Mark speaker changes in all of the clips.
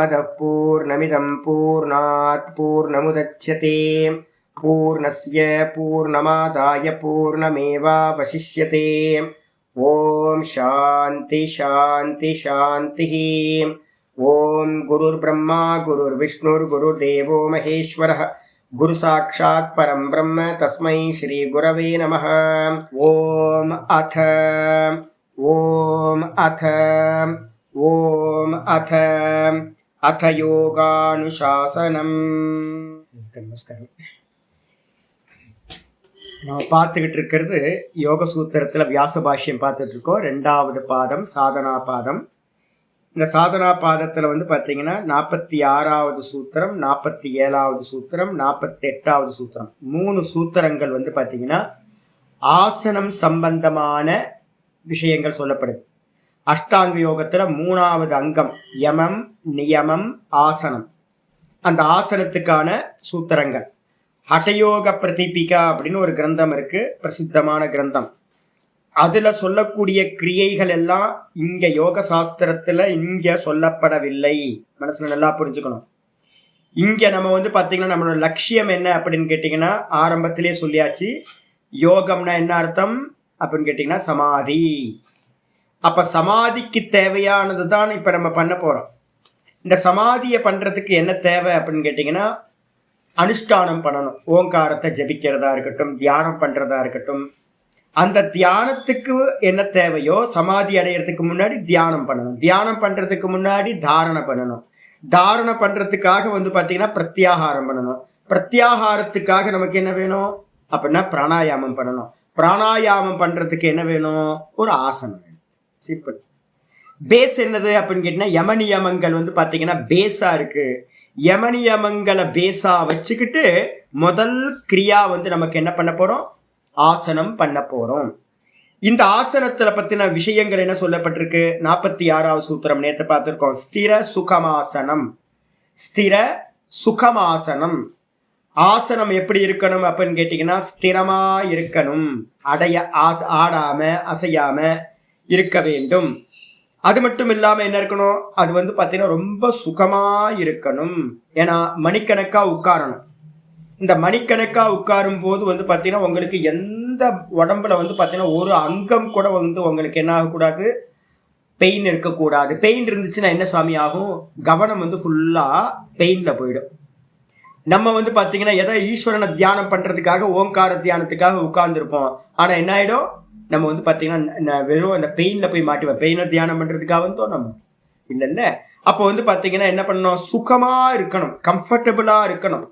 Speaker 1: पूर्णमदः पूर्णमिदं पूर्णात् पूर्णमुदच्यते पूर्णस्य पूर्णमादाय पूर्णमेवावशिष्यते। ओम शांति शांति शांतिः। ओम गुरुर्ब्रह्मा गुरुर्विष्णुर्गुरुर्देवो महेश्वरः गुरु साक्षात् परं ब्रह्म तस्मै श्री गुरवे नमः। ओम अथ अथ योगानुशासनम्। நமஸ்காரம். நம்ம பார்த்துக்கிட்டு இருக்கிறது யோக சூத்திரத்தில் வியாச பாஷ்யம் பார்த்துட்டு இருக்கோம். 2வது பாதம் சாதனா பாதம். இந்த சாதனா பாதத்தில் பார்த்தீங்கன்னா 46வது சூத்திரம், 47வது சூத்திரம், 48வது சூத்திரம், 3 சூத்திரங்கள் பார்த்தீங்கன்னா ஆசனம் சம்பந்தமான விஷயங்கள் சொல்லப்படுது. அஷ்டாங்க யோகத்தில் 3வது அங்கம் யமம் நியமம் ஆசனம். அந்த ஆசனத்துக்கான சூத்திரங்கள். ஹடயோக பிரதிபிகா அப்படின்னு ஒரு கிரந்தம் இருக்கு, பிரசித்தமான கிரந்தம். அதுல சொல்லக்கூடிய கிரியைகள் எல்லாம் இங்க யோக சாஸ்திரத்துல இங்க சொல்லப்படவில்லை. மனசுல நல்லா புரிஞ்சுக்கணும். இங்க நம்ம பாத்தீங்கன்னா நம்மளோட லட்சியம் என்ன அப்படின்னு கேட்டீங்கன்னா ஆரம்பத்திலே சொல்லியாச்சு. யோகம்னா என்ன அர்த்தம் அப்படின்னு கேட்டீங்கன்னா சமாதி. அப்ப சமாதிக்கு தேவையானது தான் இப்ப நம்ம பண்ண போறோம். இந்த சமாதியை பண்றதுக்கு என்ன தேவை அப்படின்னு கேட்டீங்கன்னா அனுஷ்டானம் பண்ணணும். ஓங்காரத்தை ஜபிக்கிறதா இருக்கட்டும், தியானம் பண்றதா இருக்கட்டும். அந்த தியானத்துக்கு என்ன தேவையோ சமாதி அடையிறதுக்கு முன்னாடி தியானம் பண்ணணும். தியானம் பண்றதுக்கு முன்னாடி தாரணை பண்ணணும். தாரணை பண்றதுக்காக பாத்தீங்கன்னா பிரத்யாகாரம் பண்ணணும். பிரத்யாகாரத்துக்காக நமக்கு என்ன வேணும் அப்படின்னா பிராணாயாமம் பண்ணணும். பிராணாயாமம் பண்றதுக்கு என்ன வேணும், ஒரு ஆசனம் வேணும். சிம்பிள். பேஸ் என்னது அப்படின்னு கேட்டீங்கன்னா யமனியமங்கள் பாத்தீங்கன்னா பேஸா இருக்கு. யமனியமங்களை பேஸா வச்சுக்கிட்டு முதல் கிரியா நமக்கு என்ன பண்ண போறோம், ஆசனம் பண்ண போறோம். இந்த ஆசனத்துல பத்தின விஷயங்கள் என்ன சொல்லப்பட்டிருக்கு, 46வது சூத்திரம் நேற்று பார்த்திருக்கோம். ஸ்திர சுகமாசனம். ஸ்திர சுகமாசனம். ஆசனம் எப்படி இருக்கணும் அப்படின்னு கேட்டீங்கன்னா ஸ்திரமா இருக்கணும். ஆடாம அசையாம இருக்க வேண்டும். அது மட்டும் இல்லாம என்ன இருக்கணும், அது பாத்தீங்கன்னா ரொம்ப சுகமா இருக்கணும். ஏன்னா மணிக்கணக்கா உட்காரணும். இந்த மணிக்கணக்கா உட்காரும் போது பாத்தீங்கன்னா உங்களுக்கு எந்த உடம்புல பாத்தீங்கன்னா ஒரு அங்கம் கூட உங்களுக்கு என்ன ஆகக்கூடாது, பெயின் இருக்கக்கூடாது. பெயின் இருந்துச்சுன்னா என்ன சுவாமி ஆகும், கவனம் ஃபுல்லா பெயின்ல போயிடும். நம்ம பாத்தீங்கன்னா எதை ஈஸ்வரனை தியானம் பண்றதுக்காக ஓங்கார தியானத்துக்காக உட்கார்ந்துருப்போம். ஆனா என்ன ஆயிடும், நம்ம பாத்தீங்கன்னா வெறும் அந்த பெயின்ல போய் மாட்டுவோம். பெயினை தியானம் பண்றதுக்காக நம்ம இல்ல. அப்போ பாத்தீங்கன்னா என்ன பண்ணணும், சுகமா இருக்கணும், கம்ஃபர்டபுளா இருக்கணும்.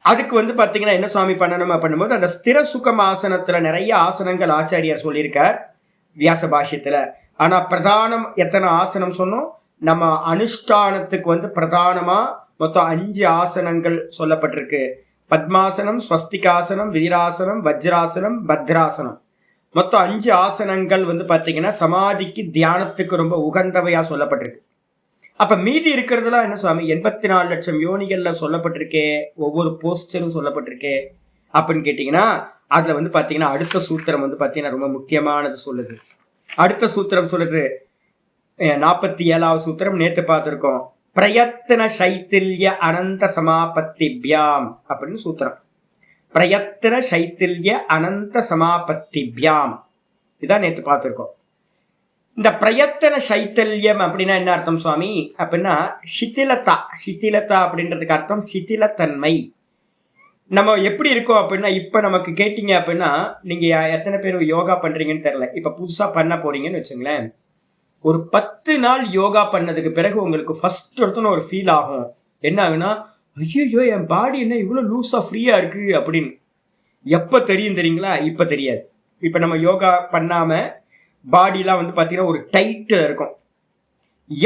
Speaker 1: அதுக்கு பாத்தீங்கன்னா என்ன சுவாமி பண்ணணும் பண்ணும்போது அந்த ஸ்திர சுகம் ஆசனத்துல நிறைய ஆசனங்கள் ஆச்சாரியார் சொல்லியிருக்கார் வியாச பாஷ்யத்துல. ஆனா பிரதானம் எத்தனை ஆசனம் சொன்னோம், நம்ம அனுஷ்டானத்துக்கு பிரதானமா மொத்தம் 5 ஆசனங்கள் சொல்லப்பட்டிருக்கு. பத்மாசனம், ஸ்வஸ்திகாசனம், வீராசனம், வஜ்ராசனம், பத்ராசனம். மொத்தம் 5 ஆசனங்கள் பாத்தீங்கன்னா சமாதிக்கு தியானத்துக்கு ரொம்ப உகந்தவையா சொல்லப்பட்டிருக்கு. அப்ப மீதி இருக்கிறதுலாம் என்ன சுவாமி, 84 லட்சம் யோனிகள்ல சொல்லப்பட்டிருக்கே, ஒவ்வொரு போஸ்டரும் சொல்லப்பட்டிருக்கே அப்படின்னு கேட்டீங்கன்னா அதுல பாத்தீங்கன்னா அடுத்த சூத்திரம் பாத்தீங்கன்னா ரொம்ப முக்கியமானது சொல்லுது. அடுத்த சூத்திரம் சொல்லுது 47வது சூத்திரம் நேற்று பார்த்திருக்கோம். பிரயத்தன சைத்தில்ய அனந்த சமாபத்திபியாம் அப்படின்னு சூத்திரம். பிரயத்தன சைத்தில்ய அனந்த சமாபத்திபியாம் இதான் நேற்று பார்த்திருக்கோம். இந்த பிரயத்தன சைத்தல்யம் அப்படின்னா என்ன அர்த்தம் சுவாமி அப்படின்னா சித்திலதா. சித்திலதா அப்படின்றதுக்கு அர்த்தம் சித்திலத்தன்மை. நம்ம எப்படி இருக்கோம் அப்படின்னா இப்ப நமக்கு கேட்டீங்க அப்படின்னா நீங்க எத்தனை பேர் யோகா பண்றீங்கன்னு தெரியல. இப்ப புதுசா பண்ண போறீங்கன்னு வச்சுங்களேன். ஒரு 10 நாள் யோகா பண்ணதுக்கு பிறகு உங்களுக்கு ஃபர்ஸ்ட் ஒருத்தன ஒரு ஃபீல் ஆகும். என்ன ஆகுனா, ஐயோ என் பாடி என்ன இவ்வளவு லூஸா ஃப்ரீயா இருக்கு அப்படின்னு. எப்ப தெரியும் தெரியுங்களா, இப்ப தெரியாது. இப்ப நம்ம யோகா பண்ணாம பாடிலாம் பாத்தீங்கன்னா ஒரு டைட்ல இருக்கும்.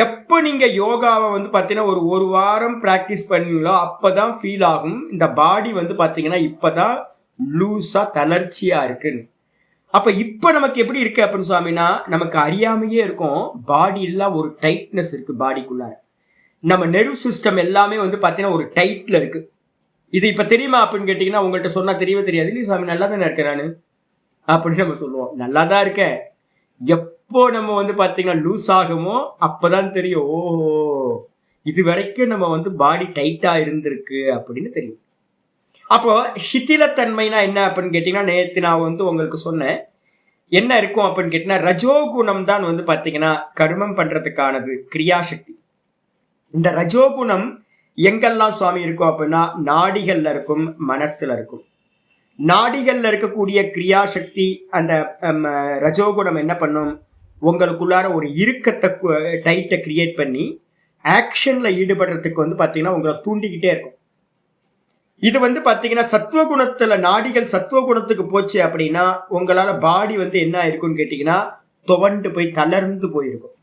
Speaker 1: எப்போ நீங்க யோகாவை பாத்தீங்கன்னா ஒரு வாரம் பிராக்டிஸ் பண்ணீங்களோ அப்பதான் ஃபீல் ஆகும் இந்த பாடி பாத்தீங்கன்னா இப்பதான் லூஸா தளர்ச்சியா இருக்குன்னு. அப்ப இப்ப நமக்கு எப்படி இருக்கு அப்படின்னு சுவாமினா, நமக்கு அறியாமையே இருக்கும் பாடி எல்லாம் ஒரு டைட்னஸ் இருக்கு. பாடிக்குள்ளார நம்ம நெர்வ் சிஸ்டம் எல்லாமே பாத்தீங்கன்னா ஒரு டைட்ல இருக்கு. இது இப்ப தெரியுமா அப்படின்னு கேட்டீங்கன்னா உங்கள்கிட்ட சொன்னா தெரியவே தெரியாது. இல்லையா சுவாமி நல்லா தானே இருக்கிறானு அப்படின்னு நம்ம சொல்லுவோம். நல்லா தான் இருக்க. எப்போ நம்ம பாத்தீங்கன்னா லூஸ் ஆகுமோ அப்பதான் தெரியும், ஓஹோ இது வரைக்கும் நம்ம வந்து பாடி டைட்டா இருந்திருக்கு அப்படின்னு தெரியும். அப்போ சிதிலத்தன்மைனா என்ன அப்படின்னு கேட்டீங்கன்னா, நேத்து நான் வந்து உங்களுக்கு சொன்னேன். என்ன இருக்கும் அப்படின்னு கேட்டீங்கன்னா, ரஜோகுணம் தான் வந்து பாத்தீங்கன்னா கர்மம் பண்றதுக்கானது, கிரியாசக்தி. இந்த ரஜோகுணம் எங்கெல்லாம் சுவாமி இருக்கும் அப்படின்னா, நாடிகள்ல இருக்கும், மனசுல இருக்கும். நாடிகள்ல இருக்கக்கூடிய கிரியாசக்தி அந்த ரஜோகுணம் என்ன பண்ணும், உங்களுக்குள்ளார ஒரு இறுக்கத்தை டைட்டை கிரியேட் பண்ணி ஆக்ஷன்ல ஈடுபடுறதுக்கு வந்து பாத்தீங்கன்னா உங்களை தூண்டிக்கிட்டே இருக்கும். இது வந்து பாத்தீங்கன்னா சத்துவகுணத்துல நாடிகள் சத்துவகுணத்துக்கு போச்சு அப்படின்னா உங்களால பாடி வந்து என்ன இருக்கும்னு கேட்டீங்கன்னா துவண்டு போய் தளர்ந்து போயிருக்கும்.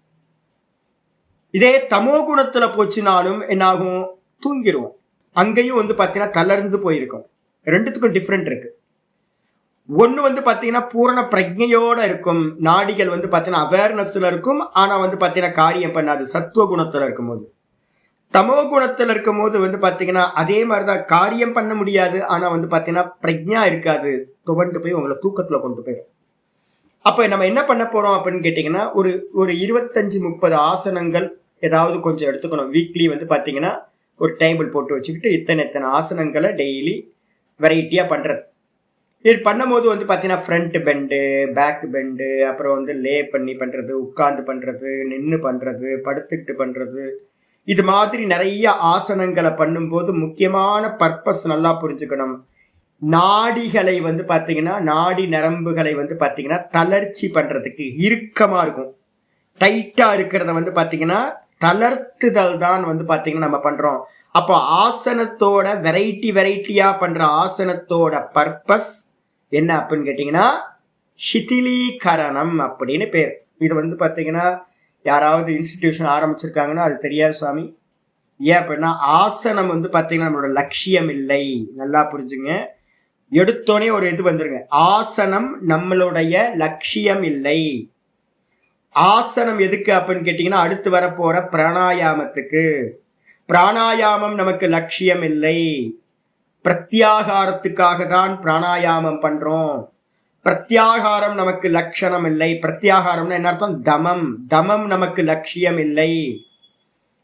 Speaker 1: இதே தமோ குணத்துல போச்சுனாலும் என்னாகும், தூங்கிடுவோம். அங்கேயும் வந்து பாத்தீங்கன்னா தளர்ந்து போயிருக்கும். ரெண்டுத்துக்கும் டிஃப்ரெண்ட் இருக்கு. ஒண்ணு வந்து பாத்தீங்கன்னா பூரண பிரஜையோட இருக்கும், நாடிகள் வந்து பாத்தீங்கன்னா அவேர்னஸ்ல இருக்கும், ஆனா வந்து பாத்தீங்கன்னா காரியம் பண்ணாது சத்துவ குணத்துல இருக்கும் போது. தமோ குணத்துல இருக்கும் போது வந்து பாத்தீங்கன்னா அதே மாதிரிதான் காரியம் பண்ண முடியாது, ஆனா வந்து பாத்தீங்கன்னா பிரஜா இருக்காது, துவண்டு போய் உங்களை தூக்கத்துல கொண்டு போயிடும். அப்ப நம்ம என்ன பண்ண போறோம் அப்படின்னு கேட்டீங்கன்னா ஒரு ஒரு 25-30 ஆசனங்கள் ஏதாவது கொஞ்சம் எடுத்துக்கணும். வீக்லி வந்து பாத்தீங்கன்னா ஒரு டேபிள் போட்டு வச்சுக்கிட்டு இத்தனை ஆசனங்களை டெய்லி வெரைட்டியா பண்றது. இது பண்ணும்போது வந்து பாத்தீங்கன்னா ஃப்ரண்ட் பெண்டு, பேக் பெண்டு, அப்புறம் வந்து லே பண்ணி பண்றது, உட்கார்ந்து பண்றது, நின்று பண்றது, படுத்துக்கிட்டு பண்றது, இது மாதிரி நிறைய ஆசனங்களை பண்ணும்போது முக்கியமான பர்பஸ் நல்லா புரிஞ்சுக்கணும். நாடிகளை வந்து பாத்தீங்கன்னா நாடி நரம்புகளை வந்து பாத்தீங்கன்னா தளர்ச்சி பண்றதுக்கு, இறுக்கமா இருக்கும் டைட்டா இருக்கிறத வந்து பாத்தீங்கன்னா தளர்த்துதல் தான் வந்து பாத்தீங்கன்னா நம்ம பண்றோம். அப்போ ஆசனத்தோட வெரைட்டியா பண்ற ஆசனத்தோட பர்பஸ் என்ன அப்படின்னு கேட்டீங்கன்னா சிதிலீகரணம் அப்படின்னு பேர். இது வந்து பாத்தீங்கன்னா யாராவது இன்ஸ்டிடியூஷன் ஆரம்பிச்சிருக்காங்கன்னா அது தெரியாது சுவாமி. ஏன் அப்படின்னா ஆசனம் வந்து பாத்தீங்கன்னா நம்மளோட லட்சியம் இல்லை, நல்லா புரிஞ்சுங்க. எடுத்தோடனே ஒரு இது வந்துருங்க, ஆசனம் நம்மளுடைய லட்சியம் இல்லை. ஆசனம் எதுக்கு அப்படின்னு கேட்டீங்கன்னா அடுத்து வரப்போற பிராணாயாமத்துக்கு. பிராணாயாமம் நமக்கு லட்சியம் இல்லை, பிரத்யாகாரத்துக்காக தான் பிராணாயாமம் பண்றோம். பிரத்யாகாரம் நமக்கு லட்சணம் இல்லை. பிரத்யாகாரம்னா என்ன அர்த்தம், தமம். தமம் நமக்கு லட்சியம் இல்லை.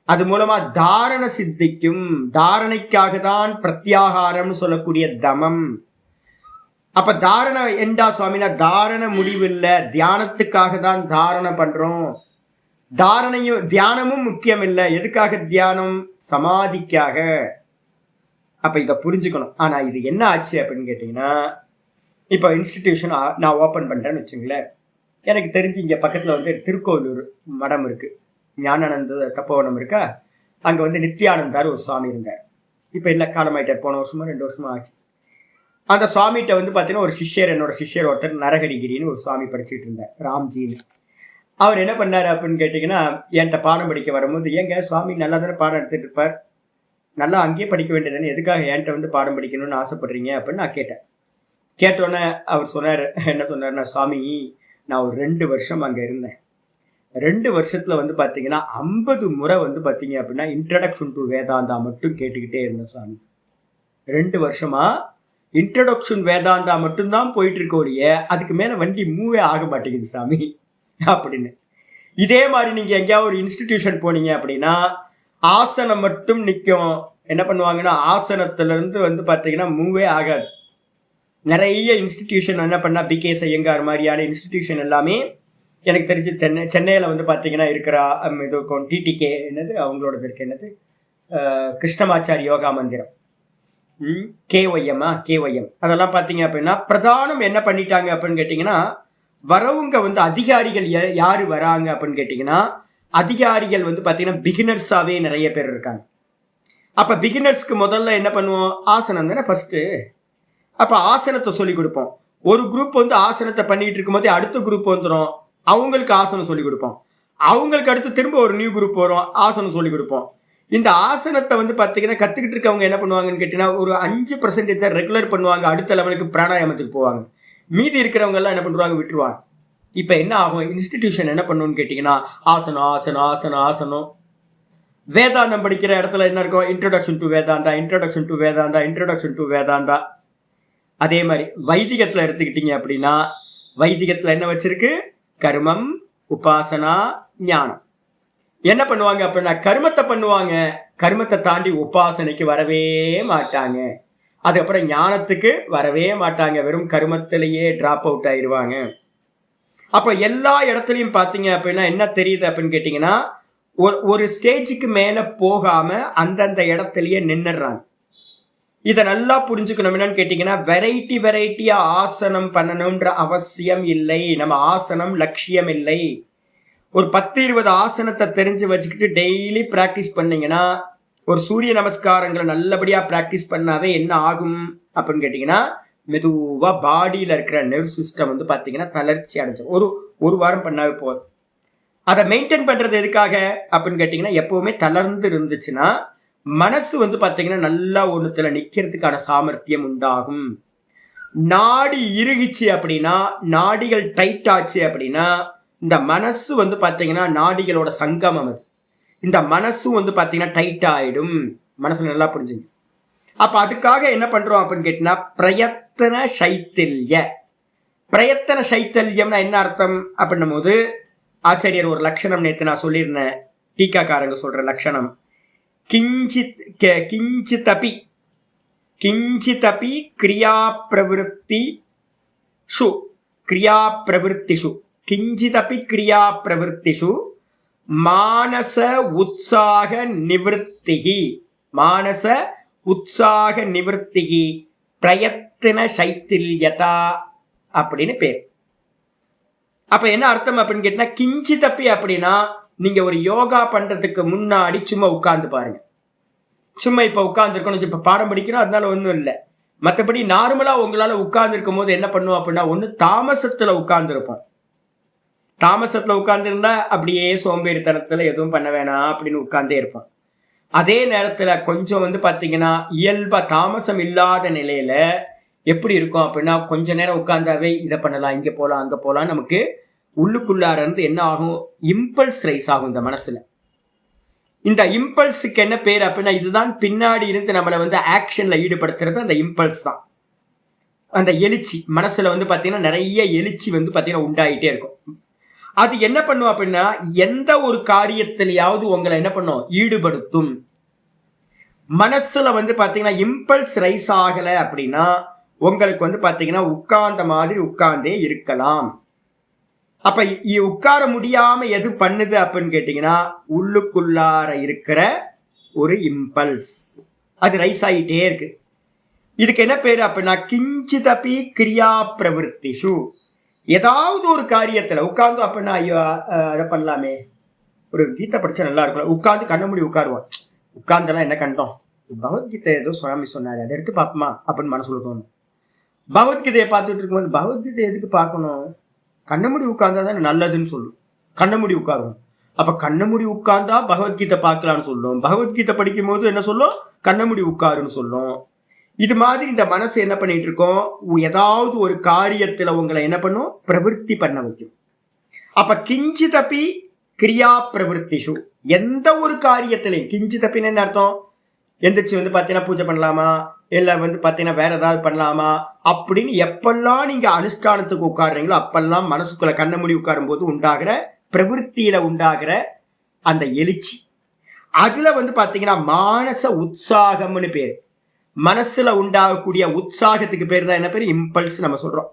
Speaker 1: அது மூலமா தாரண சித்திக்கும், தாரணைக்காக தான் பிரத்யாகாரம் சொல்லக்கூடிய தமம். அப்ப தாரண எண்டா சுவாமினா தாரண முடிவு இல்லை, தியானத்துக்காக தான் தாரணை பண்றோம். தாரணையும் தியானமும் முக்கியம் இல்லை. எதுக்காக தியானம், சமாதிக்காக. அப்ப இதை புரிஞ்சுக்கணும். ஆனா இது என்ன ஆச்சு அப்படின்னு கேட்டீங்கன்னா இப்போ இன்ஸ்டிடியூஷன் நான் ஓப்பன் பண்றேன்னு வச்சுங்களேன். எனக்கு தெரிஞ்சு இங்க பக்கத்துல வந்து திருக்கோவிலூர் மடம் இருக்கு, ஞானானந்த தப்போவனம் இருக்கா, அங்க வந்து நித்யானந்தார் ஒரு சுவாமி இருந்தார். இப்ப இல்ல, காலமாயிட்டார், போன வருஷமா 2 வருஷமா ஆச்சு. அந்த சுவாமிகிட்ட வந்து பாத்தீங்கன்னா ஒரு சிஷ்யர், என்னோட சிஷ்யர் ஒருத்தர் நரஹரிகிரின்னு ஒரு சுவாமி படிச்சுட்டு இருந்தார், ராம்ஜின்னு. அவர் என்ன பண்ணாரு அப்படின்னு கேட்டீங்கன்னா என்கிட்ட பாடம் படிக்க வரும்போது, ஏங்க சுவாமி நல்லா தானே பாடம் எடுத்துட்டு இருப்பார், நல்லா அங்கேயே படிக்க வேண்டியதுன்னு, எதுக்காக என்கிட்ட வந்து பாடம் படிக்கணும்னு ஆசைப்படுறீங்க அப்படின்னு நான் கேட்டேன். கேட்டோன்னே அவர் சொன்னார், என்ன சொன்னார்னா, சுவாமி நான் ஒரு 2 வருஷம் அங்கே இருந்தேன். 2 வருஷத்துல வந்து பார்த்தீங்கன்னா 50 முறை வந்து பார்த்தீங்க அப்படின்னா இன்ட்ரடக்ஷன் டு வேதாந்தா மட்டும் கேட்டுக்கிட்டே இருந்தேன் சுவாமி. 2 வருஷமா இன்ட்ரடக்ஷன் வேதாந்தா மட்டும்தான் போயிட்டு இருக்க ஒழிய அதுக்கு மேல வண்டி மூவே ஆக மாட்டேங்குது சாமி அப்படின்னு. இதே மாதிரி நீங்க எங்கேயாவது ஒரு இன்ஸ்டிடியூஷன் போனீங்க அப்படின்னா ஆசனம் மட்டும் நிற்கும். என்ன பண்ணுவாங்கன்னா ஆசனத்துல இருந்து வந்து பார்த்தீங்கன்னா மூவே ஆகாது. நிறைய இன்ஸ்டிடியூஷன் என்ன பண்ணா, பிகேஎஸ் ஐயங்கார் மாதிரியான இன்ஸ்டிடியூஷன் எல்லாமே எனக்கு தெரிஞ்சு சென்னையில் வந்து பார்த்தீங்கன்னா இருக்கிற இது டிடிகே என்னது அவங்களோடது இருக்கு, என்னது கிருஷ்ணமாச்சாரி யோகா மந்திரம், கேஒய்எம், அதெல்லாம் பார்த்தீங்க அப்படின்னா பிரதானம் என்ன பண்ணிட்டாங்க அப்படின்னு கேட்டிங்கன்னா, வரவங்க வந்து அதிகாரிகள் யாரு வராங்க அப்படின்னு கேட்டிங்கன்னா, அதிகாரிகள் வந்து பார்த்தீங்கன்னா பிகினர்ஸாகவே நிறைய பேர் இருக்காங்க. அப்போ பிகினர்ஸ்க்கு முதல்ல என்ன பண்ணுவோம், ஆசனம் தானே ஃபர்ஸ்ட்டு. அப்ப ஆசனத்தை சொல்லி கொடுப்போம். ஒரு குரூப் வந்து ஆசனத்தை பண்ணிட்டு இருக்கும் போதே அடுத்த குரூப் வந்துடும், அவங்களுக்கு ஆசனம் சொல்லி கொடுப்போம். அவங்களுக்கு அடுத்து திரும்ப ஒரு நியூ குரூப் வரும், ஆசனம் சொல்லி கொடுப்போம். இந்த ஆசனத்தை வந்து பார்த்தீங்கன்னா கத்துக்கிட்டு இருக்கவங்க என்ன பண்ணுவாங்கன்னு கேட்டீங்கன்னா ஒரு 5% ரெகுலர் பண்ணுவாங்க, அடுத்த லெவலுக்கு பிராணாயாமத்துக்கு போவாங்க. மீதி இருக்கிறவங்க எல்லாம் என்ன பண்ணுவாங்க, விட்டுருவாங்க. இப்ப என்ன ஆகும், இன்ஸ்டிடியூஷன் என்ன பண்ணுன்னு கேட்டீங்கன்னா ஆசனம் ஆசனம் ஆசனம் ஆசனம். வேதாந்தம் படிக்கிற இடத்துல என்ன இருக்கும், introduction to Vedanta, introduction to Vedanta, introduction to Vedanta. அதே மாதிரி வைதிகத்துல எடுத்துக்கிட்டீங்க அப்படின்னா வைதிகத்துல என்ன வச்சிருக்கு, கர்மம், உபாசனா, ஞானம். என்ன பண்ணுவாங்க அப்படின்னா கர்மத்தை பண்ணுவாங்க. கர்மத்தை தாண்டி உபாசனைக்கு வரவே மாட்டாங்க. அதுக்கப்புறம் ஞானத்துக்கு வரவே மாட்டாங்க. வெறும் கர்மத்திலேயே டிராப் அவுட் ஆயிடுவாங்க. அப்ப எல்லா இடத்துலையும் பார்த்தீங்க அப்படின்னா என்ன தெரியுது அப்படின்னு கேட்டீங்கன்னா, ஒரு ஸ்டேஜுக்கு மேல போகாம அந்தந்த இடத்துலயே நின்னுடுறாங்க. இதை நல்லா புரிஞ்சுக்கணும். என்னன்னு கேட்டீங்கன்னா, வெரைட்டியா ஆசனம் பண்ணணும்ன்ற அவசியம் இல்லை. நம்ம ஆசனம் லட்சியம் இல்லை. ஒரு 10-20 ஆசனத்தை தெரிஞ்சு வச்சுக்கிட்டு டெய்லி பிராக்டிஸ் பண்ணீங்கன்னா, ஒரு சூரிய நமஸ்காரங்களை நல்லபடியா பிராக்டிஸ் பண்ணாவே என்ன ஆகும் அப்படின்னு கேட்டீங்கன்னா, மெதுவா பாடியில இருக்கிற நர்வ் சிஸ்டம் வந்து பாத்தீங்கன்னா தளர்ச்சி அடைஞ்சிடும். ஒரு வாரம் பண்ணாவே போதும். அதை மெயின்டைன் பண்றது எதுக்காக அப்படின்னு கேட்டீங்கன்னா, எப்பவுமே தளர்ந்து இருந்துச்சுன்னா மனசு வந்து பாத்தீங்கன்னா நல்லா ஒண்ணுத்துல நிக்கிறதுக்கான சாமர்த்தியம் உண்டாகும். நாடி இறுகிச்சு அப்படின்னா, நாடிகள் டைட் ஆச்சு அப்படின்னா, இந்த மனசு வந்து பாத்தீங்கன்னா நாடிகளோட சங்கமம் அது. இந்த மனசும் வந்து பாத்தீங்கன்னா டைட் ஆயிடும். மனசு நல்லா புரிஞ்சுங்க. அப்ப அதுக்காக என்ன பண்றோம் அப்படின்னு கேட்டீங்கன்னா, பிரயத்தன சைத்தல்ய. பிரயத்தன சைத்தல்யம்னா என்ன அர்த்தம் அப்படின்னும் போது, ஆச்சாரியர் ஒரு லட்சணம் நேற்று நான் சொல்லியிருந்தேன். டீக்காக்காரங்க சொல்ற லட்சணம், கிஞ்சிதபி கிரியா பிரவருத்திஷு கிஞ்சிதபி கிரியா பிரவருத்திஷு மானச உற்சாக நிவர்த்திகி பிரயத்தன சைத்தில்யதா அப்படின்னு பேர். அப்ப என்ன அர்த்தம் அப்படின்னு கேட்டா, கிஞ்சிதப்பி அப்படின்னா நீங்க ஒரு யோகா பண்றதுக்கு முன்னாடி சும்மா உட்கார்ந்து பாருங்க. சும்மா இப்ப உட்கார்ந்து இருக்கணும், இப்ப பாடம் படிக்கிறோம் அதனால ஒன்றும் இல்லை. மற்றபடி நார்மலா உங்களால உட்கார்ந்து இருக்கும் போது என்ன பண்ணுவோம் அப்படின்னா, ஒண்ணு தாமசத்துல உட்கார்ந்து இருப்போம். தாமசத்துல உட்கார்ந்து இருந்தா அப்படியே சோம்பேறித்தனத்துல எதுவும் பண்ண வேணாம் அப்படின்னு உட்கார்ந்தே இருப்போம். அதே நேரத்துல கொஞ்சம் வந்து பாத்தீங்கன்னா இயல்பா தாமசம் இல்லாத நிலையில எப்படி இருக்கும் அப்படின்னா, கொஞ்ச நேரம் உட்கார்ந்தாவே இதை பண்ணலாம், இங்க போலாம், அங்க போலாம், நமக்கு உள்ளுக்குள்ளார இருந்து என்ன ஆகும், இம்பல்ஸ் ரைஸ் ஆகும் இந்த மனசுல. இந்த இம்பல்ஸுக்கு என்ன பேர் அப்படின்னா, இதுதான் பின்னாடி இருந்து நம்மளை வந்து ஆக்ஷன்ல ஈடுபடுத்துறது அந்த இம்பல்ஸ் தான். அந்த எழுச்சி மனசுல வந்து பாத்தீங்கன்னா நிறைய எழுச்சி வந்து பாத்தீங்கன்னா உண்டாயிட்டே இருக்கும். அது என்ன பண்ணும் அப்படின்னா, எந்த ஒரு காரியத்திலேயாவது உங்களை என்ன பண்ணும், ஈடுபடுத்தும். மனசுல வந்து பாத்தீங்கன்னா இம்பல்ஸ் ரைஸ் ஆகல அப்படின்னா உங்களுக்கு வந்து பாத்தீங்கன்னா உட்கார்ந்த மாதிரி உட்கார்ந்தே இருக்கலாம். அப்ப உட்கார முடியாம எது பண்ணுது அப்படின்னு கேட்டீங்கன்னா, உள்ளுக்குள்ளார இருக்கிற ஒரு இம்பல்ஸ் அது ரைஸ் ஆகிட்டே இருக்கு. இதுக்கு என்ன பேரு அப்படின்னா, கிஞ்சிதபி கிரியா பிரவருத்திஷு. ஏதாவது ஒரு காரியத்துல உட்கார்ந்து அப்படின்னா, ஐயோ அதை பண்ணலாமே, ஒரு கீதை படிச்சா நல்லா இருக்கும், உட்கார்ந்து கண்ண மூடி உட்காருவோம். உட்கார்ந்தெல்லாம் என்ன கண்டோம், பகவத்கீதை ஏதோ சுவாமி சொன்னாரு அதை எடுத்து பார்ப்போமா அப்படின்னு மனசுல தோணும். பகவத்கீதையை பார்த்துட்டு இருக்கும்போது பகவத்கீதை எதுக்கு பார்க்கணும், கண்ணமுடி உட்கார்ந்தா தானே நல்லதுன்னு சொல்லும். கண்ணமுடி உட்காருவோம். அப்ப கண்ணமுடி உட்கார்ந்தா பகவத்கீதை பார்க்கலான்னு சொல்லும். பகவத்கீதை படிக்கும் போது என்ன சொல்லும், கண்ணமுடி உட்காருன்னு சொல்லும். இது மாதிரி இந்த மனசு என்ன பண்ணிட்டு இருக்கோம், ஏதாவது ஒரு காரியத்துல உங்களை என்ன பண்ணும், பிரவருத்தி பண்ண வைக்கும். அப்ப கிஞ்சிதப்பி கிரியா பிரவருத்திஷு, எந்த ஒரு காரியத்திலையும் கிஞ்சிதப்பின்னு என்ன அர்த்தம், எந்திரிச்சு வந்து பாத்தீங்கன்னா பூஜை பண்ணலாமா, இல்ல வந்து பாத்தீங்கன்னா வேற ஏதாவது பண்ணலாமா அப்படின்னு எப்பெல்லாம் நீங்க அனுஷ்டானத்துக்கு உட்காடுறீங்களோ அப்பெல்லாம் மனசுக்குள்ள கண்ண மூடி உட்காரும் போது உண்டாகிற பிரவருத்தியில உண்டாகிற அந்த எழுச்சி, அதுல வந்து பாத்தீங்கன்னா மானச உற்சாகம்னு பேரு. மனசுல உண்டாகக்கூடிய உற்சாகத்துக்கு பேர் தான் என்ன பேரு, இம்பல்ஸ் நம்ம சொல்றோம்.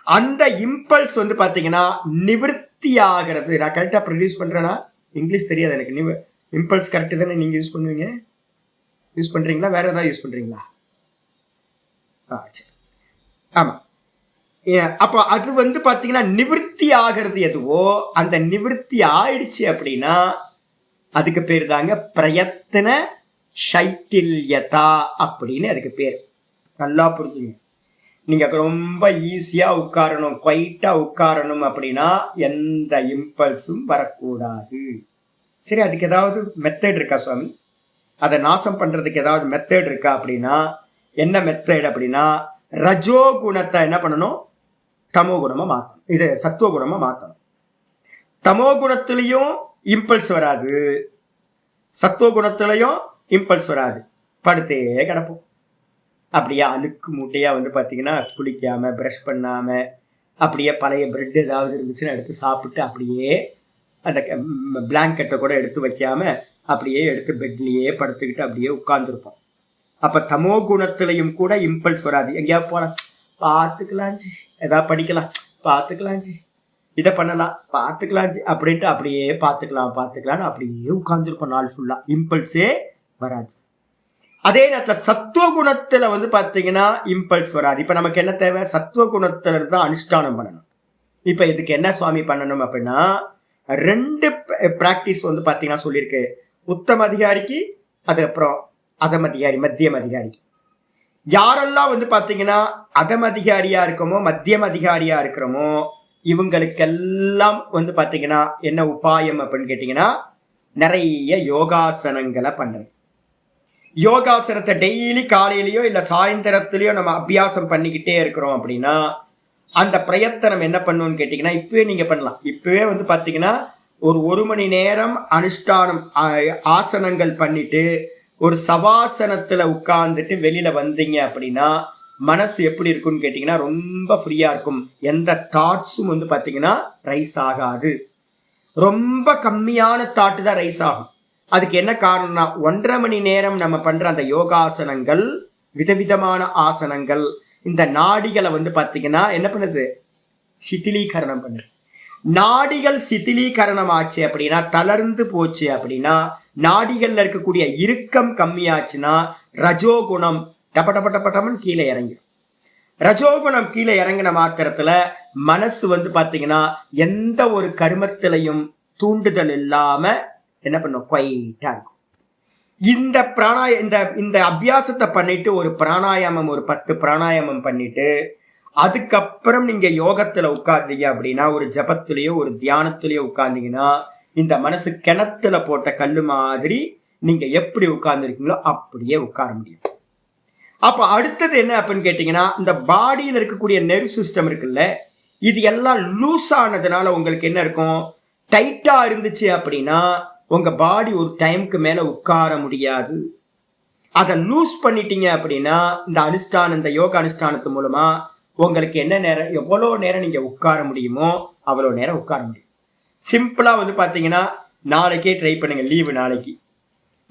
Speaker 1: அந்த இம்பல்ஸ் வந்து பாத்தீங்கன்னா நிவர்த்தி ஆகிறது. நான் கரெக்டா ப்ரொடியூஸ் பண்றேன்னா, இங்கிலீஷ் தெரியாது எனக்கு, இம்பல்ஸ் கரெக்ட் தானே நீங்க யூஸ் பண்ணுவீங்க, யூஸ் பண்றீங்களா, வேற ஏதாவது யூஸ் பண்றீங்களா? சரி, ஆமா. அப்ப அது வந்து பாத்தீங்கன்னா நிவர்த்தி ஆகிறது எதுவோ அந்த நிவர்த்தி ஆயிடுச்சு அப்படின்னா அதுக்கு பேர் தாங்க பிரயத்தன சைத்தில்யதா அப்படின்னு அதுக்கு பேர். நல்லா புரிஞ்சுங்க. நீங்க ரொம்ப ஈஸியா உட்காரணும், குவைட்டா உட்காரணும் அப்படின்னா எந்த இம்பல்ஸும் வரக்கூடாது. சரி, அதுக்கு ஏதாவது மெத்தட் இருக்கா சுவாமி, அதை நாசம் பண்றதுக்கு ஏதாவது மெத்தட் இருக்கா அப்படின்னா, என்ன மெத்தட் அப்படின்னா, ரஜோ குணத்தை என்ன பண்ணணும், தமோ குணமா மாற்றணும், இது சத்துவ குணமா மாற்றணும். தமோ குணத்திலையும் இம்பல்ஸ் வராது, சத்துவ குணத்திலையும் இம்பல்ஸ் வராது, படுத்தே கிடப்போம். அப்படியே அழுக்கு மூட்டையா வந்து பார்த்தீங்கன்னா குளிக்காம பிரஷ் பண்ணாம அப்படியே பழைய பிரெட் ஏதாவது இருந்துச்சுன்னா எடுத்து சாப்பிட்டு அப்படியே அந்த பிளாங்கெட்டை கூட எடுத்து வைக்காம அப்படியே எடுத்து பெட்லேயே படுத்துக்கிட்டு அப்படியே உட்கார்ந்துருப்போம். அப்போ தமோ குணத்திலையும் கூட இம்பல்ஸ் வராது. எங்கேயாவது போகலாம், பார்த்துக்கலாஞ்சி, எதாவது படிக்கலாம், பார்த்துக்கலாஞ்சி, இதை பண்ணலாம், பார்த்துக்கலாஞ்சி அப்படின்ட்டு அப்படியே பார்த்துக்கலான்னு அப்படியே உட்கார்ந்துருப்போம் நாள் ஃபுல்லாக. இம்பல்ஸே வராது. அதே நேரத்தில் சத்துவ குணத்தில் வந்து பார்த்தீங்கன்னா இம்பல்ஸ் வராது. இப்போ நமக்கு என்ன தேவை? சத்துவ குணத்துல தான் அனுஷ்டானம் பண்ணணும். இப்போ இதுக்கு என்ன சுவாமி பண்ணணும் அப்படின்னா, 2 பிராக்டிஸ் வந்து பார்த்தீங்கன்னா சொல்லியிருக்கு. உத்தம அதிகாரிக்கு, அதுக்கப்புறம் அதம அதிகாரி, மத்தியம் அதிகாரிக்கு. யாரெல்லாம் வந்து பார்த்தீங்கன்னா அதம அதிகாரியா இருக்கமோ மத்தியம் அதிகாரியா இருக்கிறோமோ இவங்களுக்கெல்லாம் வந்து பார்த்தீங்கன்னா என்ன உபாயம் அப்படின்னு கேட்டிங்கன்னா, நிறைய யோகாசனங்களை பண்ணுறது. யோகாசனத்தை டெய்லி காலையிலையோ இல்லை சாயந்தரத்துலையோ நம்ம அபியாசம் பண்ணிக்கிட்டே இருக்கிறோம் அப்படின்னா அந்த பிரயத்தனம் என்ன பண்ணுன்னு கேட்டிங்கன்னா, இப்பவே நீங்கள் பண்ணலாம். இப்பவே வந்து பார்த்தீங்கன்னா ஒரு மணி நேரம் அனுஷ்டானம் ஆசனங்கள் பண்ணிட்டு ஒரு சவாசனத்தில் உட்கார்ந்துட்டு வெளியில் வந்தீங்க அப்படின்னா மனசு எப்படி இருக்குன்னு கேட்டிங்கன்னா ரொம்ப ஃப்ரீயாக இருக்கும். எந்த தாட்ஸும் வந்து பார்த்தீங்கன்னா ரைஸ் ஆகாது. ரொம்ப கம்மியான தாட்டு தான் ரைஸ் ஆகும். அதுக்கு என்ன காரணம்னா 1.5 மணி நேரம் நம்ம பண்ணுற அந்த யோகாசனங்கள், விதவிதமான ஆசனங்கள் இந்த நாடிகளை வந்து பார்த்தீங்கன்னா என்ன பண்ணுது? சிதிலீகரணம் பண்ணுது. நாடிகள் சிதிலீகரணம் ஆச்சு அப்படின்னா, தளர்ந்து போச்சு அப்படின்னா, நாடிகள்ல இருக்கக்கூடிய இறுக்கம் கம்மியாச்சுன்னா ரஜோகுணம் டப்பட்டப்பட்டப்பட்டமன் கீழே இறங்கிடும். ரஜோகுணம் கீழே இறங்கின மாத்திரத்துல மனசு வந்து பார்த்தீங்கன்னா எந்த ஒரு கருமத்திலையும் தூண்டுதல் இல்லாம என்ன பண்ணும்? குவைட்டா இருக்கும். இந்த அபியாசத்தை பண்ணிட்டு ஒரு பிராணாயாமம், ஒரு 10 பிராணாயாமம் பண்ணிட்டு அதுக்கப்புறம் நீங்க யோகத்துல உட்கார்ந்தீங்க அப்படின்னா, ஒரு ஜபத்திலேயோ ஒரு தியானத்திலேயோ உட்கார்ந்தீங்கன்னா இந்த மனசு கிணத்துல போட்ட கல்லு மாதிரி நீங்க எப்படி உட்கார்ந்துருக்கீங்களோ அப்படியே உட்கார முடியும். அப்ப அடுத்தது என்ன அப்படின்னு கேட்டீங்கன்னா, இந்த பாடியில் இருக்கக்கூடிய நெர்வ் சிஸ்டம் இருக்குல்ல, இது எல்லாம் லூஸ் ஆனதுனால உங்களுக்கு என்ன இருக்கும்? டைட்டா இருந்துச்சு அப்படின்னா உங்க பாடி ஒரு டைமுக்கு மேல உட்கார முடியாது. அதை லூஸ் பண்ணிட்டீங்க அப்படின்னா இந்த அனுஷ்டானம், இந்த யோக அனுஷ்டானத்து மூலமா உங்களுக்கு என்ன நேரம், எவ்வளோ நேரம் நீங்க உட்கார முடியுமோ அவ்வளோ நேரம் உட்கார முடியும். சிம்பிளா வந்து பார்த்தீங்கன்னா நாளைக்கே ட்ரை பண்ணுங்க. லீவு நாளைக்கு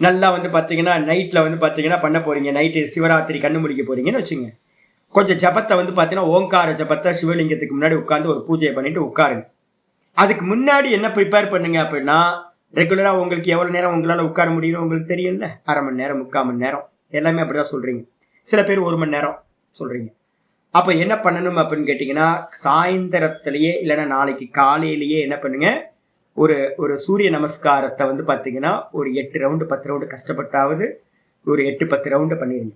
Speaker 1: நல்லா வந்து பார்த்தீங்கன்னா நைட்டில் வந்து பார்த்தீங்கன்னா பண்ண போறீங்க. நைட்டு சிவராத்திரி கண்ணு முடிக்க போறீங்கன்னு வச்சுங்க. கொஞ்சம் ஜபத்தை வந்து பார்த்தீங்கன்னா ஓங்கார ஜபத்தை சிவலிங்கத்துக்கு முன்னாடி உட்காந்து ஒரு பூஜையை பண்ணிட்டு உட்காருங்க. அதுக்கு முன்னாடி என்ன ப்ரிப்பேர் பண்ணுங்க அப்படின்னா, ரெகுலராக உங்களுக்கு எவ்வளோ நேரம் உங்களால் உட்கார முடியும் உங்களுக்கு தெரியல. 1/2 மணி நேரம், 3/4 மணி நேரம், எல்லாமே அப்படிதான் சொல்றீங்க. சில பேர் 1 மணி நேரம் சொல்றீங்க. அப்போ என்ன பண்ணணும் அப்படின்னு கேட்டிங்கன்னா, சாயந்தரத்திலேயே இல்லைன்னா நாளைக்கு காலையிலேயே என்ன பண்ணுங்க, ஒரு சூரிய நமஸ்காரத்தை வந்து பார்த்தீங்கன்னா ஒரு 8 ரவுண்டு 10 ரவுண்டு கஷ்டப்பட்டாவது ஒரு 8-10 ரவுண்டு பண்ணிடுங்க.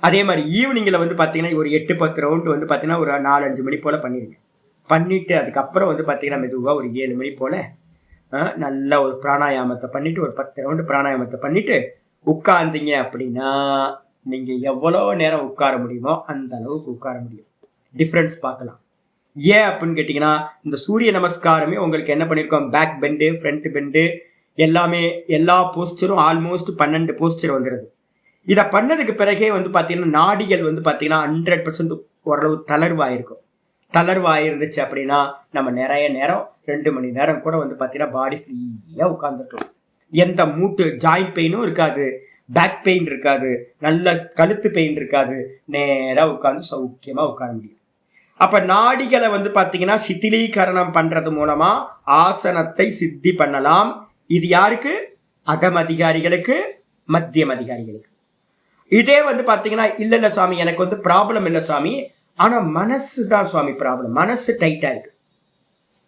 Speaker 1: அதே மாதிரி ஈவினிங்கில் வந்து பார்த்தீங்கன்னா ஒரு 8-10 ரவுண்டு வந்து பார்த்தீங்கன்னா ஒரு 4-5 மணி போல் பண்ணிடுங்க. பண்ணிவிட்டு அதுக்கப்புறம் வந்து பார்த்தீங்கன்னா மெதுவாக ஒரு 7 மணி போல் நல்ல ஒரு பிராணாயாமத்தை பண்ணிவிட்டு ஒரு 10 ரவுண்டு பிராணாயாமத்தை பண்ணிவிட்டு உட்கார்ந்தீங்க அப்படின்னா நீங்கள் எவ்வளோ நேரம் உட்கார முடியுமோ அந்த அளவுக்கு உட்கார முடியும். டிஃப்ரென்ஸ் பார்க்கலாம். ஏன் அப்படின்னு கேட்டிங்கன்னா, இந்த சூரிய நமஸ்காரமே உங்களுக்கு என்ன பண்ணியிருக்கோம்? பேக் பெண்டு, ஃப்ரண்ட் பெண்டு, எல்லாமே எல்லா போஸ்டரும் ஆல்மோஸ்ட் 12 போஸ்டர் வந்துடுது. இதை பண்ணதுக்கு பிறகே வந்து பார்த்தீங்கன்னா நாடிகள் வந்து பார்த்தீங்கன்னா 100% ஓரளவு தளர்வாயிருக்கும். தளர்வாயிருந்துச்சு அப்படின்னா நம்ம நிறைய நேரம் 2 மணி நேரம் கூட வந்து பார்த்தீங்கன்னா பாடி ஃப்ரீயாக உட்காந்துருக்கும். எந்த மூட்டு ஜாயிண்ட் பெயினும் இருக்காது, பேக் பெயின் இருக்காது, நல்ல கழுத்து பெயின் இருக்காது. நேராக உட்காந்து சௌக்கியமாக உட்கார முடியும். அப்போ நாடிகளை வந்து பார்த்தீங்கன்னா சிதிலீகரணம் பண்ணுறது மூலமாக ஆசனத்தை சித்தி பண்ணலாம். இது யாருக்கு? அதம் அதிகாரிகளுக்கு, மத்தியம் அதிகாரிகளுக்கு. இதே வந்து பார்த்தீங்கன்னா இல்லை சுவாமி எனக்கு வந்து ப்ராப்ளம் இல்லை சுவாமி, ஆனால் மனசு தான் சுவாமி ப்ராப்ளம், மனசு டைட்டாக இருக்கு,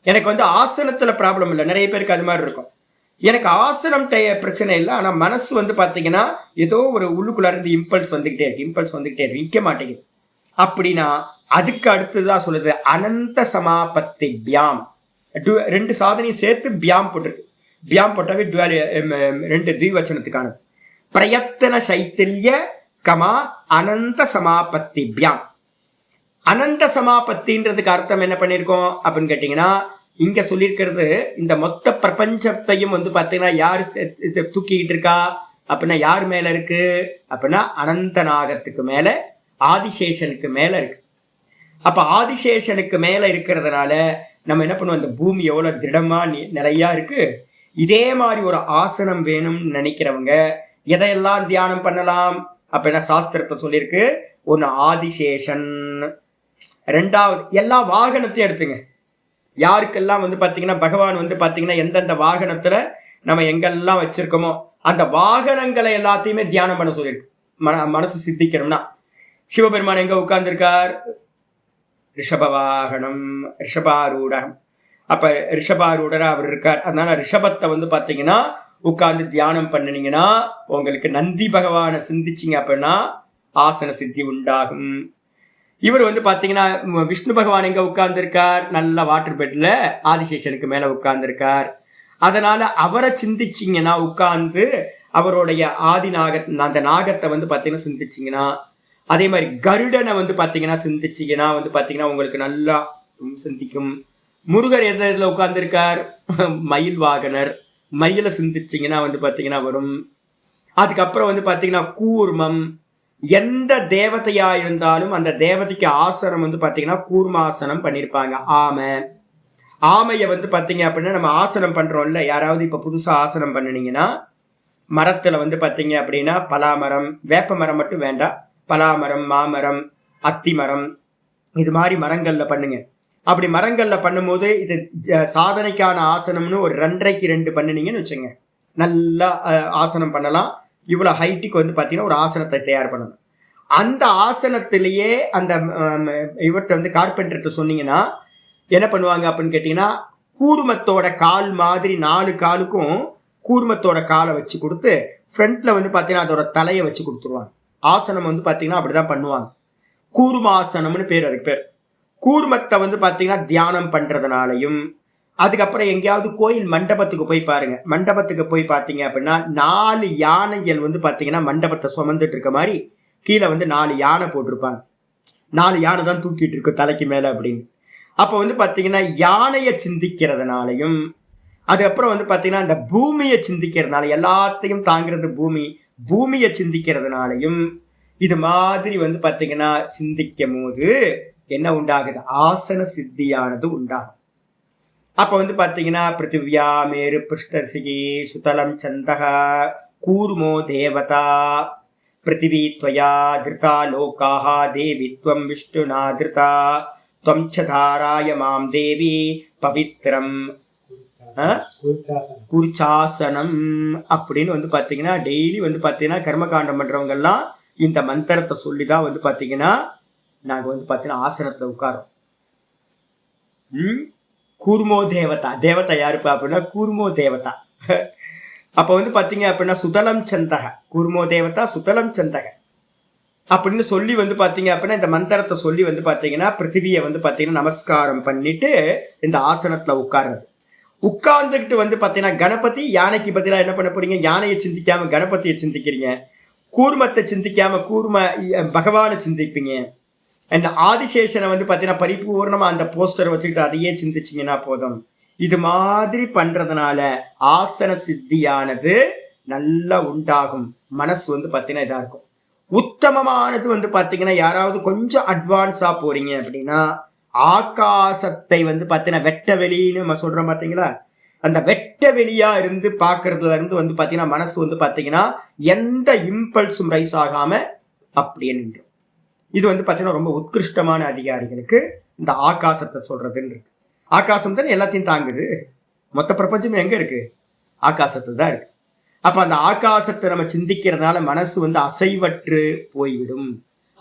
Speaker 1: எனக்கு வந்து ஆசனத்தில் ப்ராப்ளம் இல்லை. நிறைய பேருக்கு அது மாதிரி இருக்கும். எனக்கு ஆசனம் பிரச்சனை இல்லை, ஆனால் மனசு வந்து பார்த்தீங்கன்னா ஏதோ ஒரு உள்ளுக்குள்ள இருந்து இம்பல்ஸ் வந்துக்கிட்டே இருக்கு, நிற்க மாட்டேங்குது அப்படின்னா அதுக்கு அடுத்ததான் சொல்லுது அனந்த சமாபத்தி பியாம். 2 சாதனையும் சேர்த்து பியாம் போட்டிருக்கு. பியாம் போட்டாவே 2 திவச்சனத்துக்கானது. பிரயத்தன சைத்தில்ய கமா அனந்த சமாபத்தி பியாம். அனந்த சமாபத்தின்றதுக்கு அர்த்தம் என்ன பண்ணியிருக்கோம் அப்படின்னு கேட்டிங்கன்னா, இங்க சொல்லியிருக்கிறது இந்த மொத்த பிரபஞ்சத்தையும் வந்து பார்த்தீங்கன்னா யார் தூக்கிக்கிட்டு இருக்கா அப்படின்னா யார் மேல இருக்கு அப்படின்னா அனந்த நாகத்துக்கு மேல, ஆதிசேஷனுக்கு மேல இருக்கு. அப்ப ஆதிசேஷனுக்கு மேல இருக்கிறதுனால நம்ம என்ன பண்ணுவோம், இந்த பூமி எவ்வளோ திடமாக நிலையா இருக்கு, இதே மாதிரி ஒரு ஆசனம் வேணும்னு நினைக்கிறவங்க எதையெல்லாம் தியானம் பண்ணலாம்? அப்ப என்ன சாஸ்திரத்தை சொல்லியிருக்கு, ஒன்று ஆதிசேஷன், ரெண்டாவது எல்லா வாகனத்தையும் எடுத்துங்க. யாருக்கெல்லாம் வந்து பார்த்தீங்கன்னா பகவான் வந்து பார்த்தீங்கன்னா எந்தெந்த வாகனத்தில் நம்ம எங்கெல்லாம் வச்சிருக்கோமோ அந்த வாகனங்களை எல்லாத்தையுமே தியானம் பண்ண சொல்லியிருக்கு. மனசு சித்திக்கணும்னா சிவபெருமான் எங்க உட்கார்ந்துருக்கார்? ரிஷப வாகனம், ரிஷபாரூடம். அப்ப ரிஷபாரூடரா அவர் இருக்கார். அதனால ரிஷபத்தை வந்து பார்த்தீங்கன்னா உட்கார்ந்து தியானம் பண்ணினீங்கன்னா உங்களுக்கு நந்தி பகவானை சிந்திச்சிங்க அப்படின்னா ஆசன சித்தி உண்டாகும். இவர் வந்து பார்த்தீங்கன்னா விஷ்ணு பகவான் எங்க உட்கார்ந்துருக்கார்? நல்ல வாட்டர் பெட்ல ஆதிசேஷனுக்கு மேல உட்கார்ந்துருக்கார். அதனால அவரை சிந்திச்சிங்கன்னா உட்கார்ந்து அவருடைய ஆதி அந்த நாகத்தை வந்து பார்த்தீங்கன்னா சிந்திச்சிங்கன்னா, அதே மாதிரி கருடனை வந்து பார்த்தீங்கன்னா சிந்திச்சிங்கன்னா வந்து பார்த்தீங்கன்னா உங்களுக்கு நல்லா சிந்திக்கும். முருகர் எந்த இதில் உட்கார்ந்துருக்கார்? மயில் வாகனர். மயிலை சிந்திச்சிங்கன்னா வந்து பார்த்தீங்கன்னா வரும். அதுக்கப்புறம் வந்து பார்த்தீங்கன்னா கூர்மம். எந்த தேவதையா இருந்தாலும் அந்த தேவதைக்கு ஆசனம் வந்து பார்த்தீங்கன்னா கூர்மாசனம் பண்ணியிருப்பாங்க. ஆமையை வந்து பார்த்தீங்க அப்படின்னா நம்ம ஆசனம் பண்ணுறோம்ல, யாராவது இப்போ புதுசாக ஆசனம் பண்ணினீங்கன்னா மரத்தில் வந்து பார்த்தீங்க அப்படின்னா பலாமரம், வேப்ப மரம் மட்டும் வேண்டாம், பலாமரம், மாமரம், அத்தி மரம், இது மாதிரி மரங்களில் பண்ணுங்க. அப்படி மரங்களில் பண்ணும்போது இது சாதனைக்கான ஆசனம்னு ஒரு 2.5க்கு 2 பண்ணினீங்கன்னு வச்சுங்க, நல்லா ஆசனம் பண்ணலாம். இவ்வளோ ஹைட்டுக்கு வந்து பார்த்தீங்கன்னா ஒரு ஆசனத்தை தயார் பண்ணணும். அந்த ஆசனத்திலேயே அந்த இவர்கிட்ட வந்து கார்பெண்டர்கிட்ட சொன்னீங்கன்னா என்ன பண்ணுவாங்க அப்படின்னு கேட்டிங்கன்னா, கூர்மத்தோட கால் மாதிரி 4 காலுக்கும் கூர்மத்தோட காலை வச்சு கொடுத்து ஃப்ரண்ட்ல வந்து பார்த்தீங்கன்னா அதோட தலையை வச்சு கொடுத்துருவாங்க. ஆசனம் வந்து பார்த்தீங்கன்னா அப்படிதான் பண்ணுவாங்க. கூர்மாசனம்னு பேர், அதுக்கு பேர். கூர்மத்தை வந்து பார்த்தீங்கன்னா தியானம் பண்றதுனாலையும், அதுக்கப்புறம் எங்கேயாவது கோயில் மண்டபத்துக்கு போய் பாருங்க. மண்டபத்துக்கு போய் பார்த்தீங்க அப்படின்னா 4 யானைகள் வந்து பார்த்தீங்கன்னா மண்டபத்தை சுமந்துட்டு இருக்க மாதிரி கீழே வந்து 4 யானை போட்டிருப்பாங்க. 4 யானை தான் தூக்கிட்டு இருக்கு தலைக்கு மேல அப்படின்னு. அப்போ வந்து பார்த்தீங்கன்னா யானையை சிந்திக்கிறதுனாலையும், அதுக்கப்புறம் வந்து பார்த்தீங்கன்னா இந்த பூமியை சிந்திக்கிறதுனால, எல்லாத்தையும் தாங்கிறது பூமி, பூமியை சிந்திக்கிறதுனாலையும் இது மாதிரி வந்து பார்த்தீங்கன்னா சிந்திக்கும் போது என்ன உண்டாகுது? ஆசன சித்தியானது உண்டாகும். அப்ப வந்து பாத்தீங்கன்னா பிருத்திவியா மேரு பிருஷ்டசிகி சுதலம் சந்தக கூர்மோ தேவதா பிருத்திவி துவயா திருதா லோகாஹ தேவி துவம் விஷ்ணுனா திருதா துவம் ச தாராய மாம் தேவி பவித்ரம் குருச்சாசனம் அப்படின்னு வந்து பாத்தீங்கன்னா டெய்லி வந்து பாத்தீங்கன்னா கர்மகாண்டம் பண்றவங்க எல்லாம் இந்த மந்திரத்தை சொல்லிதான் வந்து பாத்தீங்கன்னா நாங்க வந்து பாத்தீங்கன்னா ஆசனத்துல உட்காரோம். கூர்மோ தேவதா, தேவதா யாருப்பா அப்படின்னா கூர்மோ தேவதா. அப்ப வந்து பாத்தீங்க அப்படின்னா சுதலம் சந்தக, கூர்மோ தேவதா சுதலம் சந்தக அப்படின்னு சொல்லி வந்து பாத்தீங்க அப்படின்னா இந்த மந்திரத்தை சொல்லி வந்து பாத்தீங்கன்னா பிருத்திவியை வந்து பாத்தீங்கன்னா நமஸ்காரம் பண்ணிட்டு இந்த ஆசனத்துல உட்கார்றது. உட்கார்ந்துக்கிட்டு வந்து பாத்தீங்கன்னா கணபதி, யானைக்கு பதிலாக என்ன பண்ண போறீங்க? யானையை சிந்திக்காம கணபதியை சிந்திக்கிறீங்க. கூர்மத்தை சிந்திக்காம பகவானை சிந்திப்பீங்க. அந்த ஆதிசேஷனை வந்து பார்த்தீங்கன்னா பரிபூர்ணமா அந்த போஸ்டர் வச்சுக்கிட்டு அதையே சிந்திச்சிங்கன்னா போதும். இது மாதிரி பண்றதுனால ஆசன சித்தியானது நல்லா உண்டாகும். மனசு வந்து பார்த்தீங்கன்னா இதா இருக்கும். உத்தமமானது வந்து பார்த்தீங்கன்னா யாராவது கொஞ்சம் அட்வான்ஸா போறீங்க அப்படின்னா ஆகாசத்தை வந்து பார்த்தீங்கன்னா வெட்ட வெளின்னு நம்ம சொல்றோம் பார்த்தீங்களா, அந்த வெட்ட வெளியா இருந்து பார்க்கறதுல இருந்து வந்து பார்த்தீங்கன்னா மனசு வந்து பார்த்தீங்கன்னா எந்த இம்பல்ஸும் ரைஸ் ஆகாம அப்படியே நின்று. இது வந்து பார்த்தீங்கன்னா ரொம்ப உத்கிருஷ்டமான அதிகாரிகளுக்கு இந்த ஆகாசத்தை சொல்றதுன்னு இருக்கு. ஆகாசம் தான் எல்லாத்தையும் தாங்குது. மொத்த பிரபஞ்சம் எங்க இருக்கு? ஆகாசத்துல தான் இருக்கு. அப்ப அந்த ஆகாசத்தை நம்ம சிந்திக்கிறதுனால மனசு வந்து அசைவற்று போய்விடும்.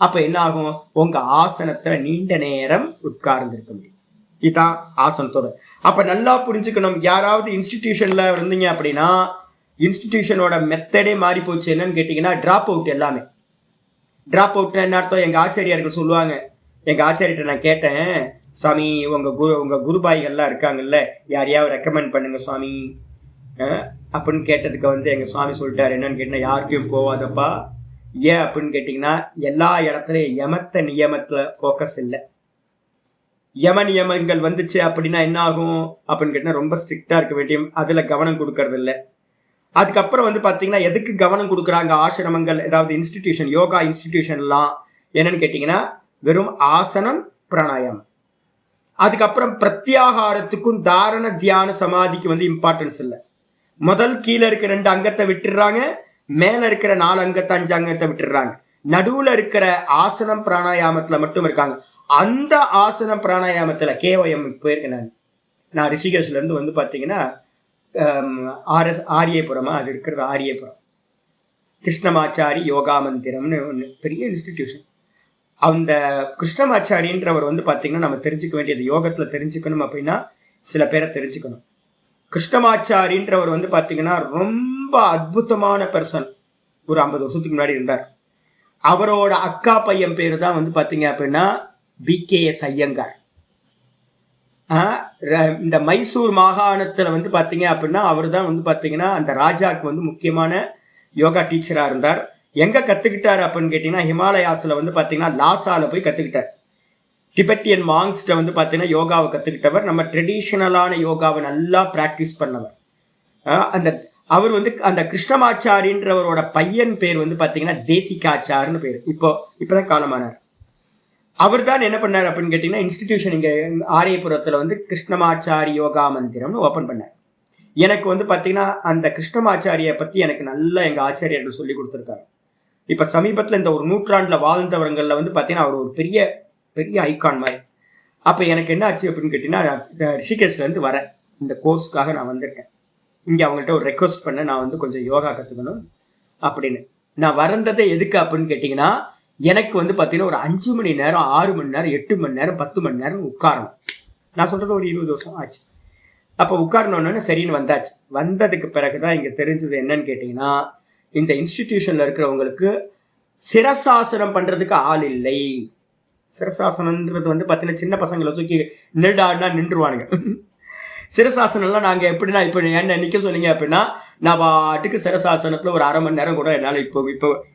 Speaker 1: அப்ப என்ன ஆகும்? உங்க ஆசனத்துல நீண்ட நேரம் உட்கார்ந்து இருக்க முடியும். இதுதான் ஆசனத்தோட. அப்ப நல்லா புரிஞ்சுக்கணும். யாராவது இன்ஸ்டிடியூஷன்ல இருந்தீங்க அப்படின்னா இன்ஸ்டிடியூஷனோட மெத்தடே மாறி போச்சு. என்னன்னு கேட்டீங்கன்னா டிராப் அவுட். எல்லாமே டிராப் அவுட்னா என்ன அர்த்தம்? எங்க ஆச்சாரியார்கள் சொல்லுவாங்க. எங்க ஆச்சாரியிட்ட நான் கேட்டேன், சுவாமி உங்க குருபாய்கள்லாம் இருக்காங்கல்ல, யாரையாவது ரெக்கமெண்ட் பண்ணுங்க சுவாமி அப்படின்னு கேட்டதுக்கு வந்து எங்க சுவாமி சொல்லிட்டாரு, என்னன்னு கேட்டீங்கன்னா யாருக்கும் போவாதப்பா. ஏன் அப்படின்னு கேட்டீங்கன்னா எல்லா இடத்துலயும் யமத்த நியமத்துல போக்கஸ் இல்லை. யம நியமங்கள் வந்துச்சு அப்படின்னா என்ன ஆகும் அப்படின்னு கேட்டீங்கன்னா ரொம்ப ஸ்ட்ரிக்டா இருக்க வேண்டிய, அதுல கவனம் கொடுக்கறது இல்லை. அதுக்கப்புறம் வந்து பாத்தீங்கன்னா எதுக்கு கவனம் கொடுக்குறாங்க ஆசிரமங்கள், ஏதாவது இன்ஸ்டிடியூஷன், யோகா இன்ஸ்டிடியூஷன்லாம் என்னன்னு கேட்டீங்கன்னா வெறும் ஆசனம் பிராணாயாமம். அதுக்கப்புறம் பிரத்யாகாரத்துக்கும் தாரண தியான சமாதிக்கு வந்து இம்பார்ட்டன்ஸ் இல்லை. முதல் கீழே இருக்கிற 2 அங்கத்தை விட்டுடுறாங்க, மேல இருக்கிற 4 அங்கத்தை 5 அங்கத்தை விட்டுடுறாங்க. நடுவுல இருக்கிற ஆசனம் பிராணாயாமத்துல மட்டும் இருக்காங்க. அந்த ஆசனம் பிராணாயாமத்துல கேஓஎம் போயிருக்கேன். நான் ரிஷிகேஷ்ல இருந்து வந்து பாத்தீங்கன்னா ஆரியபுரமா, அது இருக்கிறது ஆரியபுரம், கிருஷ்ணமாச்சாரி யோகா மந்திரம்னு ஒன்று பெரிய இன்ஸ்டிடியூஷன். அந்த கிருஷ்ணமாச்சாரின்றவர் வந்து பார்த்தீங்கன்னா நம்ம தெரிஞ்சுக்க வேண்டியது, யோகத்தில் தெரிஞ்சுக்கணும் அப்படின்னா சில பேரை தெரிஞ்சுக்கணும். கிருஷ்ணமாச்சாரின்றவர் வந்து பார்த்தீங்கன்னா ரொம்ப அற்புதமான பர்சன். ஒரு 50 வருஷத்துக்கு முன்னாடி இருந்தார். அவரோட அக்கா பையன் பேர் தான் வந்து பார்த்தீங்க அப்படின்னா BKS ஐயங்கார். இந்த மைசூர் மாகாணத்தில் வந்து பார்த்தீங்க அப்படின்னா அவர் தான் வந்து பார்த்தீங்கன்னா அந்த ராஜாவுக்கு வந்து முக்கியமான யோகா டீச்சராக இருந்தார். எங்கே கற்றுக்கிட்டார் அப்படின்னு கேட்டிங்கன்னா ஹிமாலயாஸில் வந்து பார்த்தீங்கன்னா லாசாவில் போய் கற்றுக்கிட்டார். டிபெட்டியன் மாங்ஸ்ட்டை வந்து பார்த்தீங்கன்னா யோகாவை கற்றுக்கிட்டவர். நம்ம ட்ரெடிஷ்னலான யோகாவை நல்லா ப்ராக்டிஸ் பண்ணவர். அவர் வந்து அந்த கிருஷ்ணமாச்சாரின்றவரோட பையன் பேர் வந்து பார்த்தீங்கன்னா தேசிகாச்சார்னு பேர். இப்போதான் காலமானார். அவர் தான் என்ன பண்ணார் அப்படின்னு கேட்டிங்கன்னா இன்ஸ்டிடியூஷன் இங்கே ஆரியபுரத்தில் வந்து கிருஷ்ணமாச்சாரி யோகா மந்திரம்னு ஓப்பன் பண்ணார். எனக்கு வந்து பார்த்தீங்கன்னா அந்த கிருஷ்ணமாச்சாரியை பற்றி எனக்கு நல்லா எங்கள் ஆச்சாரியர்கள் சொல்லி கொடுத்துருக்காரு. இப்போ சமீபத்தில் இந்த ஒரு நூற்றாண்டில் வாழ்ந்தவர்களில் வந்து பார்த்தீங்கன்னா அவர் ஒரு பெரிய பெரிய ஐகான் மாதிரி. அப்போ எனக்கு என்ன ஆச்சு அப்படின்னு கேட்டிங்கன்னா ரிஷிகேஷ்லேருந்து வரேன், இந்த கோர்ஸ்க்காக நான் வந்திருக்கேன். இங்கே அவங்கள்ட்ட ஒரு ரெக்வஸ்ட் பண்ணேன், நான் வந்து கொஞ்சம் யோகா கற்றுக்கணும் அப்படின்னு. நான் வரந்ததை எதுக்கு அப்படின்னு கேட்டிங்கன்னா எனக்கு வந்து பார்த்தீங்கன்னா ஒரு 5 மணி நேரம் 6 மணி நேரம் 8 மணி நேரம் 10 மணி நேரம் உட்காரணும். நான் சொல்கிறது ஒரு 20 வருஷம் ஆச்சு. அப்போ உட்காரணுன்னு சரின்னு வந்தாச்சு. வந்ததுக்கு பிறகு தான் இங்கே தெரிஞ்சது என்னன்னு கேட்டிங்கன்னா இந்த இன்ஸ்டிடியூஷனில் இருக்கிறவங்களுக்கு சிரசாசனம் பண்ணுறதுக்கு ஆள் இல்லை. சிரசாசனன்றது வந்து பார்த்தீங்கன்னா சின்ன பசங்களை தூக்கி நின்றுடாடுனா நின்றுவானுங்க. சிரசாசனம்லாம் நாங்கள் எப்படின்னா இப்போ என்ன நிற்க சொன்னீங்க அப்படின்னா நான் பாட்டுக்கு சிரசாசனத்தில் ஒரு 1/2 மணி நேரம் கூட என்னால்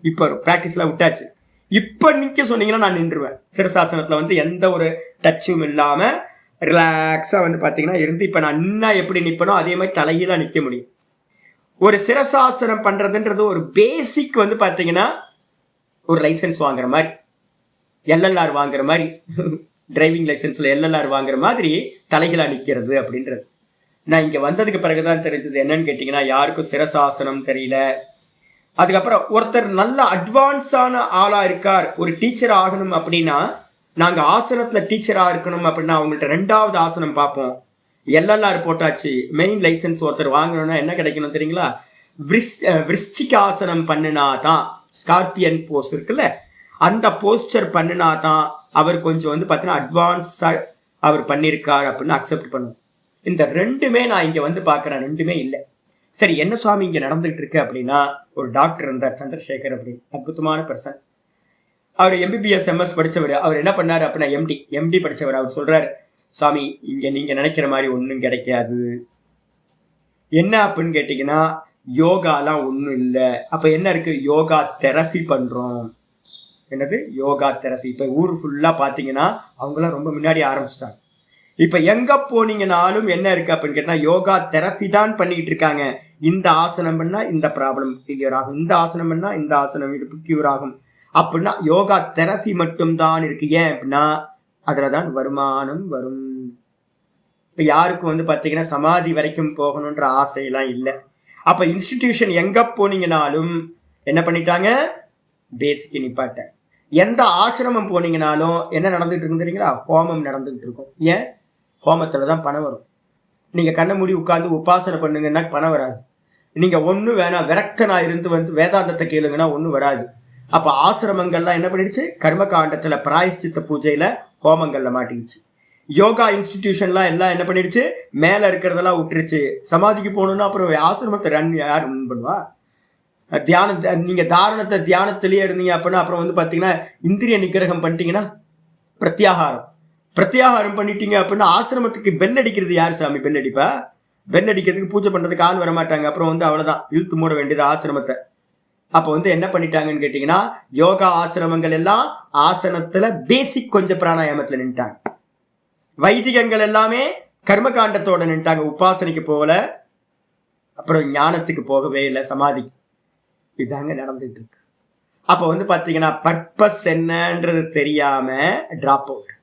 Speaker 1: இப்போ ப்ராக்டிஸ்லாம் விட்டாச்சு. இப்போ நிற்க சொன்னீங்கன்னா நான் நின்றுவேன். சிரசாசனத்தில் வந்து எந்த ஒரு டச்சும் இல்லாமல் ரிலாக்ஸாக வந்து பார்த்தீங்கன்னா இருந்து இப்போ நான் இன்னும் எப்படி நிற்பனோ அதே மாதிரி தலைகீழாக நிற்க முடியும். ஒரு சிரசாசனம் பண்ணுறதுன்றது ஒரு பேசிக் வந்து பார்த்தீங்கன்னா ஒரு லைசன்ஸ் வாங்குற மாதிரி, LLR வாங்குற மாதிரி, டிரைவிங் லைசன்ஸில் LLR வாங்குற மாதிரி தலைகீழாக நிற்கிறது அப்படின்றது. நான் இங்கே வந்ததுக்கு பிறகு தான் தெரிஞ்சது என்னன்னு கேட்டிங்கன்னா யாருக்கும் சிரசாசனம் தெரியல. அதுக்கப்புறம் ஒருத்தர் நல்ல அட்வான்ஸான ஆளாக இருக்கார், ஒரு டீச்சர் ஆகணும் அப்படின்னா நாங்கள் ஆசனத்தில் டீச்சராக இருக்கணும் அப்படின்னா அவங்கள்ட்ட 2வது ஆசனம் பார்ப்போம். LLR போட்டாச்சு, மெயின் லைசன்ஸ் ஒருத்தர் வாங்கணும்னா என்ன கிடைக்கணும் தெரியுங்களா? விருச்சிக ஆசனம் பண்ணினா தான், ஸ்கார்பியன் போஸ் இருக்குல்ல அந்த போஸ்டர் பண்ணினா தான் அவர் கொஞ்சம் வந்து பார்த்தீங்கன்னா அட்வான்ஸாக அவர் பண்ணியிருக்கார் அப்படின்னு அக்செப்ட் பண்ணுவோம். இந்த 2மே நான் இங்கே வந்து பார்க்குறேன், 2மே இல்லை. சரி என்ன சுவாமி இங்கே நடந்துகிட்டு இருக்கு அப்படின்னா ஒரு டாக்டர் இருந்தார் சந்திரசேகர் அப்படின்னு, அற்புதமான பர்சன். அவர் MBBS MS படித்தவர். அவர் என்ன பண்ணார் அப்படின்னா MD படித்தவர். அவர் சொல்கிறார், சாமி இங்கே நீங்கள் நினைக்கிற மாதிரி ஒன்றும் கிடைக்காது. என்ன அப்படின்னு கேட்டிங்கன்னா யோகாலாம் ஒன்றும் இல்லை. அப்போ என்ன இருக்குது? யோகா தெரபி பண்ணுறோம். என்னது? யோகா தெரபி. இப்போ ஊர் ஃபுல்லாக பார்த்தீங்கன்னா அவங்களாம் ரொம்ப முன்னாடி ஆரம்பிச்சிட்டாங்க. இப்போ எங்கே போனீங்கனாலும் என்ன இருக்குது அப்படின்னு கேட்டால் யோகா தெரபி தான் பண்ணிக்கிட்டு இருக்காங்க. இந்த ஆசனம் பண்ணால் இந்த ப்ராப்ளம் கிளியர் ஆகும், இந்த ஆசனம் பண்ணால் இந்த ஆசனம் இது கியூர் ஆகும் அப்படின்னா யோகா தெரபி மட்டும்தான் இருக்கு. ஏன் அப்படின்னா அதில் தான் வருமானம் வரும். இப்போ யாருக்கும் வந்து பார்த்தீங்கன்னா சமாதி வரைக்கும் போகணுன்ற ஆசையெல்லாம் இல்லை. அப்போ இன்ஸ்டிடியூஷன் எங்கே போனீங்கனாலும் என்ன பண்ணிட்டாங்க? பேசிக்கு நிப்பாட்டேன். எந்த ஆசிரமம் போனீங்கனாலும் என்ன நடந்துகிட்டு இருக்குன்னு தெரியுங்களா? ஹோமம் நடந்துகிட்டு இருக்கும். ஏன்? ஹோமத்தில் தான் பணம் வரும். நீங்கள் கண்ணை மூடி உட்காந்து உபாசனை பண்ணுங்கன்னா பணம் வராது. நீங்கள் ஒன்றும் வேணாம் விரக்தனாக இருந்து வந்து வேதாந்தத்தை கேளுங்கன்னா ஒன்றும் வராது. அப்போ ஆசிரமங்கள்லாம் என்ன பண்ணிடுச்சு? கர்மகாண்டத்தில் பிராயஷ்சித்த பூஜையில் ஹோமங்களில் மாட்டிடுச்சு. யோகா இன்ஸ்டிடியூஷன்லாம் எல்லாம் என்ன பண்ணிடுச்சு? மேலே இருக்கிறதெல்லாம் விட்டுருச்சு. சமாதிக்கு போகணுன்னா அப்புறம் ஆசிரமத்தை யார் ரன் பண்ணுவா? நீங்கள் தியானத்திலேயே இருந்தீங்க அப்படின்னா அப்புறம் வந்து பார்த்தீங்கன்னா இந்திரிய நிகிரகம் பண்ணிட்டீங்கன்னா பிரத்யாகாரம் பண்ணிட்டீங்க அப்படின்னா ஆசிரமத்துக்கு பெல் அடிக்கிறது யார் சாமி? பெல் அடிப்பா? பெல் அடிக்கிறதுக்கு பூஜை பண்ணுறதுக்கு ஆள் வரமாட்டாங்க. அப்புறம் வந்து அவ்வளோதான், இழுத்து மூட வேண்டியது ஆசிரமத்தை. அப்போ வந்து என்ன பண்ணிட்டாங்கன்னு கேட்டிங்கன்னா யோகா ஆசிரமங்கள் எல்லாம் ஆசனத்தில் பேசிக் கொஞ்சம் பிராணாயாமத்தில் நின்ட்டாங்க. வைதிகங்கள் எல்லாமே கர்மகாண்டத்தோட நின்ட்டாங்க, உபாசனைக்கு போகல, அப்புறம் ஞானத்துக்கு போகவே இல்லை, சமாதிக்கு. இதாங்க நடந்துட்டு இருக்கு. அப்போ வந்து பார்த்தீங்கன்னா பர்பஸ் என்னன்றது தெரியாம டிராப் அவுட்.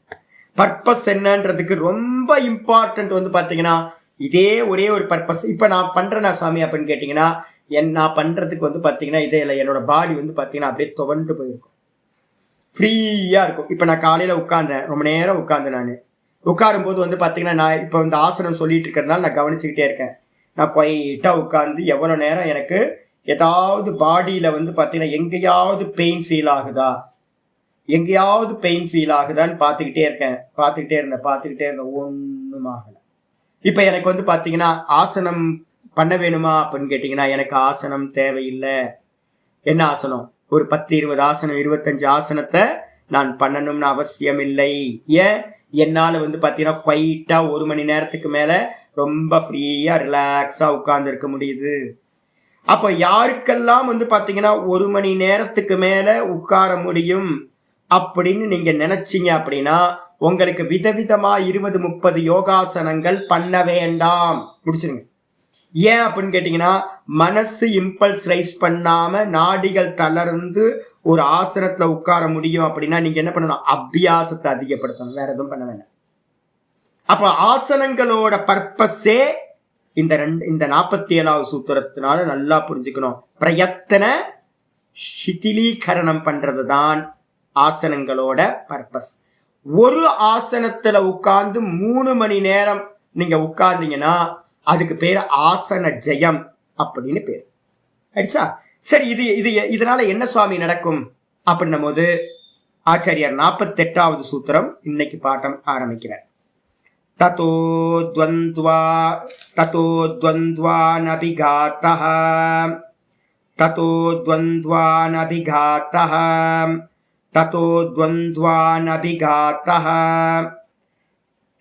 Speaker 1: பர்பஸ் என்னன்றதுக்கு ரொம்ப இம்பார்ட்டன்ட் வந்து பார்த்தீங்கன்னா இதே ஒரே ஒரு பர்பஸ். இப்போ நான் பண்ணுறேன்னா சாமி அப்படின்னு கேட்டிங்கன்னா நான் பண்ணுறதுக்கு வந்து பார்த்தீங்கன்னா இதே இல்லை, என்னோட பாடி வந்து பார்த்தீங்கன்னா அப்படியே துவண்டு போயிருக்கும், ஃப்ரீயாக இருக்கும். இப்போ நான் காலையில் உட்காந்தேன், ரொம்ப நேரம் உட்காந்தேன். நான் உட்காரும்போது வந்து பார்த்தீங்கன்னா நான் இப்போ இந்த ஆசனம் சொல்லிட்டு இருக்கிறதுனால நான் கவனிச்சுக்கிட்டே இருக்கேன். நான் குவைட்டாக உட்காந்து எவ்வளோ நேரம் எனக்கு ஏதாவது பாடியில் வந்து பார்த்தீங்கன்னா எங்கேயாவது பெயின் ஃபீல் ஆகுதா, எங்கேயாவது பெயின் ஃபீல் ஆகுதான்னு பார்த்துக்கிட்டே இருந்தேன். ஒன்றும் ஆகலை. இப்போ எனக்கு வந்து பார்த்தீங்கன்னா ஆசனம் பண்ண வேணுமா அப்படின்னு கேட்டிங்கன்னா எனக்கு ஆசனம் தேவையில்லை. என்ன ஆசனம்? ஒரு 10-20 ஆசனம் 25 ஆசனத்தை நான் பண்ணணும்னு அவசியம் இல்லை. ஏன்? என்னால் வந்து பார்த்தீங்கன்னா குவைட்டாக 1 மணி நேரத்துக்கு மேலே ரொம்ப ஃப்ரீயாக ரிலாக்ஸாக உட்கார்ந்துருக்க முடியுது. அப்போ யாருக்கெல்லாம் வந்து பார்த்தீங்கன்னா 1 மணி நேரத்துக்கு மேலே உட்கார முடியும் அப்படின்னு நீங்க நினைச்சீங்க அப்படின்னா உங்களுக்கு விதவிதமா 20-30 யோகாசனங்கள் பண்ண வேண்டாம், முடிச்சிருங்க. ஏன் அப்படின்னு கேட்டீங்கன்னா மனசு இம்பல்ஸ் ரைஸ் பண்ணாம நாடிகள் தளர்ந்து ஒரு ஆசனத்துல உட்கார முடியும் அப்படின்னா நீங்க என்ன பண்ணணும்? அபியாசத்தை அதிகப்படுத்தணும், வேற எதுவும் பண்ண வேண்டாம். அப்ப ஆசனங்களோட பர்பஸே இந்த 47வது சூத்திரத்தினால நல்லா புரிஞ்சுக்கணும். பிரயத்தன சிதிலீகரணம் பண்றதுதான் ஆசனங்களோட பர்பஸ். ஒரு ஆசனத்துல உட்கார்ந்து 3 மணி நேரம் நீங்க உட்கார்ந்தீங்கன்னா அதுக்கு பேர் ஆசன ஜெயம் அப்படின்னு பேர் ஆயிடுச்சா? சரி, இதனால என்ன சுவாமி நடக்கும் அப்படின்னும் போது ஆச்சாரியார் 48வது சூத்திரம் இன்னைக்கு பாட்டம் ஆரம்பிக்கிறார். ததோ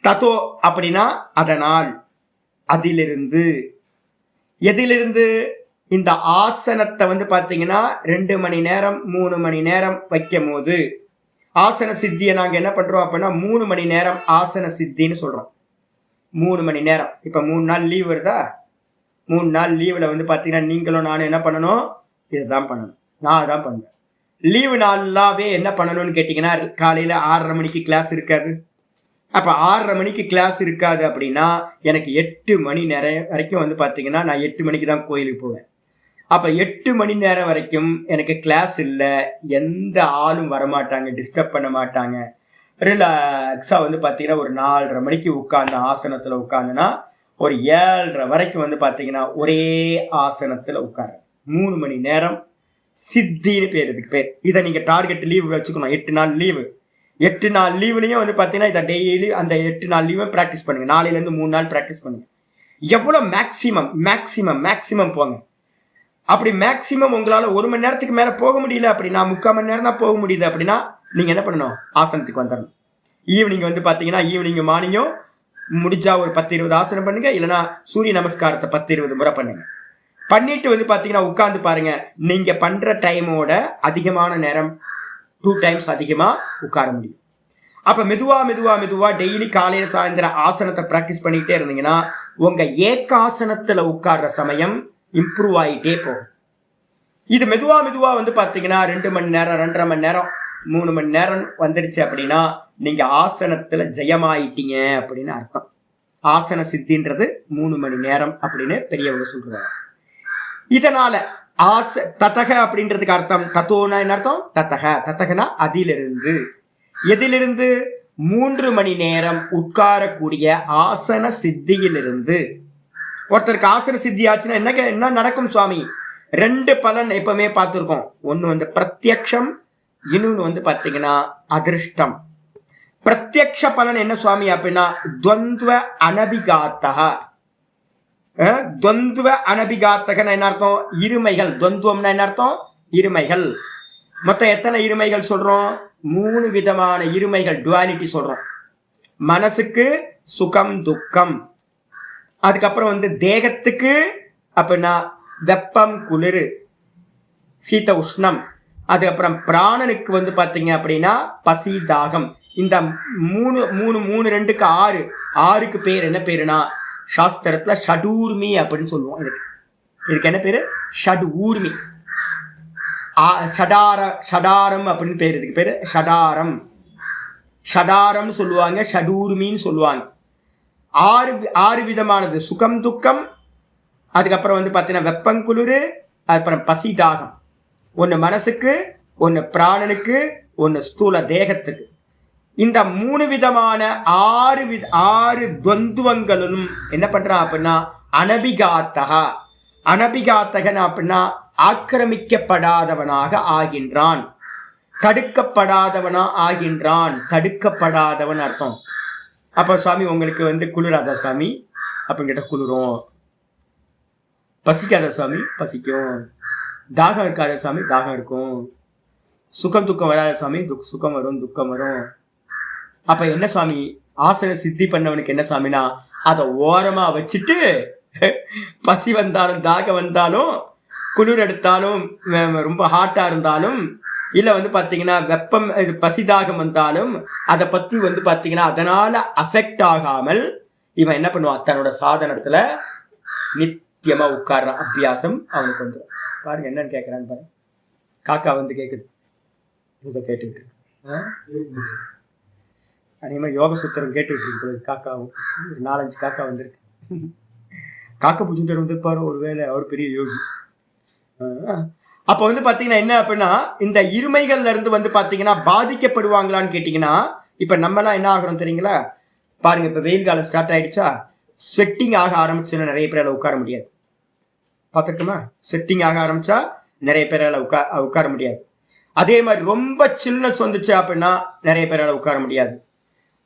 Speaker 1: ததோ அப்படின்னா அதனால், அதிலிருந்து. எதிலிருந்து? இந்த ஆசனத்தை வந்து பார்த்தீங்கன்னா 2 மணி நேரம் 3 மணி நேரம் வைக்கும் போது ஆசன சித்தியை நாங்கள் என்ன பண்ணுறோம் அப்படின்னா 3 மணி நேரம் ஆசன சித்தின்னு சொல்கிறோம். 3 மணி நேரம். இப்போ 3 நாள் லீவ் வருதா? 3 நாள் லீவில் வந்து பார்த்தீங்கன்னா நீங்களும் நானும் என்ன பண்ணணும்? இதுதான் பண்ணணும். நான் அதான் பண்ணுவேன். லீவு நாளாவே என்ன பண்ணணும்னு கேட்டிங்கன்னா காலையில் 6:30 மணிக்கு கிளாஸ் இருக்காது. அப்போ 6:30 மணிக்கு கிளாஸ் இருக்காது அப்படின்னா எனக்கு 8 மணி நேரம் வரைக்கும் வந்து பார்த்தீங்கன்னா நான் 8 மணிக்கு தான் கோயிலுக்கு போவேன். அப்போ 8 மணி நேரம் வரைக்கும் எனக்கு கிளாஸ் இல்லை, எந்த ஆளும் வரமாட்டாங்க, டிஸ்டர்ப் பண்ண மாட்டாங்க. ரிலாக்ஸாக வந்து பார்த்தீங்கன்னா ஒரு 4:30 மணிக்கு உட்காந்து ஆசனத்தில் உட்காந்துன்னா ஒரு 7:30 வரைக்கும் வந்து பார்த்தீங்கன்னா ஒரே ஆசனத்தில் உட்கார்றேன். 3 மணி நேரம் சித்தின்னு பேர், இதுக்கு பேர். இதை நீங்கள் டார்கெட் லீவு வச்சுக்கணும். 8 நாள் லீவு. 8 நாள் லீவுலையும் வந்து பார்த்தீங்கன்னா இதை டெய்லி அந்த 8 நாள் லீவை ப்ராக்டிஸ் பண்ணுங்கள். நாளையிலேருந்து 3 நாள் ப்ராக்டிஸ் பண்ணுங்கள். எவ்வளோ மேக்ஸிமம் போங்க. அப்படி மேக்ஸிமம் உங்களால் 1 மணி நேரத்துக்கு மேலே போக முடியல அப்படின்னா 3/4 மணி நேரம் தான் போக முடியுது அப்படின்னா நீங்கள் என்ன பண்ணணும்? ஆசனத்துக்கு வந்துடணும். ஈவினிங் வந்து பார்த்தீங்கன்னா ஈவினிங் மார்னிங்கும் முடிஞ்சா ஒரு 10-20 ஆசனம் பண்ணுங்க, இல்லைன்னா சூரிய நமஸ்காரத்தை 10-20 முறை பண்ணுங்க. பண்ணிட்டு வந்து பார்த்தீங்கன்னா உட்காந்து பாருங்க, நீங்க பண்ற டைமோட அதிகமான நேரம் 2 டைம்ஸ் அதிகமாக உட்கார முடியும். அப்போ மெதுவா டெய்லி காலையில் சாயந்தரம் ஆசனத்தை ப்ராக்டிஸ் பண்ணிக்கிட்டே இருந்தீங்கன்னா உங்கள் ஏகாசனத்தில் உட்கார்ற சமயம் இம்ப்ரூவ் ஆகிட்டே போகும். இது மெதுவா வந்து பார்த்தீங்கன்னா 2 மணி நேரம் 2.5 மணி நேரம் 3 மணி நேரம் வந்துடுச்சு அப்படின்னா நீங்கள் ஆசனத்தில் ஜெயமாயிட்டீங்க அப்படின்னு அர்த்தம். ஆசன சித்தின்றது 3 மணி நேரம் அப்படின்னு பெரியவங்க சொல்றாங்க. இதனால ததக அப்படின்றதுக்கு அர்த்தம், தத்தோனா என்ன அர்த்தம்? தத்தகனா அதிலிருந்து. எதிலிருந்து? 3 மணி நேரம் உட்காரக்கூடிய ஆசன சித்தியிலிருந்து. ஒருத்தருக்கு ஆசன சித்தி ஆச்சுன்னா என்ன நடக்கும் சுவாமி? 2 பலன் எப்பவுமே பார்த்துருக்கோம். ஒன்று வந்து பிரத்யக்ஷம், இன்னொன்று வந்து பார்த்தீங்கன்னா அதிருஷ்டம். பிரத்யக்ஷ பலன் என்ன சுவாமி அப்படின்னா துவந்துவ அனபிகாத்தா. துவந்துவ அனபிகாத்தகன்னு என்ன அர்த்தம்? இருமைகள். துவந்துவம்னா என்ன அர்த்தம்? இருமைகள். மொத்தம் எத்தனை இருமைகள் சொல்றோம்? 3 விதமான இருமைகள், டுவாலிட்டி சொல்றோம். மனசுக்கு சுகம் துக்கம், அதுக்கப்புறம் வந்து தேகத்துக்கு அப்படின்னா வெப்பம் குளிர் சீத உஷ்ணம், அதுக்கப்புறம் பிராணனுக்கு வந்து பார்த்தீங்க அப்படின்னா பசி தாகம். இந்த 3 2 6க்கு பேர் என்ன பேருனா சாஸ்திரத்துல ஷடூர்மி அப்படின்னு சொல்லுவோம். இதுக்கு என்ன பேரு? ஷடூர்மி. ஷடாரம் அப்படின்னு பேர். இதுக்கு பேரு ஷடாரம். ஷடாரம்னு சொல்லுவாங்க, ஷடூர்மின்னு சொல்லுவாங்க. ஆறு விதமானது, சுகம் துக்கம், அதுக்கப்புறம் வந்து பார்த்தீங்கன்னா வெப்பங்குளிர், அப்புறம் பசி தாகம். ஒன்று மனசுக்கு, ஒன்று பிராணனுக்கு, ஒன்று ஸ்தூல தேகத்துக்கு. இந்த 3 விதமான 6 துவந்துவங்களும் என்ன பண்றான் அப்படின்னா அனபிகாத்தகன் அப்படின்னா ஆக்கிரமிக்கப்படாதவனாக ஆகின்றான், தடுக்கப்படாதவனா ஆகின்றான். தடுக்கப்படாதவன் அர்த்தம். அப்ப சுவாமி உங்களுக்கு வந்து குளிராதா சாமி அப்படின்னு கேட்ட குளிரும், பசிக்காத சாமி பசிக்கும், தாகம் இருக்காத சாமி தாகம் இருக்கும், சுகம் துக்கம் வராத சாமி சுகம் வரும் துக்கம் வரும். அப்ப என்ன சுவாமி, ஆசன சித்தி பண்ணவனுக்கு என்ன சாமினா அதை ஓரமா வச்சுட்டு பசி வந்தாலும் தாகம் வந்தாலும் குளிர் எடுத்தாலும் ரொம்ப ஹாட்டா இருந்தாலும் இல்ல வந்து பாத்தீங்கன்னா வெப்பம் பசி தாகம் வந்தாலும் அதை பத்தி வந்து பாத்தீங்கன்னா அதனால அஃபெக்ட் ஆகாமல் இவன் என்ன பண்ணுவான், தன்னோட சாதனத்துல நித்தியமா உட்கார்ற அபியாசம் அவனுக்கு வந்து. பாருங்க என்னன்னு கேட்கறான்னு பாருங்க. காக்கா வந்து கேக்குது, இதை கேட்டுக்கிட்டு அதேமாதிரி யோக சூத்திரம் கேட்டுக்கிட்டு இருக்கு. காக்காவும் ஒரு 4-5 காக்கா வந்திருக்கு. காக்கா பூஜ்ஜிட்டு வந்திருப்பாரு, ஒருவேளை அவர் பெரிய யோகி. அப்ப வந்து பாத்தீங்கன்னா என்ன அப்படின்னா இந்த இருமைகள்ல இருந்து வந்து பாத்தீங்கன்னா பாதிக்கப்படுவாங்களான்னு கேட்டீங்கன்னா, இப்ப நம்மலாம் என்ன ஆகிறோம் தெரியுங்களா? பாருங்க, இப்ப வெயில் காலம் ஸ்டார்ட் ஆயிடுச்சா, ஸ்வெட்டிங் ஆக ஆரம்பிச்சுன்னா நிறைய பேரால உட்கார முடியாது. பார்த்துட்டுமா, ஸ்வெட்டிங் ஆக ஆரம்பிச்சா நிறைய பேரால உட்கார முடியாது. அதே மாதிரி ரொம்ப சில்னஸ் வந்துச்சு அப்படின்னா நிறைய பேரால உட்கார முடியாது.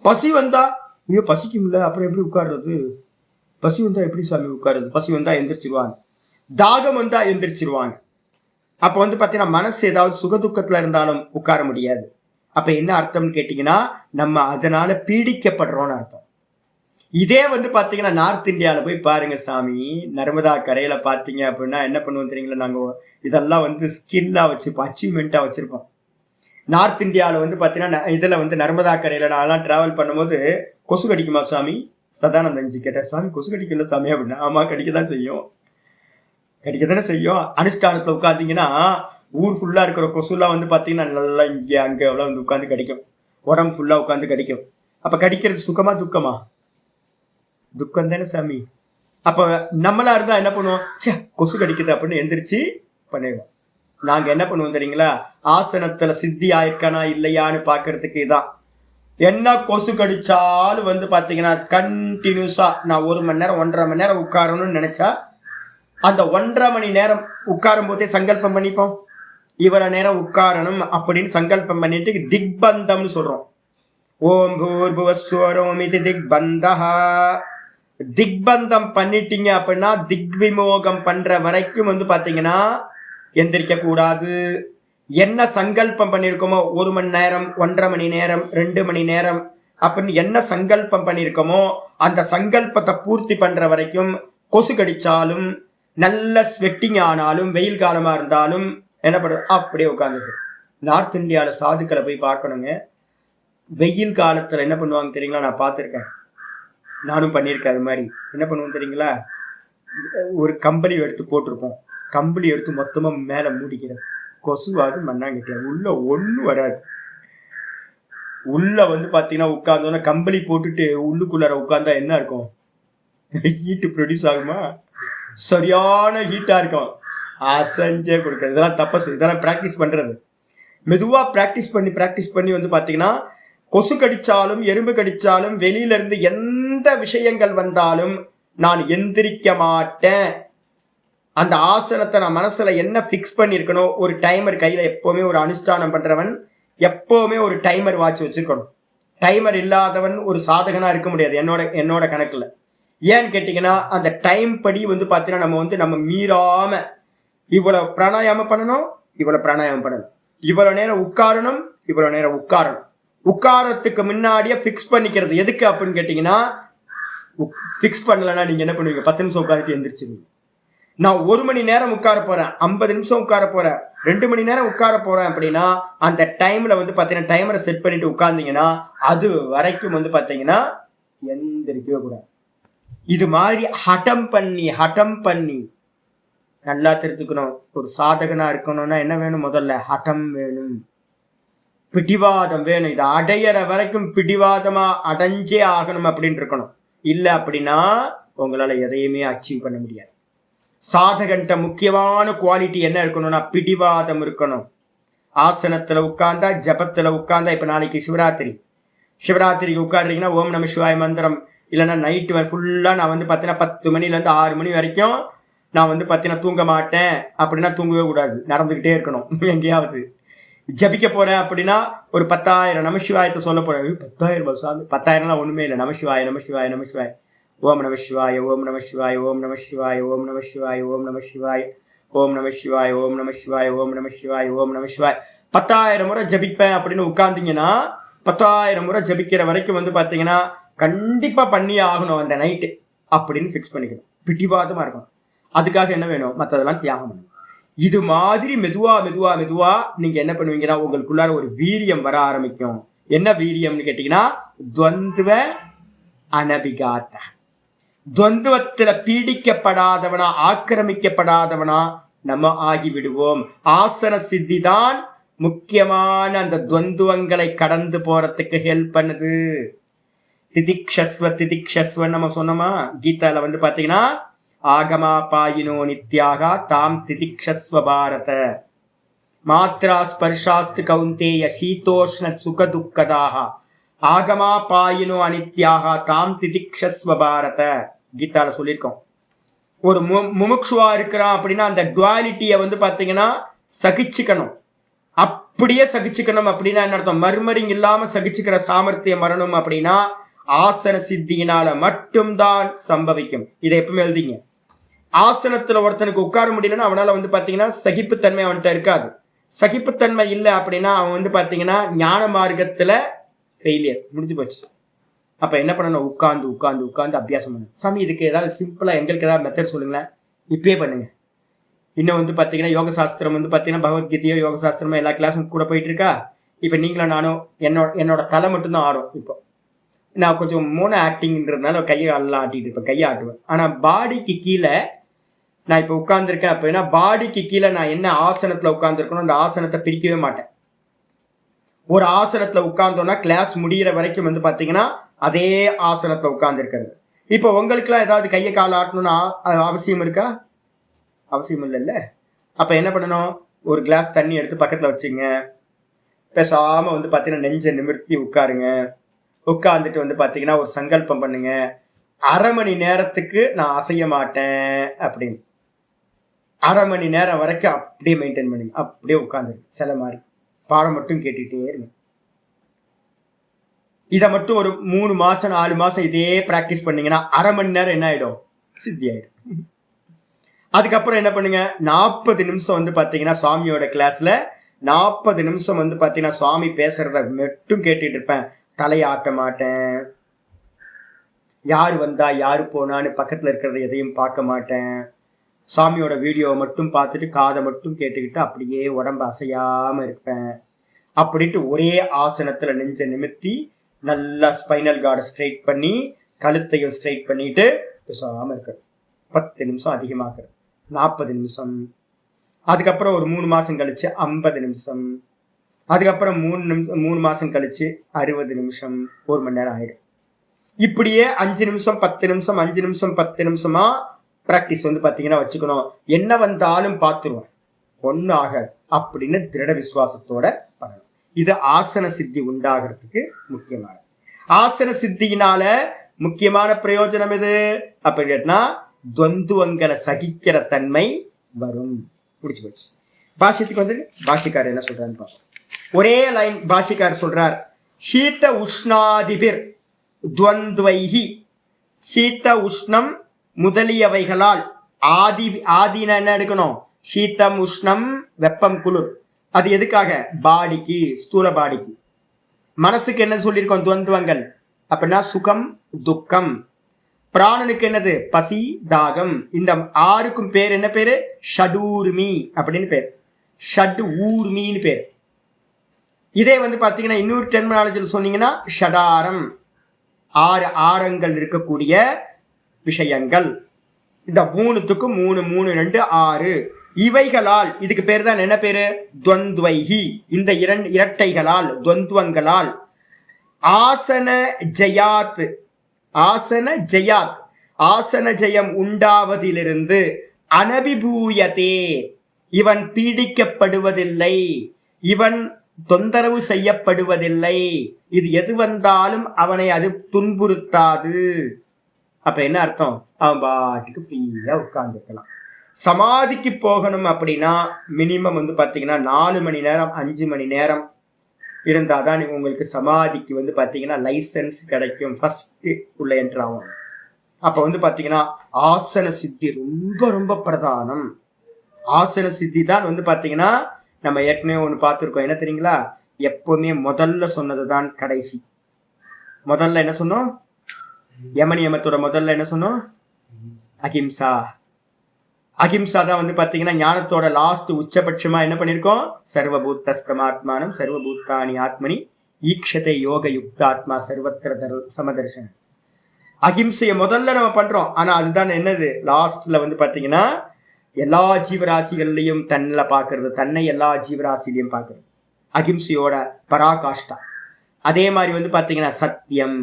Speaker 1: பசி வந்தா ஐயோ பசிக்கும்ல, அப்புறம் எப்படி உட்கார்றது? பசி வந்தா எப்படி சாமி உட்காருது? பசி வந்தா எந்திரிச்சிருவாங்க, தாகம் வந்தா எந்திரிச்சிருவாங்க. அப்ப வந்து பாத்தீங்கன்னா மனசு ஏதாவது சுகதுக்கத்துல இருந்தாலும் உட்கார முடியாது. அப்ப என்ன அர்த்தம்னு கேட்டீங்கன்னா நம்ம அதனால பீடிக்கப்படுறோம்னு அர்த்தம். இதே வந்து பாத்தீங்கன்னா நார்த் இந்தியாவில போய் பாருங்க சாமி, நர்மதா கரையில பாத்தீங்க அப்படின்னா என்ன பண்ணுவோம் தெரியுங்களா, நாங்க இதெல்லாம் வந்து ஸ்கில்லா வச்சுப்போம், அச்சீவ்மெண்ட்டா வச்சிருப்போம். நார்த் இந்தியாவில் வந்து பார்த்தீங்கன்னா இதில் வந்து நர்மதா கரையில் நான்லாம் ட்ராவல் பண்ணும்போது கொசு கடிக்குமா சாமி? சதானந்தஞ்சி கேட்டார், சாமி கொசு கடிக்கல சாமி அப்படின்னா. ஆமாம், கடிக்க தான் செய்யும், கடிக்க தானே செய்யும். அனுஷ்டானத்தில் உட்காந்திங்கன்னா ஊர் ஃபுல்லாக இருக்கிற கொசுலாம் வந்து பார்த்தீங்கன்னா நல்லா இங்கே அங்கே அவ்வளோ வந்து உட்காந்து கடிக்கும், உடம்பு ஃபுல்லாக உட்காந்து கடிக்கும். அப்போ கடிக்கிறது சுகமா துக்கமா? துக்கம் தானே சாமி. அப்போ நம்மளா இருந்தால் என்ன பண்ணுவோம், சே கொசு கடிக்குது அப்படின்னு எந்திரிச்சு பண்ணிடுவோம். நாங்க என்ன பண்ணுவோம் தெரியுங்களா, ஆசனத்துல சித்தி ஆயிருக்கானா இல்லையான்னு பாக்குறதுக்கு இதான். என்ன கொசு கடிச்சாலும் வந்து பாத்தீங்கன்னா கண்டினியூஸா நான் 1 மணி நேரம் 1.5 மணி நேரம் உட்காரணும்னு நினைச்சா அந்த 1.5 மணி நேரம் உட்காரும் போதே சங்கல்பம் பண்ணிப்போம், இவ்வளவு நேரம் உட்காரணும் அப்படின்னு சங்கல்பம் பண்ணிட்டு திக்பந்தம்னு சொல்றோம். ஓம் பூர்புவஸ்வரோம் இது திக்பந்தஹா. திக்பந்தம் பண்ணிட்டீங்க அப்படின்னா திக்விமோகம் பண்ற வரைக்கும் வந்து பாத்தீங்கன்னா எந்திரிக்க கூடாது. என்ன சங்கல்பம் பண்ணியிருக்கோமோ 1 மணி நேரம் 1.5 மணி நேரம் 2 மணி நேரம் அப்படின்னு என்ன சங்கல்பம் பண்ணியிருக்கோமோ அந்த சங்கல்பத்தை பூர்த்தி பண்ற வரைக்கும் கொசு கடிச்சாலும் நல்ல ஸ்வெட்டிங் ஆனாலும் வெயில் காலமா இருந்தாலும் என்ன பண்ணுறது அப்படியே உட்காந்துருக்கு. நார்த் இந்தியாவில் சாதுக்களை போய் பார்க்கணுங்க. வெயில் காலத்துல என்ன பண்ணுவாங்க தெரியுங்களா, நான் பார்த்துருக்கேன், நானும் பண்ணியிருக்கேன். அது மாதிரி என்ன பண்ணுவோம் தெரியுங்களா, ஒரு கம்பளி எடுத்து போட்டிருப்போம், கம்பளி எடுத்து மொத்தமா மேல மூடிக்கிறது, கொசுவாது மண்ணாங்கட்டியாது, உள்ள ஒண்ணு வராது. உள்ள வந்து பாத்தீங்கன்னா உட்கார்ந்தோன்னா கம்பளி போட்டுட்டு உள்ளுக்குள்ளார உட்கார்ந்தா என்ன இருக்கும், ஹீட்டு ப்ரொடியூஸ் ஆகுமா? சரியான ஹீட்டா இருக்கும், அசஞ்சே கொடுக்குறது. இதெல்லாம் தப்பஸ், இதெல்லாம் பிராக்டிஸ் பண்றது. மெதுவா பிராக்டிஸ் பண்ணி வந்து பாத்தீங்கன்னா கொசு கடிச்சாலும் எறும்பு கடிச்சாலும் வெளியில இருந்து எந்த விஷயங்கள் வந்தாலும் நான் எந்திரிக்க மாட்டேன். அந்த ஆசனத்தை நான் மனசுல என்ன பிக்ஸ் பண்ணிருக்கணும், ஒரு டைமர் கையில எப்பவுமே ஒரு அனுஷ்டானம் பண்றவன் எப்பவுமே ஒரு டைமர் வாட்ச் வச்சிருக்கணும். டைமர் இல்லாதவன் ஒரு சாதகனா இருக்க முடியாது என்னோட கணக்குல. ஏன்னு கேட்டீங்கன்னா அந்த டைம் படி வந்து பாத்தீங்கன்னா நம்ம மீறாம இவ்வளவு பிராணாயாமம் பண்ணணும், இவ்வளவு பிராணாயாமம் பண்ணணும், இவ்வளவு நேரம் உட்காரணும், இவ்வளவு நேரம் உட்காரணும். உட்காரத்துக்கு முன்னாடியே பிக்ஸ் பண்ணிக்கிறது. எதுக்கு அப்படின்னு கேட்டீங்கன்னா பிக்ஸ் பண்ணலன்னா நீங்க என்ன பண்ணுவீங்க, 10 நிமிஷம் உட்காந்துட்டு எந்திரிச்சிருவீங்க. நான் 1 மணி நேரம் உட்கார போறேன், 50 நிமிஷம் உட்கார போறேன், 2 மணி நேரம் உட்கார போறேன் அப்படின்னா அந்த டைம்ல வந்து பாத்தீங்கன்னா டைமரை செட் பண்ணிட்டு உட்கார்ந்தீங்கன்னா அது வரைக்கும் வந்து பாத்தீங்கன்னா எந்திரிக்கவே கூடாது. இது மாதிரி ஹட்டம் பண்ணி நல்லா தெரிஞ்சுக்கணும். ஒரு சாதகனா இருக்கணும்னா என்ன வேணும், முதல்ல ஹட்டம் வேணும். பிடிவாதம் வேணும். இதை அடையிற வரைக்கும் பிடிவாதமா அடைஞ்சே ஆகணும் அப்படின்னு இருக்கணும். இல்லை அப்படின்னா உங்களால எதையுமே அச்சீவ் பண்ண முடியாது. சாதகன்ட்ட முக்கியமான குவாலிட்டி என்ன இருக்கணும்னா பிடிவாதம் இருக்கணும். ஆசனத்துல உட்கார்ந்தா, ஜபத்துல உட்கார்ந்தா, இப்ப நாளைக்கு சிவராத்திரிக்கு உட்காடுறீங்கன்னா ஓம் நம சிவாய மந்திரம், இல்லைன்னா நைட்டு ஃபுல்லா நான் வந்து பார்த்தீங்கன்னா 10 மணிலேருந்து 6 மணி வரைக்கும் நான் வந்து பார்த்தீங்கன்னா தூங்க மாட்டேன் அப்படின்னா தூங்கவே கூடாது, நடந்துகிட்டே இருக்கணும். எங்கேயாவது ஜபிக்க போறேன் அப்படின்னா ஒரு 10,000 நமசிவாயத்தை சொல்ல போறேன். 10,000 சாமி, 10,000லாம் ஒண்ணுமே இல்லை. நமசிவாய நமசிவாய நமசிவாய, ஓம் நம சிவாய, ஓம் நம சிவாய, ஓம் நம சிவாய, ஓம் நம சிவாய, ஓம் நம சிவாய, ஓம் நம சிவாய, ஓம் நம சிவாய, ஓம் நம சிவாய, ஓம் நம சிவாய 10,000 முறை ஜபிப்பேன் அப்படின்னு உட்கார்ந்தீங்கன்னா 10,000 முறை ஜபிக்கிற வரைக்கும் வந்து பார்த்தீங்கன்னா கண்டிப்பா பண்ணி ஆகணும் அந்த நைட்டு அப்படின்னு ஃபிக்ஸ் பண்ணிக்கணும். பிடிவாதமா இருக்கணும். அதுக்காக என்ன வேணும்? மற்றதெல்லாம் தியாகம் பண்ணணும். இது மாதிரி மெதுவா மெதுவா மெதுவா நீங்க என்ன பண்ணுவீங்கன்னா உங்களுக்குள்ளார ஒரு வீரியம் வர ஆரம்பிக்கும். என்ன வீரியம்னு கேட்டீங்கன்னா துவந்துவ அனபிகாத்த. துவந்துவத்துல பீடிக்கப்படாதவனா, ஆக்கிரமிக்கப்படாதவனா நம்ம ஆகிவிடுவோம். ஆசன சித்தி தான் முக்கியமான அந்த துவந்துவங்களை கடந்து போறதுக்கு ஹெல்ப் பண்ணுது. திதிக்ஷஸ்வ நம்ம சொன்னோமா கீதால வந்து பாத்தீங்கன்னா ஆகமா பாயினோ நித்யாக தாம் திதிக்ஷஸ்வ பாரத மாத்ரா ஸ்பர்ஷாஸ்து கௌந்தேய சீதோஷ்ண சுக துக்கதாக ஆகமா பாயினோ அனித்யாக தாம் திதிக்ஷஸ்வ பாரத கீதால சொல்லியிருக்கோம். ஒரு முமுக்ஷுவா இருக்கிறான் அப்படின்னா அந்த டுவாலிட்டியை வந்து பாத்தீங்கன்னா சகிச்சுக்கணும். அப்படியே சகிச்சுக்கணும் அப்படின்னா என்ன அர்த்தம்? மர்மரிங் இல்லாம சகிச்சுக்கிற சாமர்த்தியம் வரணும் அப்படின்னா ஆசன சித்தியினால மட்டும்தான் சம்பவிக்கும். இதை எப்பவுமே எழுதிங்க. ஆசனத்துல ஒருத்தனுக்கு உட்கார முடியலன்னா அவனால வந்து பாத்தீங்கன்னா சகிப்புத்தன்மை அவன்கிட்ட இருக்காது. சகிப்புத்தன்மை இல்லை அப்படின்னா அவன் வந்து பாத்தீங்கன்னா ஞான மார்க்கத்துல ஃபெயிலியர், முடிஞ்சு போச்சு. அப்ப என்ன பண்ணணும்? உட்கார்ந்து உட்கார்ந்து உட்கார்ந்து அபியாசம் பண்ணணும். சாமி இதுக்கு ஏதாவது சிம்பிளா எங்களுக்கு ஏதாவது மெத்தட் சொல்லுங்களேன். இப்பயே பண்ணுங்க. இன்னும் வந்து பாத்தீங்கன்னா யோக சாஸ்திரம் வந்து பாத்தீங்கன்னா பகவத்கீதையோ யோக சாஸ்திரமோ எல்லா கிளாஸும் கூட போயிட்டு இருக்கா. இப்ப நீங்களும் நானும் என்னோட தலை மட்டும்தான் ஆடும். இப்போ நான் கொஞ்சம் மோனோ ஆக்டிங்கிறதுனால கையை எல்லாம் ஆட்டிட்டு இருப்பேன், கையை ஆட்டுவேன். ஆனா பாடிக்கு கீழே நான் இப்போ உட்கார்ந்துருக்கேன் அப்படின்னா பாடிக்கு கீழே நான் என்ன ஆசனத்துல உட்கார்ந்துருக்கணும் அந்த ஆசனத்தை பிரிக்கவே மாட்டேன். ஒரு ஆசனத்துல உட்கார்ந்தோம்னா கிளாஸ் முடிகிற வரைக்கும் வந்து பாத்தீங்கன்னா அதே ஆசனத்துல உட்கார்ந்து இருக்கிறது. இப்போ உங்களுக்குலாம் ஏதாவது கையை கால ஆட்டணும்னா அவசியம் இருக்கா? அவசியம் இல்லைல்ல. அப்ப என்ன பண்ணணும்? ஒரு கிளாஸ் தண்ணி எடுத்து பக்கத்துல வச்சுங்க. பேசாம வந்து பாத்தீங்கன்னா நெஞ்சை நிமிர்த்தி உட்காருங்க. உட்கார்ந்துட்டு வந்து பாத்தீங்கன்னா ஒரு சங்கல்பம் பண்ணுங்க, 1/2 மணி நேரத்துக்கு நான் அசைய மாட்டேன் அப்படின்னு. 1/2 மணி நேரம் வரைக்கும் அப்படியே மெயின்டைன் பண்ணுங்க. அப்படியே உட்காந்துரு சில மாதிரி பாடம் மட்டும் கேட்டுட்டே இருங்க. இதை மட்டும் ஒரு 3 மாசம் 4 மாசம் இதே பிராக்டிஸ் பண்ணீங்கன்னா 1/2 மணி நேரம் என்ன ஆயிடும்? சித்தி ஆயிடும். அதுக்கப்புறம் என்ன பண்ணுங்க? 40 நிமிஷம் வந்து பாத்தீங்கன்னா சுவாமியோட கிளாஸ்ல 40 நிமிஷம் வந்து பாத்தீங்கன்னா சுவாமி பேசுறத மட்டும் கேட்டுட்டு இருப்பேன். தலையாட்ட மாட்டேன். யாரு வந்தா யாரு போனான்னு பக்கத்துல இருக்கிறத எதையும் பார்க்க மாட்டேன். சாமியோட வீடியோவை மட்டும் பார்த்துட்டு காதை மட்டும் கேட்டுக்கிட்டு அப்படியே உடம்பு அசையாம இருப்பேன். அப்படின்ட்டு ஒரே ஆசனத்துல நெஞ்ச நிமித்தி நல்லா ஸ்பைனல் கார்டை ஸ்ட்ரைட் பண்ணி கழுத்தையும் ஸ்ட்ரைட் பண்ணிட்டு பேசாம இருக்க. 10 நிமிஷம் அதிகமாக்குறது, 40 நிமிஷம். அதுக்கப்புறம் ஒரு 3 மாசம் கழிச்சு 50 நிமிஷம். அதுக்கப்புறம் 3 மாசம் கழிச்சு 60 நிமிஷம், 1 மணி நேரம் ஆயிடும். இப்படியே 5 நிமிஷம் 10 நிமிஷம் 5 நிமிஷம் 10 நிமிஷமா பிராக்டிஸ் வந்து பாத்தீங்கன்னா வச்சுக்கணும். என்ன வந்தாலும் பார்த்துருவோம், ஒன்றும் ஆகாது அப்படின்னு திருட விசுவாசத்தோட பண்ணணும். இது ஆசன சித்தி உண்டாகிறதுக்கு முக்கியமானது. ஆசன சித்தியினால முக்கியமான பிரயோஜனம் எது அப்படின்னு கேட்டா துவந்துவங்களை சகிக்கிற தன்மை வரும். முடிச்சு போச்சு. பாஷ்யத்துக்கு வந்து பாஷிக்கார் என்ன சொல்றான்னு பார்ப்போம். ஒரே லைன் பாஷிக்கார் சொல்றார், சீத உஷ்ணாதிபிர் துவந்த்வைஹி. சீத்த உஷ்ணம் முதலியவைகளால் ஆதினா என்ன எடுக்கணும்? சீத்தம் உஷ்ணம் வெப்பம் குளிர். அது எதுக்காக? பாடிக்கு, ஸ்தூல பாடிக்கு. மனசுக்கு என்ன சொல்லியிருக்கோம்? துவந்துவங்கள் அப்படின்னா சுகம் துக்கம். பிராணனுக்கு என்னது? பசி தாகம். இந்த 6க்கும் பேர் என்ன பேரு? ஷடூர்மி அப்படின்னு பேர். ஷட் ஊர்மின்னு பேர். இதே வந்து பாத்தீங்கன்னா இன்னொரு டெர்மினாலஜியில் சொன்னீங்கன்னா ஷடாரம், 6 ஆரங்கள் இருக்கக்கூடிய விஷயங்கள். இந்த 3த்துக்கும் 3 3 2 6 இவைகளால், இதுக்கு பேர் தான் என்ன பேரு? துவந்த்வைஹி. இந்த இரட்டைகளால், துவந்துவங்களால் ஆசன ஜெயாத், ஆசன ஜெயாத், ஆசன ஜெயம் உண்டாவதிலிருந்து அனபிபூயதே, இவன் பீடிக்கப்படுவதில்லை, இவன் தொந்தரவு செய்யப்படுவதில்லை, இது எது வந்தாலும் அவனை அது துன்புறுத்தாது. அப்ப என்ன அர்த்தம்? அவன் பாட்டுக்கு ஃப்ரீயா உட்கார்ந்துக்கலாம். சமாதிக்கு போகணும் அப்படின்னா மினிமம் வந்து பாத்தீங்கன்னா 4 மணி நேரம் 5 மணி நேரம் இருந்தாதான் உங்களுக்கு சமாதிக்கு வந்து பாத்தீங்கன்னா லைசன்ஸ் கிடைக்கும், ஃபர்ஸ்ட் உள்ள என்ட்ரு ஆகும். அப்ப வந்து பாத்தீங்கன்னா ஆசன சித்தி ரொம்ப ரொம்ப பிரதானம். ஆசன சித்தி தான் வந்து பாத்தீங்கன்னா நம்ம ஏற்கனவே ஒண்ணு பார்த்துருக்கோம். என்ன தெரியுங்களா? எப்பவுமே முதல்ல சொன்னதுதான் கடைசி. முதல்ல என்ன சொன்னோம்? யமனியமத்தோட முதல்ல என்ன சொன்னோம்? அகிம்சா. அகிம்சா தான் வந்து பாத்தீங்கன்னா ஞானத்தோட லாஸ்ட் உச்சபட்சமா என்ன பண்ணிருக்கோம்? சர்வபூத்தஸ்தமாத்மானம் சர்வபூத்தானி ஆத்மனி ஈக்ஷத்தை யோக யுக்தாத்மா சர்வத்திர சமதர்சனம். அகிம்சையை முதல்ல நம்ம பண்றோம். ஆனா அதுதான் என்னது? லாஸ்ட்ல வந்து பாத்தீங்கன்னா எல்லா ஜீவராசிகள்லையும் தன்னில பாக்குறது, தன்னை எல்லா ஜீவராசிலையும் பாக்குறது, அகிம்சையோட பராகாஷ்டா. அதே மாதிரி வந்து பாத்தீங்கன்னா சத்தியம்,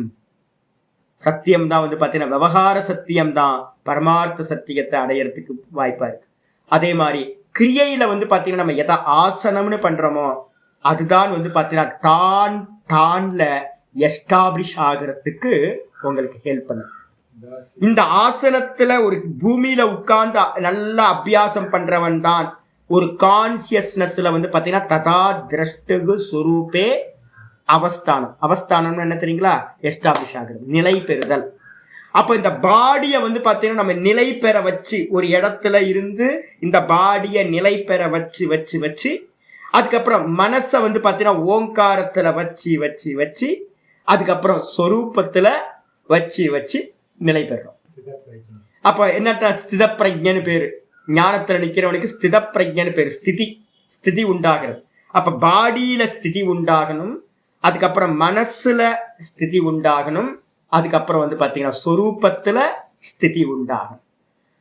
Speaker 1: சத்தியம் தான் வந்து பாத்தீங்கன்னா விவகார சத்தியம் தான் பரமார்த்த சத்தியத்தை அடையறதுக்கு வாய்ப்பா இருக்கு. அதே மாதிரி கிரியையில வந்து பாத்தீங்கன்னா நம்ம எதை ஆசனம்னு பண்றோமோ அதுதான் வந்து பாத்தீங்கன்னா தான்ல எஸ்டாப்ளிஷ் ஆகிறதுக்கு உங்களுக்கு ஹெல்ப் பண்ணுது. இந்த ஆசனத்துல ஒரு பூமியில உட்கார்ந்து நல்லா அபியாசம் பண்றவன் தான் ஒரு கான்சியஸ்னஸ்ல வந்து பாத்தீங்கன்னா ததா திரஷ்டகு சுரூபே அவஸ்தானம். அவஸ்தானம்னு என்ன தெரியுங்களா? எஸ்டாப்ளிஷ் ஆகுறது, நிலை பெறுதல். அப்ப இந்த பாடியை வந்து பாத்தீங்கன்னா நம்ம நிலை பெற வச்சு, ஒரு இடத்துல இருந்து இந்த பாடியை நிலை பெற வச்சு வச்சு வச்சு அதுக்கப்புறம் மனசை வந்து பாத்தீங்கன்னா ஓங்காரத்துல வச்சு வச்சு வச்சு அதுக்கப்புறம் சொரூபத்துல வச்சு வச்சு நிலை பெறுறோம். அப்ப என்னட்ட ஸ்தித பிரஜ்ஞன்னு பேரு. ஞானத்துல நிக்கிறவனுக்கு ஸ்தித பிரஜ்ஞன்னு பேரு. ஸ்திதி உண்டாகிறது. அப்ப பாடியில ஸ்திதி உண்டாகணும், அதுக்கப்புறம் மனசுல ஸ்திதி உண்டாகணும், அதுக்கப்புறம் வந்து பாத்தீங்கன்னா சொரூபத்துல ஸ்திதி உண்டாகணும்.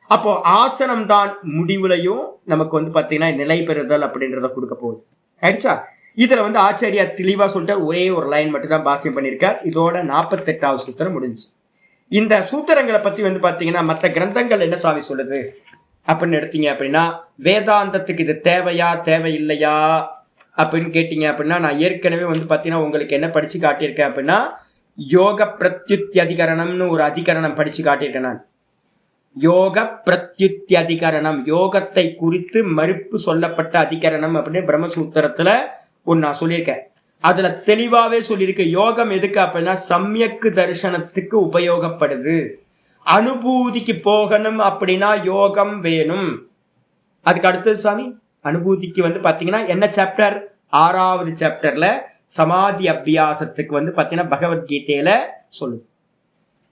Speaker 1: அப்போ ஆசனம் தான் முடிவுலையும் நமக்கு வந்து பாத்தீங்கன்னா நிலை பெறுதல் அப்படின்றத கொடுக்க போகுது. ஆயிடுச்சா? இதுல வந்து ஆச்சாரியா தெளிவா சொல்லிட்டு ஒரே ஒரு லைன் மட்டும் தான் பாசியம் பண்ணியிருக்கார். இதோட 48வது சூத்திரம் முடிஞ்சு. இந்த சூத்திரங்களை பத்தி வந்து பாத்தீங்கன்னா மற்ற கிரந்தங்கள் என்ன சாமி சொல்லுது அப்படின்னு எடுத்தீங்க அப்படின்னா, வேதாந்தத்துக்கு இது தேவையா தேவையில்லையா அப்படின்னு கேட்டீங்க அப்படின்னா, நான் ஏற்கனவே வந்து பாத்தீங்கன்னா உங்களுக்கு என்ன படிச்சு காட்டியிருக்கேன் அப்படின்னா, யோக பிரத்யுத்யதிகரணம்னு ஒரு அதிகரணம் படிச்சு காட்டியிருக்கேன் நான். யோக பிரத்யுத்யதிகரணம், யோகத்தை குறித்து மறுப்பு சொல்லப்பட்ட அதிகரணம் அப்படின்னு பிரம்மசூத்திரத்துல ஒன்னு நான் சொல்லியிருக்கேன். அதுல தெளிவாவே சொல்லியிருக்கு, யோகம் எதுக்கு அப்படின்னா சம்யக்கு தரிசனத்துக்கு உபயோகப்படுது. அனுபூதிக்கு போகணும் அப்படின்னா யோகம் வேணும். அதுக்கு அடுத்தது சுவாமி அனுபூதிக்கு வந்து பாத்தீங்கன்னா என்ன சாப்டர்? 6வது சாப்டர்ல சமாதி அபியாசத்துக்கு வந்து பாத்தீங்கன்னா பகவத்கீதையில சொல்லுது.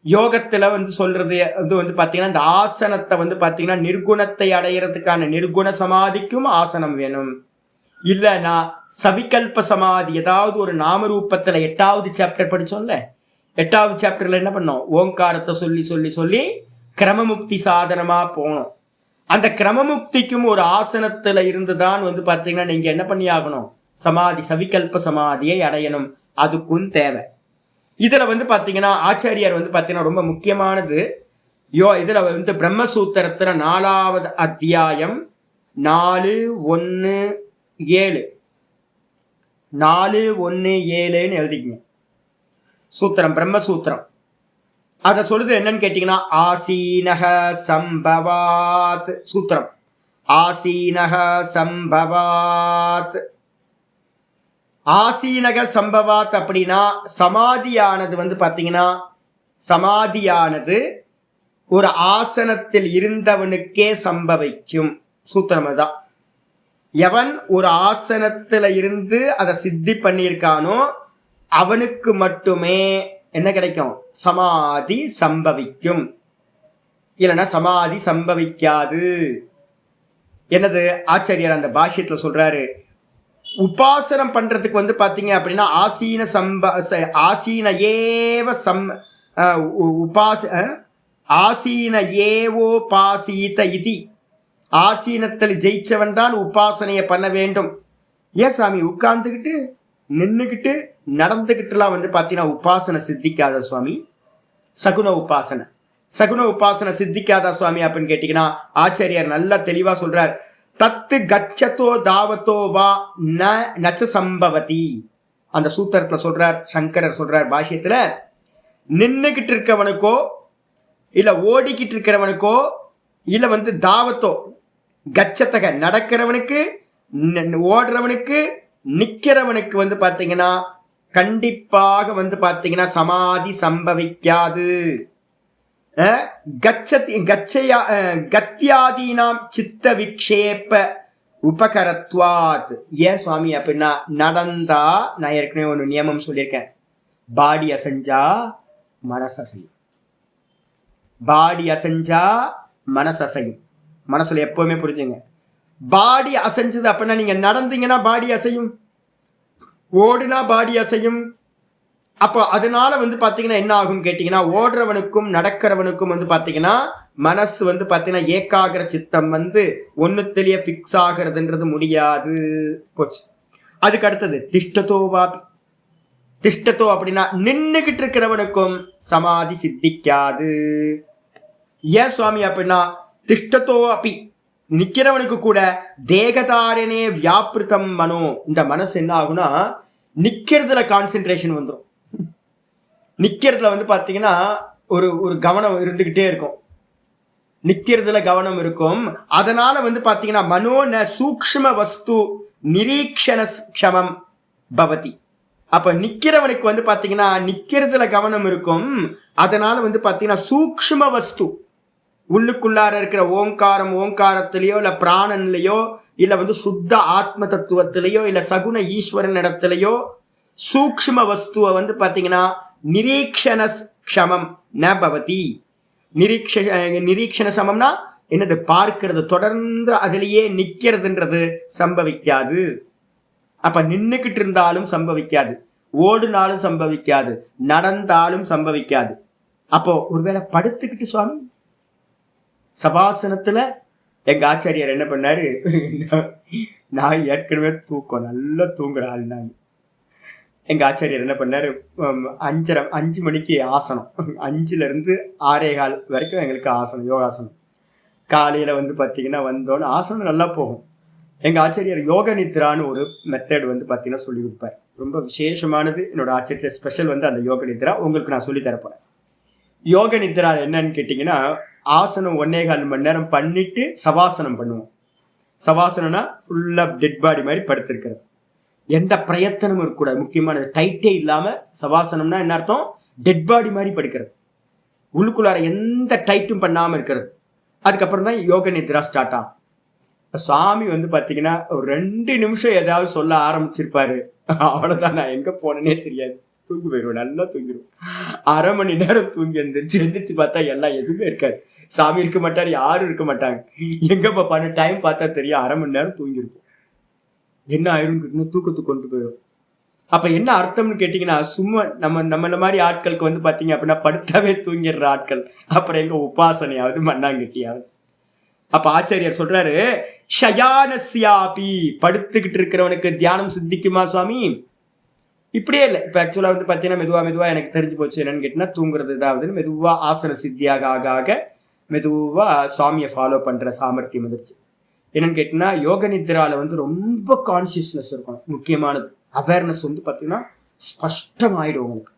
Speaker 1: யோகத்துல வந்து சொல்றது வந்து பாத்தீங்கன்னா இந்த ஆசனத்தை வந்து பாத்தீங்கன்னா நிர்குணத்தை அடையிறதுக்கான நிர்குண சமாதிக்கும் ஆசனம் வேணும். இல்லைன்னா சவிகல்ப சமாதி, ஏதாவது ஒரு நாமரூபத்துல 8வது சாப்டர் படிச்சோம்ல, 8வது சாப்டர்ல என்ன பண்ணோம்? ஓங்காரத்தை சொல்லி சொல்லி சொல்லி கிரமமுக்தி சாதனமா போனோம். அந்த கிரமமுக்திக்கும் ஒரு ஆசனத்துல இருந்துதான் வந்து பாத்தீங்கன்னா நீங்க என்ன பண்ணி ஆகணும்? சமாதி, சவிகல்ப சமாதியை அடையணும். அதுக்கும் தேவை. இதுல வந்து பாத்தீங்கன்னா ஆச்சாரியார் வந்து பாத்தீங்கன்னா ரொம்ப முக்கியமானது. இதுல வந்து பிரம்மசூத்திரத்துல 4வது அத்தியாயம் 4:1-7 4:1-7 எழுதிக்கங்க. சூத்திரம், பிரம்மசூத்திரம். அத சொல்லுது என்னன்னு கேட்டீங்கன்னா, ஆசீனஹ சம்பவாத். சூத்திரம் ஆசீனஹ சம்பவாத். ஆசீனக சம்பவாத் அப்படின்னா சமாதியானது வந்து பாத்தீங்கன்னா, சமாதியானது ஒரு ஆசனத்தில் இருந்தவனுக்கே சம்பவிக்கும். சூத்திரம் தான். எவன் ஒரு ஆசனத்துல இருந்து அதை சித்தி பண்ணியிருக்கானோ அவனுக்கு மட்டுமே என்ன கிடைக்கும்? சமாதி சம்பவிக்கும். இல்லைன்னா சமாதி சம்பவிக்காது. என்னது ஆச்சாரியார் அந்த பாஷ்யத்துல சொல்றாரு, உபாசனம் பண்றதுக்கு வந்து பாத்தீங்க அப்படின்னா ஆசீன ஏவ ஆசீன ஏவோபாசீத இதி, ஆசீனத்தில் ஜெயிச்சவன் தான் உபாசனையை பண்ண வேண்டும். ஏன் சாமி உட்கார்ந்துக்கிட்டு நின்றுக்கிட்டு நடந்துக்கிட்டுலாம் வந்து பார்த்தீங்கன்னா உபாசனை சித்திக்காத சுவாமி? சகுன உபாசனை சித்திக்காதா சுவாமி அப்படின்னு கேட்டீங்கன்னா ஆச்சாரியார் நல்லா தெளிவா சொல்றார். தத்து கச்சத்தோ தாவத்தோ வா நச்ச சம்பவதி. அந்த சூத்திரத்துல சொல்றார், சங்கரர் சொல்றார் பாஷ்யத்துல, நின்னுகிட்டு இருக்கவனுக்கோ இல்ல ஓடிக்கிட்டு இருக்கிறவனுக்கோ இல்ல வந்து தாவத்தோ கச்சத்தக நடக்கிறவனுக்கு ஓடுறவனுக்கு நிக்கிறவனுக்கு வந்து பாத்தீங்கன்னா கண்டிப்பாக வந்து பாத்தீங்கன்னா சமாதி சம்பவிக்காது. கத்தியாதீனாம் சித்த விக்ஷேப உபகரத்வாத். ஏன் சுவாமி அப்படின்னா நடந்தா, நான் ஏற்கனவே ஒரு நியமம் சொல்லியிருக்கேன், பாடி அசைஞ்சா மனசசையும், பாடி அசைஞ்சா மனசசையும். மனசுல எப்பவுமே புரிஞ்சுங்க, பாடி அசைஞ்சது அப்படின்னா நீங்க நடந்தீங்கன்னா பாடி அசையும், ஓடுனா பாடி அசையும். அப்போ அதனால வந்து பாத்தீங்கன்னா என்ன ஆகும் கேட்டீங்கன்னா, ஓடுறவனுக்கும் நடக்கிறவனுக்கும் வந்து பாத்தீங்கன்னா மனசு வந்து பாத்தீங்கன்னா ஏகாகிர சித்தம் வந்து ஒன்னுத்திலேயே பிக்ஸ் ஆகிறதுன்றது முடியாது, போச்சு. அதுக்கு அடுத்தது திஷ்டத்தோ அப்படின்னா நின்னுகிட்டு இருக்கிறவனுக்கும் சமாதி சித்திக்காது. ஏன் சுவாமி அப்படின்னா திஷ்டத்தோ அப்படி நிக்கிறவனுக்கு கூட தேகதாரனே வியாபிருத்தம் மனோ. இந்த மனசு என்ன ஆகுனா நிக்கிறதுல கான்சென்ட்ரேஷன் வந்துடும். நிக்கிறதுல வந்து பாத்தீங்கன்னா ஒரு ஒரு கவனம் இருந்துகிட்டே இருக்கும், நிக்கிறதுல கவனம் இருக்கும். அதனால வந்து பாத்தீங்கன்னா மனோ ந சூக்ஷ்ம வஸ்து நிரீக்ஷண க்ஷமம் பவதி. அப்ப நிக்கிறவனுக்கு வந்து பாத்தீங்கன்னா நிக்கிறதுல கவனம் இருக்கும். அதனால வந்து பாத்தீங்கன்னா சூக்ஷ்ம வஸ்து உள்ளுக்குள்ளார இருக்கிற ஓங்காரத்திலேயோ இல்ல பிராணன்லயோ இல்ல வந்து சுத்த ஆத்ம தத்துவத்திலேயோ இல்ல சகுன ஈஸ்வரன் இடத்திலேயோ சூக்ஷ்ம வஸ்துவ வந்து பாத்தீங்கன்னா நிரீக்ஷண க்ஷமம் ந பவதி. நிரீக்ஷண சமம்னா என்னது? பார்க்கிறது, தொடர்ந்து அதிலேயே நிக்கிறதுன்றது சம்பவிக்காது. அப்ப நின்னுக்கிட்டு இருந்தாலும் சம்பவிக்காது, ஓடுனாலும் சம்பவிக்காது, நடந்தாலும் சம்பவிக்காது. அப்போ ஒருவேளை படுத்துக்கிட்டு சுவாமி சபாசனத்துல எங்க ஆச்சாரியார் என்ன பண்ணாரு, நான் ஏற்கனவே தூக்கம் நல்லா தூங்குற ஆள் நான். எங்க ஆச்சாரியார் என்ன பண்ணாரு, 5 மணிக்கு ஆசனம், 5ல 6:15 வரைக்கும் எங்களுக்கு ஆசனம், யோகாசனம். காலையில வந்து பாத்தீங்கன்னா வந்தோன்னு ஆசனம் நல்லா போகும். எங்க ஆச்சாரியார் யோக நித்ரான்னு ஒரு மெத்தட் வந்து பாத்தீங்கன்னா சொல்லி கொடுப்பார். ரொம்ப விசேஷமானது. என்னோட ஆச்சாரியர் ஸ்பெஷல் வந்து அந்த யோக நித்ரா உங்களுக்கு நான் சொல்லி தரப்போறேன். யோக நித்ரா என்னன்னு கேட்டீங்கன்னா, ஆசனம் 1.25 மணி நேரம் பண்ணிட்டு சவாசனம் பண்ணுவோம். சவாசனம்னா ஃபுல்லா டெட் பாடி மாதிரி படுத்திருக்கிறது, எந்த பிரயத்தனமும் இருக்கக்கூடாது. முக்கியமானது டைட்டே இல்லாம சவாசனம்னா என்ன அர்த்தம்? டெட் பாடி மாதிரி படுக்கிறது, உள்ளுக்குள்ளார எந்த டைட்டும் பண்ணாம இருக்கிறது. அதுக்கப்புறம் தான் யோக நித்ரா ஸ்டார்ட் ஆகும். சுவாமி வந்து பாத்தீங்கன்னா ஒரு 2 நிமிஷம் ஏதாவது சொல்ல ஆரம்பிச்சிருப்பாரு, அவ்வளவுதான், நான் எங்க போனேன்னே தெரியாது, தூங்கி போயிடுவோம், நல்லா தூங்கிடுவோம். 1/2 மணி நேரம் தூங்கி எந்திரிச்சு பார்த்தா எல்லாம் எதுவுமே இருக்காது. சாமி இருக்க மாட்டாரு, யாரும் இருக்க மாட்டாங்க. எங்க பாப்பான்னு டைம் பார்த்தா தெரியும், 1/2 மணி நேரம் தூங்கிருப்போம். என்ன ஆயிரும்? தூக்கத்துக்கு கொண்டு போயிடும். அப்ப என்ன அர்த்தம்னு கேட்டீங்கன்னா, சும்மா நம்ம மாதிரி ஆட்களுக்கு வந்து பாத்தீங்க அப்படின்னா படுத்தாவே தூங்கிடுற ஆட்கள் அப்புறம் எங்க உபாசனையாவது மண்ணாங்கட்டியாவது. அப்ப ஆச்சாரியார் சொல்றாரு, ஷயானஸ்யாபி, படுத்துக்கிட்டு இருக்கிறவனுக்கு தியானம் சித்திக்குமா சுவாமி? இப்படியே இல்லை. இப்ப ஆக்சுவலா வந்து பாத்தீங்கன்னா மெதுவா எனக்கு தெரிஞ்சு போச்சு என்னன்னு கேட்டீங்கன்னா, தூங்குறது ஏதாவது மெதுவா ஆசன சித்தியாக ஆக மெதுவா சுவாமியை ஃபாலோ பண்ற சாமர்த்தியம் வந்துருச்சு. என்னன்னு கேட்டீங்கன்னா, யோக நித்ரால வந்து ரொம்ப கான்சியஸ்னஸ் இருக்கும். முக்கியமானது அவேர்னஸ் வந்து பாத்தீங்கன்னா ஸ்பஷ்டமாயிடும் உங்களுக்கு.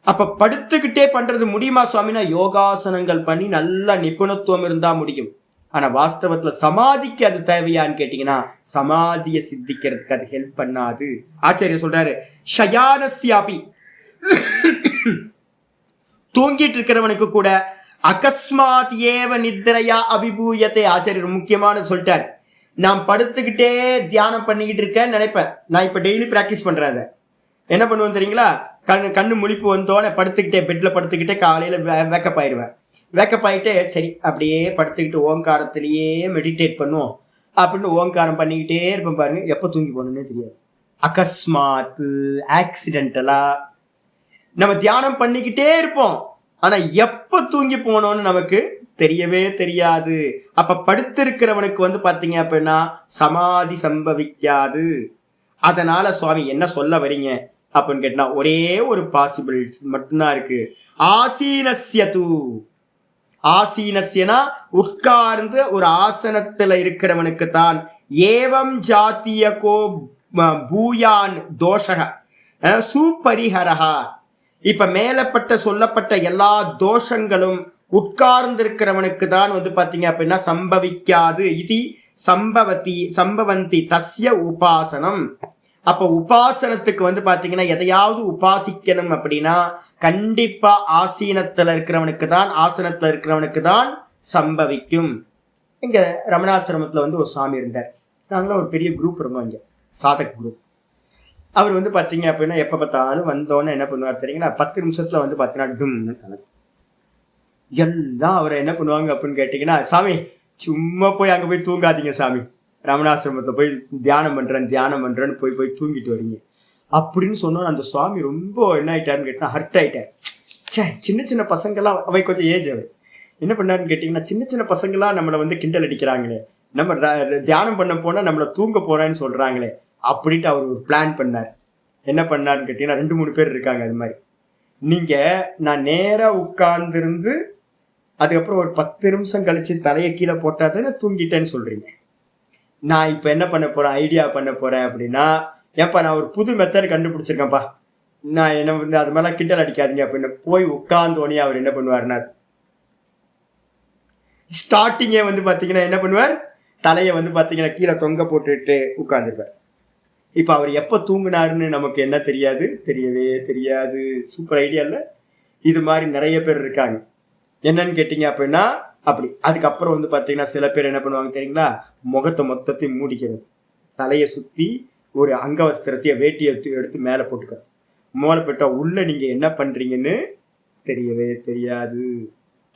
Speaker 1: அப்ப படுத்துக்கிட்டே பண்றது முடியுமா சுவாமினா, யோகாசனங்கள் பண்ணி நல்ல நிபுணத்துவம் இருந்தா முடியும். ஆனா வாஸ்தவத்துல சமாதிக்கு அது தேவையான்னு கேட்டீங்கன்னா, சமாதியை சித்திக்கிறதுக்கு அது ஹெல்ப் பண்ணாது. ஆச்சாரியர் சொல்றாரு, ஷயானஸ்யாபி, தூங்கிட்டு இருக்கிறவனுக்கு கூட அகஸ்மாத் ஏவ நித்ரையா அபிபூயத்தை. ஆச்சாரியர் முக்கியமான சொல்லிட்டார். நான் படுத்துக்கிட்டே தியானம் பண்ணிக்கிட்டு இருக்கேன்னு நினைப்பேன். நான் இப்ப டெய்லி பிராக்டிஸ் பண்றேன். என்ன பண்ணுவேன் தெரியுங்களா? கண்ணு முழிப்பு வந்தோடனே படுத்துக்கிட்டே பெட்ல படுத்துக்கிட்டே காலையில வேக்கப் ஆயிடுவேன். வேக்கப் ஆகிட்டு சரி அப்படியே படுத்துக்கிட்டு ஓங்காரத்திலேயே மெடிடேட் பண்ணுவோம் அப்படின்னு ஓங்காரம் பண்ணிக்கிட்டே இருப்பேன். பாருங்க, எப்போ தூங்கி போகணுன்னே தெரியாது. அகஸ்மாத்து, ஆக்சிடென்டலா நம்ம தியானம் பண்ணிக்கிட்டே இருப்போம். ஆனா எப்ப தூங்கி போனோம்னு நமக்கு தெரியவே தெரியாது. அப்ப படுத்திருக்கிறவனுக்கு வந்து பாத்தீங்க அப்படின்னா சமாதி சம்பவிக்காது. அதனால சுவாமி என்ன சொல்ல வரீங்க அப்படின்னு கேட்டா ஒரே ஒரு பாசிபிள் மட்டும்தான் இருக்கு. ஆசீனஸ்யது, ஆசீனஸ்யனா உட்கார்ந்து ஒரு ஆசனத்துல இருக்கிறவனுக்கு தான் ஏவம் ஜாத்தியகோ பூயான் தோஷக சுபரிஹரஹா. இப்ப மேலப்பட்ட சொல்லப்பட்ட எல்லா தோஷங்களும் உட்கார்ந்திருக்கிறவனுக்கு தான் வந்து பாத்தீங்க அப்படின்னா சம்பவிக்காது. இது சம்பவந்தி தஸ்ய உபாசனம். அப்ப உபாசனத்துக்கு வந்து பாத்தீங்கன்னா எதையாவது உபாசிக்கணும் அப்படின்னா கண்டிப்பா ஆசீனத்துல இருக்கிறவனுக்கு தான் சம்பவிக்கும். இங்க ரமணாசிரமத்துல வந்து ஒரு சுவாமி இருந்தார். நாங்களும் ஒரு பெரிய குரூப் இருந்தோம் இங்க, சாதக் குரூப். அவர் வந்து பாத்தீங்க அப்படின்னா எப்ப பார்த்தாலும் வந்தோன்னு என்ன பண்ணுவார் தெரியுங்களா, 10 நிமிஷத்துல வந்து பாத்தீங்கன்னா டும்னு தலை எல்லாம் அவரை என்ன பண்ணுவாங்க அப்படின்னு கேட்டீங்கன்னா, சாமி சும்மா போய் அங்க போய் தூங்காதீங்க சாமி, ரமணாசிரமத்தை போய் தியானம் பண்றேன்னு போய் தூங்கிட்டு வரீங்க அப்படின்னு சொன்னோம். அந்த சுவாமி ரொம்ப என்ன ஆயிட்டாருன்னு கேட்டா ஹர்ட் ஆயிட்டார். சின்ன பசங்களாம், அவை கொஞ்சம் ஏஜ் அவை என்ன பண்ணாருன்னு கேட்டீங்கன்னா, சின்ன பசங்களாம் நம்மளை வந்து கிண்டல் அடிக்கிறாங்களே, நம்ம தியானம் பண்ண போனா நம்மளை தூங்க போறேன்னு சொல்றாங்களே அப்படின்ட்டு அவர் ஒரு பிளான் பண்ணார். என்ன பண்ணாருன்னு கேட்டீங்கன்னா, 2-3 பேர் இருக்காங்க அது மாதிரி. நீங்க நான் நேரா உட்கார்ந்துருந்து அதுக்கப்புறம் ஒரு 10 நிமிஷம் கழிச்சு தலையை கீழே போட்டாதானே தூங்கிட்டேன்னு சொல்றீங்க. நான் இப்ப என்ன பண்ண போறேன், ஐடியா பண்ண போறேன் அப்படின்னா, ஏப்பா நான் ஒரு புது மெத்தட் கண்டுபிடிச்சிருக்கேன்ப்பா, நான் என்ன வந்து அது மாதிரிலாம் கிண்டல் அடிக்காதீங்க அப்படின்னு போய் உட்கார்ந்தோடனே அவர் என்ன பண்ணுவாருன்னா, ஸ்டார்டிங்கே வந்து பாத்தீங்கன்னா என்ன பண்ணுவார், தலையை வந்து பாத்தீங்கன்னா கீழே தொங்க போட்டுட்டு உட்கார்ந்துருப்பார். இப்ப அவர் எப்ப தூங்கினாருன்னு நமக்கு என்ன தெரியாது, தெரியவே தெரியாது. சூப்பர் ஐடியா இல்ல? இது மாதிரி நிறைய பேர் இருக்காங்க. என்னன்னு கேட்டீங்க அப்படின்னா அப்படி. அதுக்கப்புறம் வந்து பாத்தீங்கன்னா சில பேர் என்ன பண்ணுவாங்க தெரியுங்களா, முகத்தை மொத்தத்தையும் மூடிக்கிறது, தலையை சுத்தி ஒரு அங்கவஸ்திரத்தைய வேட்டியை எடுத்து மேல போட்டுக்கிறது. மேல போட்டா உள்ள நீங்க என்ன பண்றீங்கன்னு தெரியவே தெரியாது.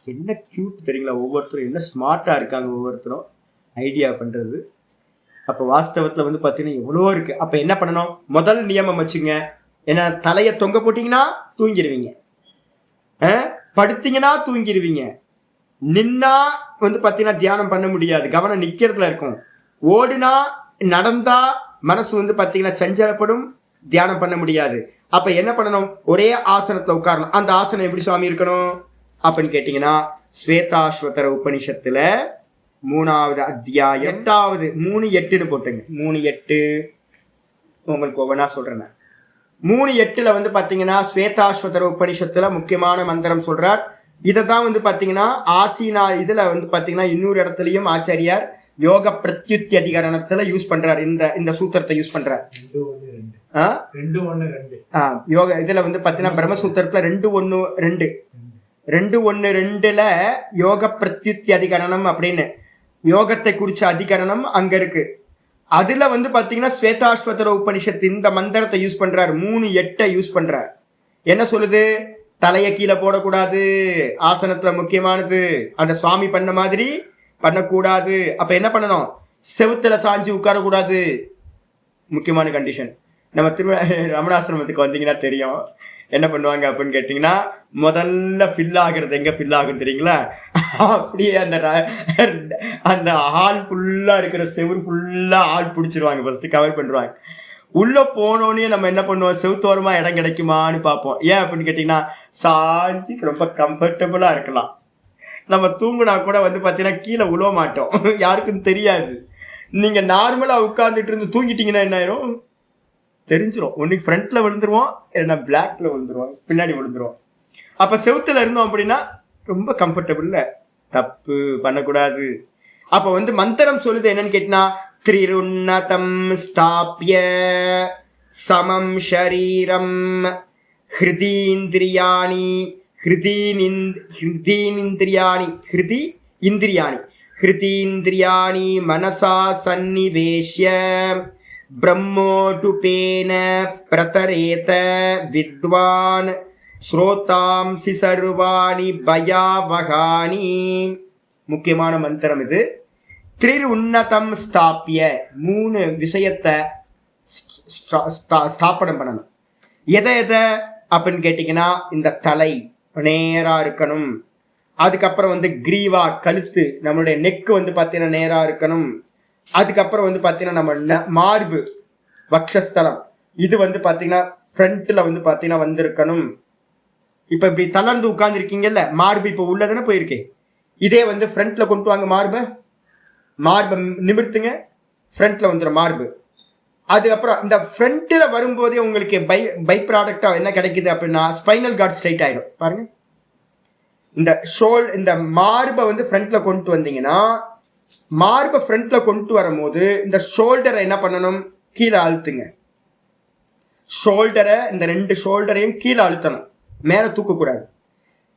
Speaker 1: என்ன கியூட் தெரியுங்களா, ஒவ்வொருத்தரும் என்ன ஸ்மார்ட்டா இருக்காங்க ஒவ்வொருத்தரும் ஐடியா பண்றது. அப்ப வாஸ்தவத்துல வந்து பாத்தீங்கன்னா எவ்வளவோ இருக்கு. அப்ப என்ன பண்ணணும், முதல் நியமம் வச்சுங்க. ஏன்னா தலையை தொங்க போட்டீங்கன்னா தூங்கிடுவீங்க, படுத்தீங்கன்னா தூங்கிடுவீங்க, நின்னா வந்து பாத்தீங்கன்னா தியானம் பண்ண முடியாது, கவனம் நிக்கிறதுல இருக்கும். ஓடுனா நடந்தா மனசு வந்து பாத்தீங்கன்னா சஞ்சலப்படும், தியானம் பண்ண முடியாது. அப்ப என்ன பண்ணணும், ஒரே ஆசனத்துல உட்காரணும். அந்த ஆசனம் எப்படி சுவாமி இருக்கணும் அப்படின்னு கேட்டீங்கன்னா, ஸ்வேதாஸ்வதர உபனிஷத்துல 3வது அத்தியாயம் 8வது 3:8 போட்டுங்க. 3:8 உங்களுக்கு ஒவ்வொன்றா சொல்றேன். 3:8 வந்து பாத்தீங்கன்னா ஸ்வேதாஸ்வதர உபனிஷத்துல முக்கியமான மந்திரம் சொல்றார். இதைதான் வந்து பாத்தீங்கன்னா ஆசீனா இதுல வந்து பாத்தீங்கன்னா இன்னொரு இடத்துலயும் ஆச்சாரியார் யோக பிரத்யுத்தி அதிகரணத்துல யூஸ் பண்றார். இந்த சூத்திரத்தை யூஸ் பண்றார். யோக இதுல வந்து பாத்தீங்கன்னா பிரம்மசூத்திரத்துல 2:1:2 யோக பிரத்யுத்தி அதிகரணம் அப்படின்னு யோகத்தை குறிச்ச அதிகரணம் அங்க இருக்கு. அதுல வந்து பாத்தீங்கன்னா ஸ்வேதாஸ்வதர உபனிஷத்து இந்த மந்திரத்தை யூஸ் பண்றார். 3:8 யூஸ் பண்றார். என்ன சொல்லுது, தலையை கீழே போடக்கூடாது, ஆசனத்துல முக்கியமானது, அந்த சுவாமி பண்ண மாதிரி பண்ணக்கூடாது. அப்ப என்ன பண்ணணும், செவுத்துல சாஞ்சி உட்காரக்கூடாது, முக்கியமான கண்டிஷன். நம்ம ரமணாசிரமத்துக்கு வந்தீங்கன்னா தெரியும் என்ன பண்ணுவாங்க அப்படின்னு கேட்டீங்கன்னா, முதல்ல ஃபில் ஆகுறது எங்க ஃபில் ஆகும் தெரியுங்களா, அப்படியே அந்த ஹால் ஃபுல்லா இருக்கிற செவுரு ஃபுல்லா ஆள் பிடிச்சிருவாங்க, ஃபர்ஸ்ட் கவர் பண்ணிடுவாங்க. உள்ள போனோடனே நம்ம என்ன பண்ணுவோம், செவுத்தோரமா இடம் கிடைக்குமான்னு பார்ப்போம். ஏன் அப்படின்னு கேட்டீங்கன்னா, சாஞ்சி ரொம்ப கம்ஃபர்டபுளா இருக்கலாம். நம்ம தூங்குனா கூட வந்து பாத்தீங்கன்னா கீழே உழவ மாட்டோம், யாருக்கும் தெரியாது. நீங்க நார்மலா உட்கார்ந்துட்டு இருந்து தூங்கிட்டீங்கன்னா என்ன ஆயிரும் தெரிஞ்சிடும். ஒன்னுக்கு ஃப்ரண்ட்ல விழுந்துருவோம், இல்லைன்னா பிளாக்ல விழுந்துருவோம், பின்னாடி விழுந்துருவோம். அப்ப செவுத்துல இருந்தோம் அப்படின்னா ரொம்ப கம்ஃபர்டபுள்ல, தப்பு பண்ணக்கூடாது. அப்ப வந்து மந்திரம் சொல்லுது என்னன்னு கேட்டினா, த்ரிருன்னதம் ஸ்தாப்ய சமம் ஷரீரம் ஹிருதீந்திரியாணி ஹிருதீந்திரியாணி மனசா சன்னிவேஷ்ய பிரம்மோடுபேன பிரதரேத வித்வான் ஸ்ரோதாம்சி சர்வாணி பயாவகானி. முக்கியமான மந்திரம் இது. த்ரிருன்னதம் ஸ்தாப்ய, 3 விஷயத்தை ஸ்தாபனம் பண்ணணும். எதை அப்படின்னு கேட்டீங்கன்னா, இந்த தலை நேரா இருக்கணும். அதுக்கப்புறம் வந்து கிரீவா கழுத்து, நம்மளுடைய நெக்கு வந்து பார்த்தீங்கன்னா நேரா இருக்கணும். அதுக்கப்புறம் வந்து பார்த்தீங்கன்னா நம்ம மார்பு வக்ஷஸ்தலம் இது வந்து பார்த்தீங்கன்னா ஃப்ரண்ட்ல வந்து பார்த்தீங்கன்னா வந்திருக்கணும். இப்போ இப்படி தளர்ந்து உட்கார்ந்துருக்கீங்கல்ல, மார்பு இப்போ உள்ளதானே போயிருக்கேன். இதே வந்து ஃப்ரண்ட்ல கொண்டு வாங்க, மார்பை நிமிர்த்துங்க, ஃப்ரண்ட்ல வந்துடும் மார்பு. அதுக்கப்புறம் இந்த ஃப்ரண்ட்ல வரும்போதே உங்களுக்கு பை ப்ராடக்டா என்ன கிடைக்குது அப்படின்னா ஸ்பைனல் கார்டு ஸ்ட்ரைட் ஆயிடும். பாருங்க, இந்த மார்பை வந்து ஃப்ரண்ட்ல கொண்டு வந்தீங்கன்னா, மார்பை ஃப்ரண்ட்ல கொண்டு வரும்போது இந்த ஷோல்டரை என்ன பண்ணணும், கீழே அழுத்துங்க. ஷோல்டரை, இந்த 2 ஷோல்டரையும் கீழே அழுத்தணும், மேலே தூக்கக்கூடாது,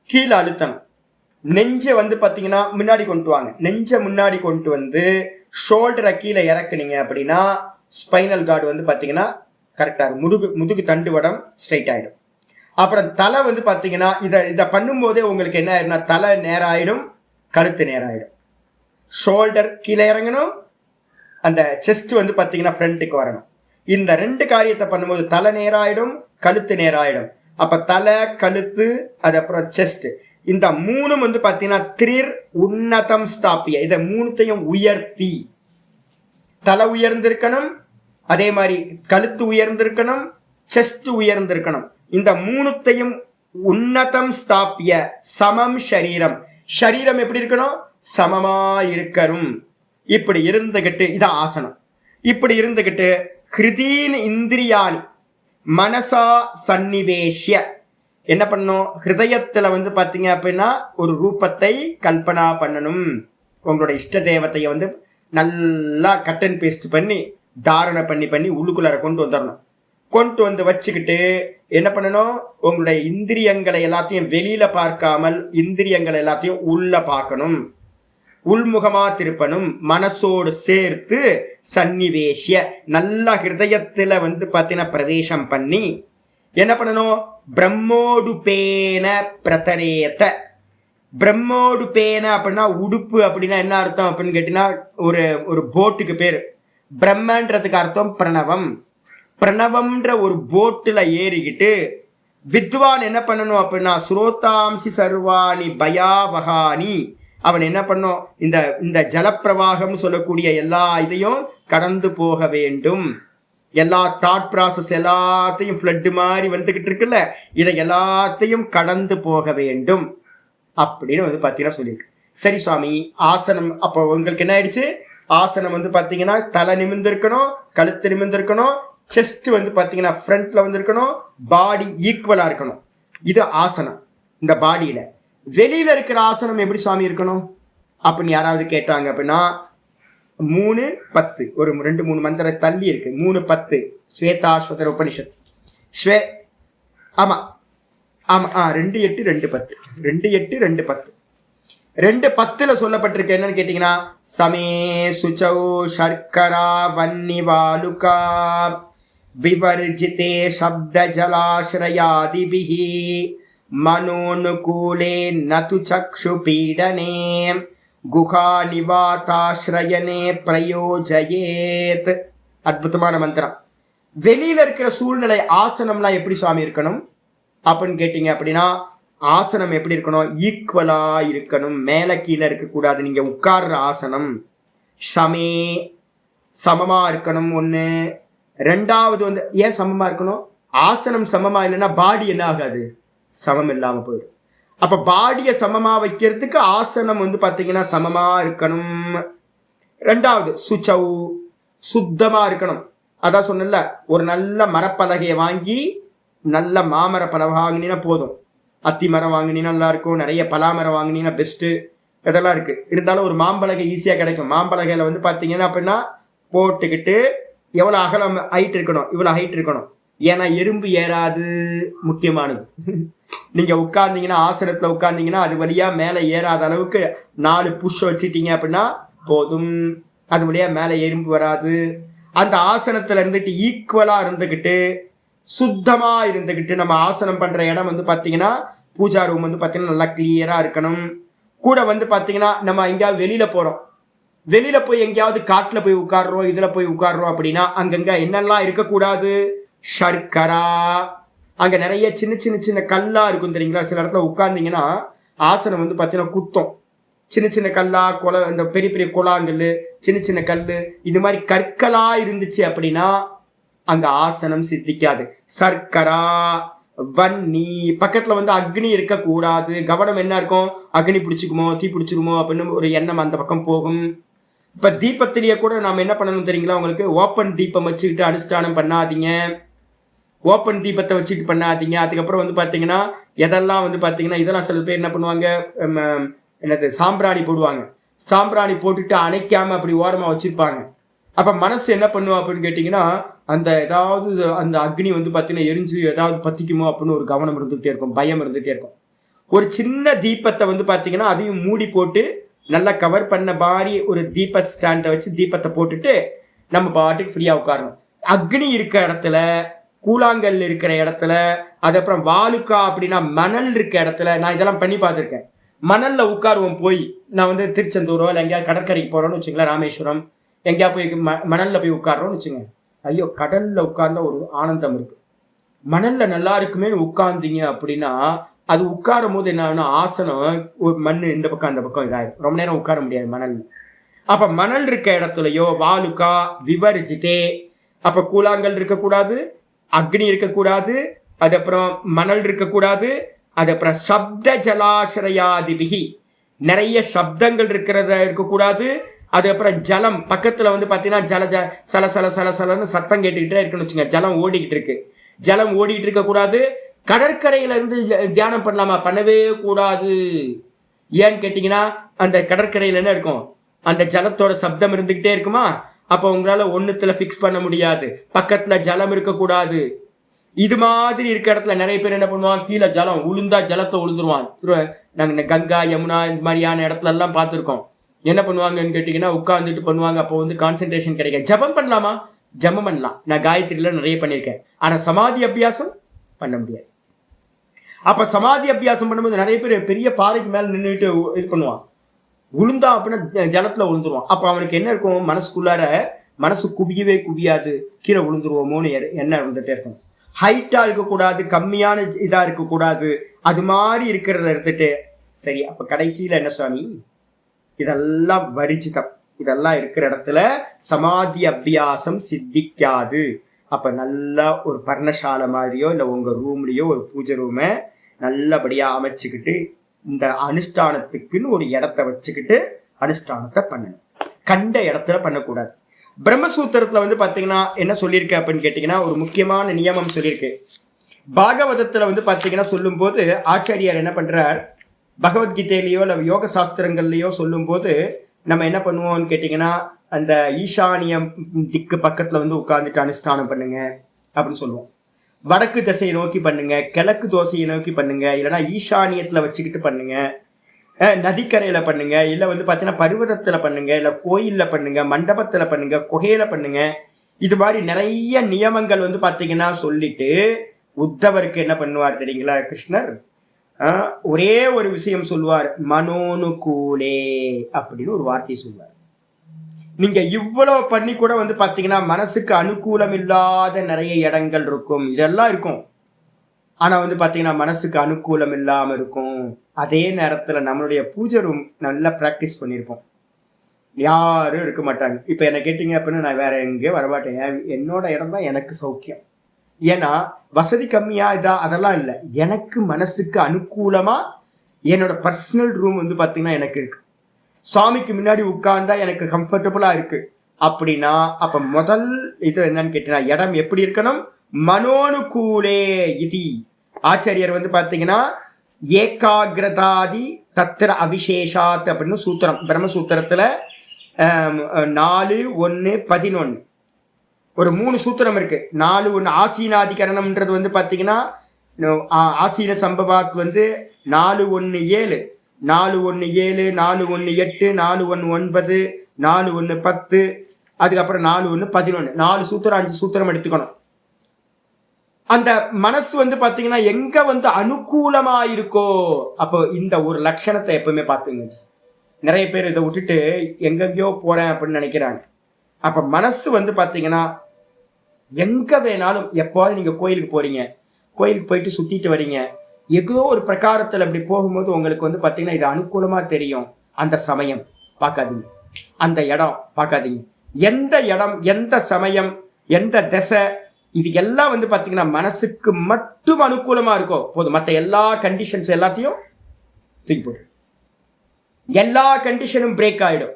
Speaker 1: கீழே அழுத்தணும். நெஞ்சை வந்து பார்த்தீங்கன்னா முன்னாடி கொண்டு வாங்க, நெஞ்சை முன்னாடி கொண்டு வந்து ஷோல்டரை கீழே இறக்குனீங்க அப்படின்னா ஸ்பைனல் கார்டு வந்து பார்த்தீங்கன்னா கரெக்டாக இருக்கும். முதுகு தண்டு வடம் ஸ்ட்ரைட் ஆகிடும். அப்புறம் தலை வந்து பார்த்தீங்கன்னா இதை பண்ணும்போதே உங்களுக்கு என்ன ஆயிடும்னா தலை நேரம் ஆகிடும், கழுத்து நேரம் ஆகிடும். ஷோல்டர் கீழே இறங்கணும், அந்த செஸ்ட் வந்து பார்த்தீங்கன்னா ஃப்ரண்ட்டுக்கு வரணும். இந்த 2 காரியத்தை பண்ணும்போது தலை நேரம் ஆகிடும், கழுத்து நேரம் ஆகிடும். அப்போ தலை, கழுத்து, அது அப்புறம் செஸ்ட், இந்த 3 வந்து பார்த்தீங்கன்னா திரிர் உன்னதம் ஸ்தாபிய, இதை 3த்தையும் உயர்த்தி, தலை உயர்ந்திருக்கணும், அதே மாதிரி கழுத்து உயர்ந்திருக்கணும், செஸ்ட் உயர்ந்திருக்கணும். இந்த 3த்தையும் உன்னதம் ஸ்தாபிய சமம் ஷரீரம், ஷரீரம் எப்படி இருக்கணும், சமமா இருக்கணும். இப்படி இருந்துகிட்டு இதான் ஆசனம். இப்படி இருந்துகிட்டு ஹிருதீன் இந்திரியானி மனசா சன்னிவேஷ்ய என்ன பண்ணணும், ஹிருதயத்துல வந்து பார்த்தீங்க அப்படின்னா ஒரு ரூபத்தை கல்பனா பண்ணணும். உங்களோட இஷ்ட தேவத்தையை வந்து நல்லா கட் அண்ட் பேஸ்ட் பண்ணி தாரணை பண்ணி உள்ளுக்குள்ளார கொண்டு வந்துடணும். கொண்டு வந்து வச்சுக்கிட்டு என்ன பண்ணணும், உங்களுடைய இந்திரியங்களை எல்லாத்தையும் வெளியில பார்க்காமல் இந்திரியங்களை எல்லாத்தையும் உள்ள பார்க்கணும், உள்முகமா திருப்பணும். மனசோடு சேர்த்து சன்னிவேஷ்ய நல்ல ஹிருதயத்துல வந்து பார்த்தீங்கன்னா பிரவேசம் பண்ணி என்ன பண்ணணும், பிரம்மோடு பேன பிரதரேத. பிரம்மோடு பேன அப்படின்னா உடுப்பு அப்படின்னா என்ன அர்த்தம் அப்படின்னு கேட்டீங்கன்னா ஒரு போட்டுக்கு பேர். பிரம்மன்றதுக்கு அர்த்தம் பிரணவம். பிரணவம்ன்ற ஒரு போட்டில் ஏறிக்கிட்டு வித்வான் என்ன பண்ணணும் அப்படின்னா ஸ்ரோதாம்சி சர்வாணி பயாவகானி, அவன் என்ன பண்ணும், இந்த ஜலப்பிரவாகம் சொல்லக்கூடிய எல்லா இதையும் கடந்து போக வேண்டும். எல்லா தாட் ப்ராசஸ் எல்லாத்தையும் ஃப்ளட் மாதிரி வந்துகிட்டு இருக்குல்ல, இதை எல்லாத்தையும் கடந்து போக வேண்டும் அப்படின்னு வந்து பார்த்தீங்கன்னா சொல்லியிருக்கு. சரி சுவாமி, ஆசனம் அப்போ உங்களுக்கு என்ன ஆயிடுச்சு, ஆசனம் வந்து பார்த்தீங்கன்னா தலை நிமிர்ந்திருக்கணும், கழுத்து நிமிர்ந்திருக்கணும், செஸ்ட் வந்து பார்த்தீங்கன்னா ஃப்ரண்ட்ல வந்துருக்கணும், பாடி ஈக்குவலா இருக்கணும். இது ஆசனம். இந்த பாடியில வெளியில இருக்கிற ஆசனம் எப்படி சுவாமி இருக்கணும் அப்படின்னு யாராவது கேட்டாங்க அப்படின்னா 3:10 ஒரு 2-3 மந்திர தள்ளி இருக்கு. 3:10 ஸ்வேதாஸ்வதர உபனிஷத். ஆமா ஆமா 2:8 2:10 2:8 2:10 சொல்லப்பட்டிருக்கு. என்னன்னு கேட்டீங்கன்னா சமே சுச்சௌ சர்க்கரா வன்னி வாலுகா விவர்ஜிதே சப்த ஜலாஸ்ரயாதிபிஹி மனோனுகூலே நது சக்ஷு பீடனே குஹா நிவாதாஸ்ரயனே பிரயோஜயேத். அற்புதமான மந்திரம். வெளியில இருக்கிற சூழ்நிலை ஆசனம்லாம் எப்படி சுவாமி இருக்கணும் அப்படின்னு கேட்டீங்க அப்படின்னா ஆசனம் எப்படி இருக்கணும், ஈக்குவலா இருக்கணும், மேல கீழே இருக்கக்கூடாது. நீங்க உட்கார்ற ஆசனம் சமே சமமா இருக்கணும். ஒண்ணு. ரெண்டாவது வந்து ஏன் சமமா இருக்கணும், ஆசனம் சமமா இல்லைன்னா பாடி என்ன ஆகாது, சமம் இல்லாம போயிடும். அப்ப பாடியை சமமா வைக்கிறதுக்கு ஆசனம் வந்து பாத்தீங்கன்னா சமமா இருக்கணும். ரெண்டாவது சுச்சௌ சுத்தமா இருக்கணும். அதான் சொன்னல, ஒரு நல்ல மரப்பலகையை வாங்கி நல்ல மாமர பலகை வாங்கினீங்கன்னா போதும். அத்தி மரம் வாங்கினீங்கன்னா நல்லா இருக்கும், நிறைய பலாமரம் வாங்கினீங்கன்னா பெஸ்ட்டு, இதெல்லாம் இருக்கு. இருந்தாலும் ஒரு மாம்பலகை ஈஸியாக கிடைக்கும். மாம்பலகையில் வந்து பார்த்தீங்கன்னா அப்படின்னா போட்டுக்கிட்டு எவ்வளோ அகலம் ஹைட் இருக்கணும், இவ்வளோ ஹைட் இருக்கணும். ஏன்னா எறும்பு ஏறாது, முக்கியமானது. நீங்கள் உட்கார்ந்தீங்கன்னா ஆசனத்தில் உட்கார்ந்தீங்கன்னா அது வழியாக மேலே ஏறாத அளவுக்கு 4 புஷ் வச்சுட்டீங்க அப்படின்னா போதும், அது வழியாக மேலே எறும்பு வராது. அந்த ஆசனத்தில் இருந்துட்டு ஈக்குவலாக இருந்துக்கிட்டு சுத்தமாக இருந்துக்கிட்டு நம்ம ஆசனம் பண்ணுற இடம் வந்து பார்த்தீங்கன்னா பூஜா ரூம் வந்து பார்த்தீங்கன்னா நல்லா கிளியராக இருக்கணும். கூட வந்து பார்த்தீங்கன்னா நம்ம எங்கேயாவது வெளியில் போகிறோம், வெளியில் போய் எங்கேயாவது காட்டில் போய் உட்காடுறோம், இதில் போய் உட்காடுறோம் அப்படின்னா அங்கங்கே என்னெல்லாம் இருக்கக்கூடாது, சர்க்கரா, அங்க நிறைய சின்ன சின்ன சின்ன கல்லா இருக்கும் தெரியுங்களா. சில இடத்துல உட்கார்ந்தீங்கன்னா ஆசனம் வந்து பார்த்தீங்கன்னா குத்தம். சின்ன சின்ன கல்லா இந்த பெரிய பெரிய குழாங்கல், சின்ன சின்ன கல், இது மாதிரி கற்களா இருந்துச்சு அப்படின்னா அங்க ஆசனம் சித்திக்காது. சர்க்கரா, வன்னி, பக்கத்துல வந்து அக்னி இருக்கக்கூடாது. கவனம் என்ன இருக்கும், அக்னி பிடிச்சிக்குமோ தீ பிடிச்சிருமோ அப்படின்னு ஒரு எண்ணம் அந்த பக்கம் போகும். இப்ப தீபத்திலேயே கூட நாம என்ன பண்ணணும் தெரியுங்களா உங்களுக்கு, ஓப்பன் தீபம் வச்சுக்கிட்டு அனுஷ்டானம் பண்ணாதீங்க. ஓப்பன் தீபத்தை வச்சுட்டு பண்ணாதீங்க. அதுக்கப்புறம் வந்து பாத்தீங்கன்னா எதெல்லாம் வந்து பாத்தீங்கன்னா இதெல்லாம் சில பேர் என்ன பண்ணுவாங்க, என்னது சாம்பிராணி போடுவாங்க. சாம்பிராணி போட்டுட்டு அணைக்காம அப்படி ஓரமா வச்சிருப்பாங்க. அப்ப மனசு என்ன பண்ணுவோம் அப்படின்னு கேட்டீங்கன்னா, அந்த ஏதாவது அந்த அக்னி வந்து பாத்தீங்கன்னா எரிஞ்சு ஏதாவது பத்திக்குமோ அப்படின்னு ஒரு கவனம் இருந்துகிட்டே இருக்கும், பயம் இருந்துகிட்டே இருக்கும். ஒரு சின்ன தீபத்தை வந்து பாத்தீங்கன்னா அதையும் மூடி போட்டு நல்லா கவர் பண்ண மாதிரி ஒரு தீப ஸ்டாண்டை வச்சு தீபத்தை போட்டுட்டு நம்ம பாட்டுக்கு ஃப்ரீயா உட்காரணும். அக்னி இருக்க இடத்துல, கூழாங்கல் இருக்கிற இடத்துல, அதுக்கப்புறம் வாலுக்கா அப்படின்னா மணல் இருக்க இடத்துல, நான் இதெல்லாம் பண்ணி பார்த்துருக்கேன். மணல்ல உட்காருவோம் போய், நான் வந்து திருச்செந்தூரோ இல்லை எங்கேயாவது கடற்கரைக்கு போறோம்னு வச்சுங்களேன், ராமேஸ்வரம் எங்கேயா போய் மணல்ல போய் உட்கார்றோம்னு வச்சுங்க. ஐயோ, கடல்ல உட்கார்ந்த ஒரு ஆனந்தம் இருக்கு. மணல்ல நல்லா இருக்குமே உட்கார்ந்தீங்க அப்படின்னா அது உட்காரும் போது என்ன ஆசனம், ஒரு மண்ணு இந்த பக்கம் அந்த பக்கம் இதாயிரும், ரொம்ப நேரம் உட்கார முடியாது மணல். அப்ப மணல் இருக்க இடத்துலயோ வாலுக்கா விவர்ஜிதே, அப்ப கூழாங்கல் இருக்கக்கூடாது, அக்னி இருக்கக்கூடாது, அதுக்கப்புறம் மணல் இருக்கக்கூடாது, அதுக்கப்புறம் சப்த ஜலாசிரயாதிபிகி, நிறைய சப்தங்கள் இருக்கிறத இருக்கக்கூடாது. அதுக்கப்புறம் ஜலம் பக்கத்துல வந்து பாத்தீங்கன்னா சல சல சல சலன்னு சத்தம் கேட்டுக்கிட்டே இருக்குன்னு வச்சுங்க. ஜலம் ஓடிக்கிட்டு இருக்கு, ஜலம் ஓடிட்டு இருக்க கூடாது. கடற்கரையில இருந்து தியானம் பண்ணலாமா? பண்ணவே கூடாது. ஏன்னு கேட்டீங்கன்னா அந்த கடற்கரையில என்ன இருக்கும், அந்த ஜலத்தோட சப்தம் இருந்துகிட்டே இருக்குமா. அப்ப உங்களால ஒண்ணுத்துல பிக்ஸ் பண்ண முடியாது. பக்கத்துல ஜலம் இருக்கக்கூடாது. இது மாதிரி இருக்க இடத்துல நிறைய பேர் என்ன பண்ணுவான், கீழே ஜலம் உளுந்தா ஜலத்தை உளுந்துருவான். நாங்க கங்கா யமுனா இந்த மாதிரியான இடத்துல எல்லாம் பார்த்துருக்கோம். என்ன பண்ணுவாங்கன்னு கேட்டீங்கன்னா உட்காந்துட்டு பண்ணுவாங்க. அப்போ வந்து கான்சென்ட்ரேஷன் கிடைக்கும். ஜபம் பண்ணலாமா? ஜபம் பண்ணலாம். நான் காயத்ரியில நிறைய பண்ணியிருக்கேன். ஆனா சமாதி அபியாசம் பண்ண முடியாது. அப்ப சமாதி அபியாசம் பண்ணும்போது நிறைய பேர் பெரிய பாறைக்கு மேல நின்றுட்டு இது பண்ணுவான். உளுந்தா அப்படின்னா ஜலத்துல உளுந்துருவான். அப்ப அவனுக்கு என்ன இருக்கும், மனசுக்குள்ளார மனசு குவியவே குவியாது, கீழே விழுந்துருவோமோன்னு எண்ணம் இருந்துட்டே இருக்கும். ஹைட்டா இருக்கக்கூடாது, கம்மியான இதா இருக்கக்கூடாது, அது மாதிரி இருக்கிறத எடுத்துட்டு சரி. அப்ப கடைசியில என்ன சுவாமி, இதெல்லாம் வரிச்சிதம், இதெல்லாம் இருக்கிற இடத்துல சமாதி அபியாசம் சித்திக்காது. அப்ப நல்லா ஒரு பர்ணசாலை மாதிரியோ இல்லை உங்க ரூம்லயோ ஒரு பூஜை ரூமை நல்லபடியா அமைச்சுக்கிட்டு இந்த அனுஷ்டானத்துக்குன்னு ஒரு இடத்த வச்சுக்கிட்டு அனுஷ்டானத்தை பண்ணணும். கண்ட இடத்துல பண்ணக்கூடாது. பிரம்மசூத்திரத்துல வந்து பாத்தீங்கன்னா என்ன சொல்லியிருக்கு அப்படின்னு கேட்டீங்கன்னா ஒரு முக்கியமான நியமம் சொல்லியிருக்கு. பாகவதத்துல வந்து பாத்தீங்கன்னா சொல்லும் போது ஆச்சாரியார் என்ன பண்றார், பகவத்கீதையிலையோ இல்லை யோக சாஸ்திரங்கள்லையோ சொல்லும் போது நம்ம என்ன பண்ணுவோம்னு கேட்டீங்கன்னா அந்த ஈசானியம் திக்கு பக்கத்துல வந்து உட்கார்ந்துட்டு அனுஷ்டானம் பண்ணுங்க அப்படின்னு சொல்லுவோம். வடக்கு திசையை நோக்கி பண்ணுங்க, கிழக்கு தோசையை நோக்கி பண்ணுங்க, இல்லைன்னா ஈசானியத்துல வச்சுக்கிட்டு பண்ணுங்க, நதிக்கரையில பண்ணுங்க, இல்லை வந்து பார்த்தீங்கன்னா பருவதத்துல பண்ணுங்க, இல்லை கோயில்ல பண்ணுங்க, மண்டபத்துல பண்ணுங்க, குகையில பண்ணுங்க. இது மாதிரி நிறைய நியமங்கள் வந்து பார்த்தீங்கன்னா சொல்லிட்டு உத்தவருக்கு என்ன பண்ணுவார் தெரியுங்களா கிருஷ்ணர், ஒரே ஒரு விஷயம் சொல்லுவார், மனோனுகூலே அப்படின்னு ஒரு வார்த்தையை சொல்லுவார். நீங்க இவ்வளவு பண்ணி கூட வந்து பாத்தீங்கன்னா மனசுக்கு அனுகூலம் இல்லாத நிறைய இடங்கள் இருக்கும், இதெல்லாம் இருக்கும். ஆனா வந்து பாத்தீங்கன்னா மனசுக்கு அனுகூலம் இல்லாம இருக்கும். அதே நேரத்துல நம்மளுடைய பூஜை ரூம் நல்லா பிராக்டிஸ் பண்ணியிருப்போம், யாரும் இருக்க மாட்டாங்க. இப்ப என்ன கேட்டீங்க அப்படின்னா நான் வேற எங்கேயும் வரமாட்டேன், என்னோட இடம் தான் எனக்கு சௌக்கியம். ஏன்னா வசதி கம்மியா இதா அதெல்லாம் இல்லை, எனக்கு மனசுக்கு அனுகூலமா என்னோட பர்சனல் ரூம் வந்து பாத்தீங்கன்னா எனக்கு இருக்கு. சுவாமிக்கு முன்னாடி உட்கார்ந்தா எனக்கு கம்ஃபர்டபுளா இருக்கு அப்படின்னா அப்ப முதல் இது என்னன்னு கேட்டீங்கன்னா இடம் எப்படி இருக்கணும், மனோனுகூலே இதி. ஆச்சாரியர் வந்து பாத்தீங்கன்னா ஏகாகிரதாதி தத்திர அவிசேஷாத் அப்படின்னு சூத்திரம், பிரம்மசூத்திரத்துல 4:1-11 ஒரு 3 சூத்திரம் இருக்கு. 4:1 ஆசீனாதிகரணம்ன்றது வந்து பாத்தீங்கன்னா ஆசீன சம்பவாத் வந்து 4:1-7, 4:1-7, 4:1-8, 4:1-9, 4:1-10, அதுக்கப்புறம் 4:1-11, 4 சூத்திரம் 5 சூத்திரம் எடுத்துக்கணும். அந்த மனசு வந்து பாத்தீங்கன்னா எங்க வந்து அனுகூலமா இருக்கோ அப்போ இந்த ஒரு லட்சணத்தை எப்பவுமே பார்த்துங்க. நிறைய பேர் இதை விட்டுட்டு எங்கெங்கயோ போறேன் அப்படின்னு நினைக்கிறாங்க. அப்ப மனசு வந்து பாத்தீங்கன்னா எங்க வேணாலும், எப்போது நீங்க கோயிலுக்கு போறீங்க, கோயிலுக்கு போயிட்டு சுத்திட்டு வரீங்க, ஏதோ ஒரு பிரகாரத்துல அப்படி போகும்போது உங்களுக்கு வந்து பாத்தீங்கன்னா இது அனுகூலமா தெரியும். அந்த சமயம் பார்க்காதீங்க, அந்த இடம் பார்க்காதீங்க. எந்த இடம், எந்த சமயம், எந்த திசை, இது எல்லாம் வந்து பாத்தீங்கன்னா மனசுக்கு மட்டும் அனுகூலமா இருக்கும் போதும். மற்ற எல்லா கண்டிஷன்ஸ் எல்லாத்தையும் தூக்கி போட்டு, எல்லா கண்டிஷனும் பிரேக் ஆயிடும்.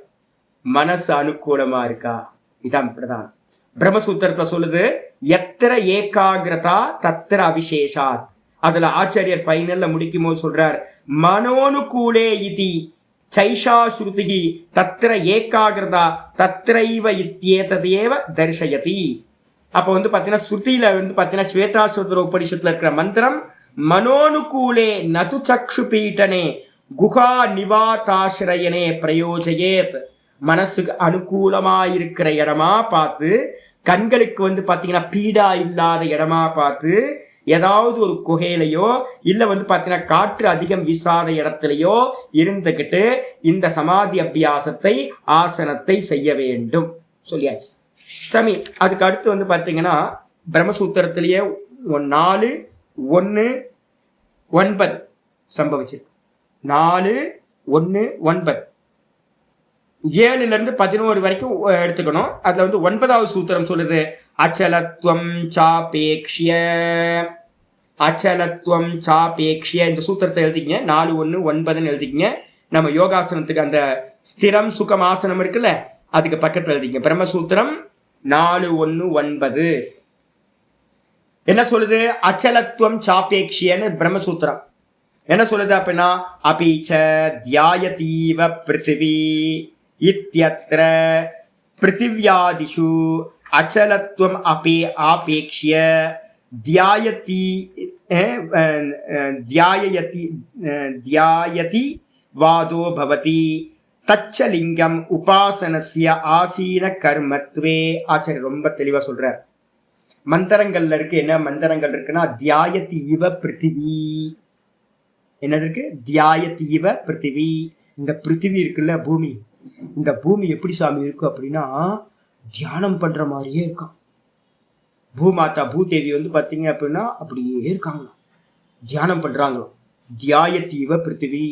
Speaker 1: மனசு அனுகூலமா இருக்கா, இதான் பிரதானம். பிரம்மசூத்திரத்துல சொல்லுது, எத்திர ஏகாகிரதா தத்திர அவிசேஷாத். அதுல ஆச்சாரியர் ஃபைனல்ல முடிக்கும் போது சொல்றார், மனோனுகூலே இதி சைஷா ஸ்ருதிகி தத்திர ஏகாகிரதா தத்ரைவ இத்யேததேவ தர்ஷயதி. அப்ப வந்து பாத்தீங்கன்னா ஸ்ருதியில வந்து பாத்தீங்கன்னா ஸ்வேதாஸ்வதர உபனிஷத்துல இருக்கிற மந்திரம், மனோனுகூலே நது சக்ஷு பீட்டனே குஹா நிவாதாசிரயனே பிரயோஜயேத். மனசுக்கு அனுகூலமா இருக்கிற இடமா பார்த்து, கண்களுக்கு வந்து பாத்தீங்கன்னா பீடா இல்லாத இடமா பார்த்து, ஏதாவது ஒரு குகையிலையோ இல்ல வந்து பாத்தீங்கன்னா காற்று அதிகம் வீசாத இடத்துலயோ இருந்துகிட்டு இந்த சமாதி அபியாசத்தை, ஆசனத்தை செய்ய வேண்டும் சொல்லியாச்சு. சமி அதுக்கு அடுத்து வந்து பாத்தீங்கன்னா பிரம்மசூத்திரத்திலேயே 4:1-9 சம்பவிச்சிருக்கு. 4:1-9 7 11 வரைக்கும் எடுத்துக்கணும். அதுல வந்து 9வது சூத்திரம் சொல்லுது, அச்சலத்வம் சாபேக்ஷ்ய. அச்சலத்வம் சாபேக்ஷ்ய இந்த சூத்திரத்தை எழுதிக்கங்க. 4:1-9 எழுதிக்கங்க. நம்ம யோகாசனத்துக்கு அந்த ஸ்திரம் சுகம் ஆசனம் இருக்குல்ல, அதுக்கு பக்கத்துல எழுதிங்க. பிரம்மசூத்திரம் 4:1-9 என்ன சொல்லுது? அச்சலத்வம் சாபேக்ஷ்யன்னு பிரம்மசூத்திரம் என்ன சொல்லுது அப்படின்னா, அபீச்ச தியாயதீவ பிருத்திவி இத்யத்ர பிருத்திவ்யாதிஷு அச்சலத்வம் அபே ஆபேக்ஷ்ய தியாயதி வாதோ பவதி தச்சலிங்கம் உபாசனஸ்ய ஆசீன கர்மத்வே. ஆச்சாரியர் ரொம்ப தெளிவா சொல்றார். மந்திரங்கள்ல இருக்கு, என்ன மந்திரங்கள் இருக்குன்னா, தியாயதி இவ பிருத்திவி. என்ன இருக்கு? தியாயதி இவ பிருத்திவி. இந்த பிருத்திவி இருக்குல்ல, பூமி, இந்த பூமி எப்படி சாமி இருக்கும் அப்படின்னா தியானம் பண்ற மாதிரியே இருக்கான். பூமாதா பூதேவி வந்து பாத்தீங்க அப்படின்னா அப்படியே இருக்காங்களாம், தியானம் பண்றாங்களாம். தியாயத்தீவ பிருத்திவி.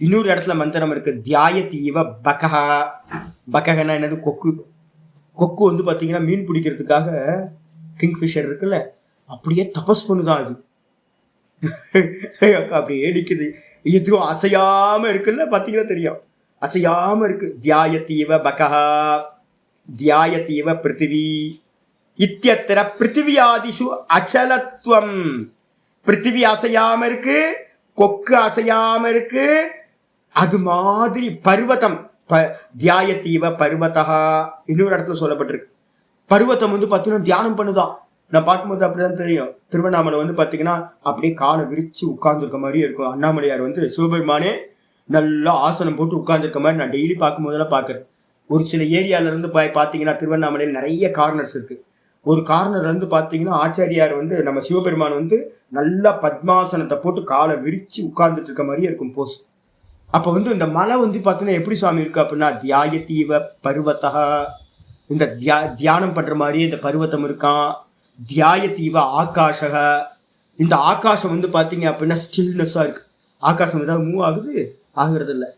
Speaker 1: இன்னொரு இடத்துல மந்திரம் இருக்கு, தியாயத்தீவ பகஹா. பகஹனா என்னது? கொக்கு. கொக்கு வந்து பாத்தீங்கன்னா மீன் பிடிக்கிறதுக்காக கிங்ஃபிஷர் இருக்குல்ல, அப்படியே தபஸ் பண்ணுதான் அது. அப்படியே நிக்குது, எதுவும் அசையாம இருக்குல்ல, பாத்தீங்கன்னா தெரியும், அசையாம இருக்கு. தியாயத்தீவ பகஹா தியாயத்தீவ பிருத்திவி இத்தியத்திர பிருத்திவியாதிஷு அச்சலத்வம். பிருத்திவி அசையாம இருக்கு, கொக்கு அசையாம இருக்கு. அது மாதிரி பர்வதம் தியாயத்தீவ பர்வதா இன்னொரு இடத்துல சொல்லப்பட்டிருக்கு. பர்வதம் வந்து பாத்தீங்கன்னா தியானம் பண்ணுதான். நான் பார்க்கும்போது அப்படிதான் தெரியும். திருவண்ணாமலை வந்து பாத்தீங்கன்னா அப்படியே காலை விரிச்சு உட்கார்ந்துருக்க மாதிரியே இருக்கும். அண்ணாமலையார் வந்து சிவபெருமானே நல்லா ஆசனம் போட்டு உட்கார்ந்துருக்க மாதிரி நான் டெய்லி பார்க்கும்போதெல்லாம் பாக்குறேன். ஒரு சில ஏரியால இருந்து பாத்தீங்கன்னா திருவண்ணாமலையில் நிறைய கார்னர்ஸ் இருக்கு. ஒரு கார்னர் வந்து பாத்தீங்கன்னா ஆச்சாரியார் வந்து நம்ம சிவபெருமான் வந்து நல்லா பத்மாசனத்தை போட்டு காலை விரிச்சு உட்கார்ந்துட்டு இருக்க மாதிரியே இருக்கும் போஸ். அப்ப வந்து இந்த மலை வந்து பாத்தீங்கன்னா எப்படி சுவாமி இருக்கு அப்படின்னா, தியாயத்தீவ பர்வதா. இந்த தியானம் பண்ற மாதிரியே இந்த பர்வதம் இருக்கான். தியாயத்தீவ ஆகாஷக. இந்த ஆகாசம் வந்து பாத்தீங்க அப்படின்னா ஸ்டில்னஸா இருக்கு. ஆகாசம் ஏதாவது மூவ் ஆகுது? ஆகுறது இல்லை.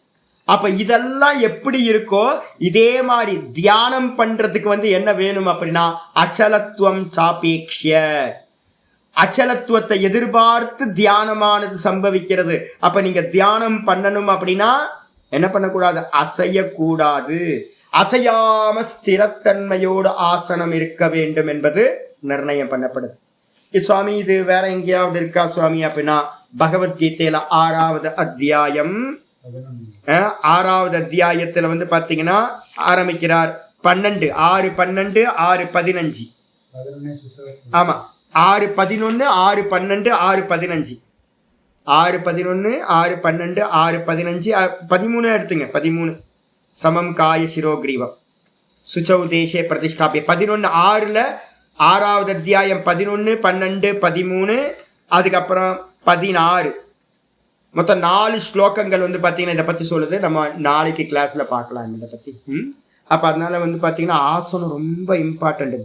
Speaker 1: அப்ப இதெல்லாம் எப்படி இருக்கோ இதே மாதிரி தியானம் பண்றதுக்கு வந்து என்ன வேணும் அப்படின்னா அச்சலத்துவம் சாபேக்ஷ்ய. அச்சலத்துவத்தை எதிர்பார்த்து தியானமானது சம்பவிக்கிறது. அப்ப நீங்க தியானம் பண்ணணும் அப்படின்னா என்ன பண்ணக்கூடாது? அசையக்கூடாது. அசையாம ஸ்திரத்தன்மையோடு ஆசனம் இருக்க வேண்டும் என்பது நிர்ணயம் பண்ணப்படுது. சுவாமி இது வேற எங்கேயாவது இருக்கா சுவாமி அப்படின்னா, பகவத்கீதையில 6வது அத்தியாயம் 6வது அத்தியாயத்துல வந்து பாத்தீங்கன்னா ஆரம்பிக்கிறார் 12 6:12 6:15. ஆமா, 6:11 6:12 6:15 6:11 6:12 6:15 13 எடுத்துங்க. 13 சமம் காய சிரோக்ரீவம் சுச்சௌ தேசே பிரதிஷ்டாபிய. 11 6ல 6வது அத்தியாயம் 11 12 13 அதுக்கப்புறம் 16 மொத்தம் 4 ஸ்லோகங்கள் வந்து பாத்தீங்கன்னா இதை பத்தி சொல்லுது. நம்ம நாளைக்கு கிளாஸ்ல பார்க்கலாம் இதை பத்தி. அப்ப அதனால வந்து பாத்தீங்கன்னா ஆசனம் ரொம்ப இம்பார்ட்டன்ட்.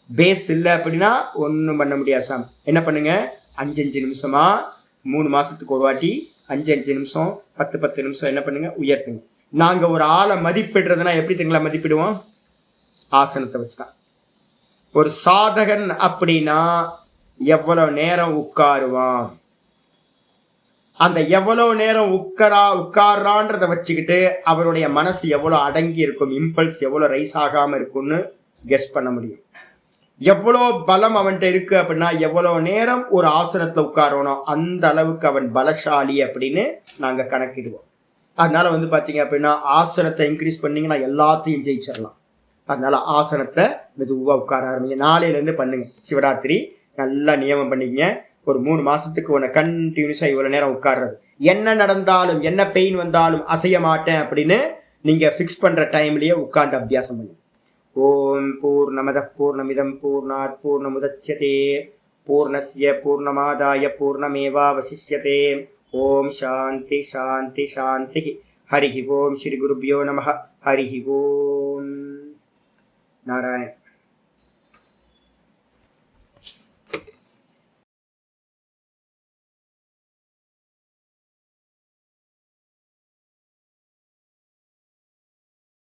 Speaker 1: பேஸ் இல்லை அப்படின்னா ஒன்றும் பண்ண முடியாது சாமி. என்ன பண்ணுங்க, 5 நிமிஷமா 3 மாசத்துக்கு ஒரு வாட்டி 5 நிமிஷம் 10 நிமிஷம் என்ன பண்ணுங்க, உயர்த்துங்க. நாங்க ஒரு ஆளை மதிப்பிடுறதுனா எப்படி தெரியுங்களா மதிப்பிடுவோம்? ஆசனத்தை வச்சுதான். ஒரு சாதகன் அப்படின்னா எவ்வளவு நேரம் உட்காருவான், அந்த எவ்வளவு நேரம் உட்கார்றான்றத வச்சுக்கிட்டு அவருடைய மனசு எவ்வளவு அடங்கி இருக்கும், இம்பல்ஸ் எவ்வளவு ரைஸ் ஆகாம இருக்கும்னு கெஸ் பண்ண முடியும். எவ்வளோ பலம் அவன்கிட்ட இருக்கு அப்படின்னா எவ்வளோ நேரம் ஒரு ஆசனத்துல உட்காரணும் அந்த அளவுக்கு அவன் பலசாலி அப்படின்னு நாங்க கணக்கிடுவோம். அதனால வந்து பாத்தீங்க அப்படின்னா ஆசனத்தை இன்க்ரீஸ் பண்ணீங்கன்னா எல்லாத்தையும் ஜெயிச்சிடலாம். அதனால ஆசனத்தை மெதுவா உட்கார ஆரம்பிங்க. நாளையிலேருந்து பண்ணுங்க. சிவராத்திரி நல்லா நியமம் பண்ணிக்கங்க. ஒரு 3 மாசத்துக்கு உன்னை கண்டினியூஸா இவ்வளவு நேரம் உட்கார்றது, என்ன நடந்தாலும் என்ன பெயின் வந்தாலும் அசைய மாட்டேன் அப்படின்னு நீங்க ஃபிக்ஸ் பண்ற டைம்லயே உட்கார்ந்து அபியாசம் பண்ணுங்க. ஓம் பூர்ணமத பூர்ணமிதம் பூர்ணாத் பூர்ணமுதச்யதே பூர்ணஸ்ய பூர்ணமாதாய பூர்ணமேவாவசிஷ்யதே. ஓம் சாந்தி சாந்தி சாந்தி. ஹரி ஓம் ஸ்ரீ குருப்யோ நமஹ. ஹரி ஓம். நாராயண்.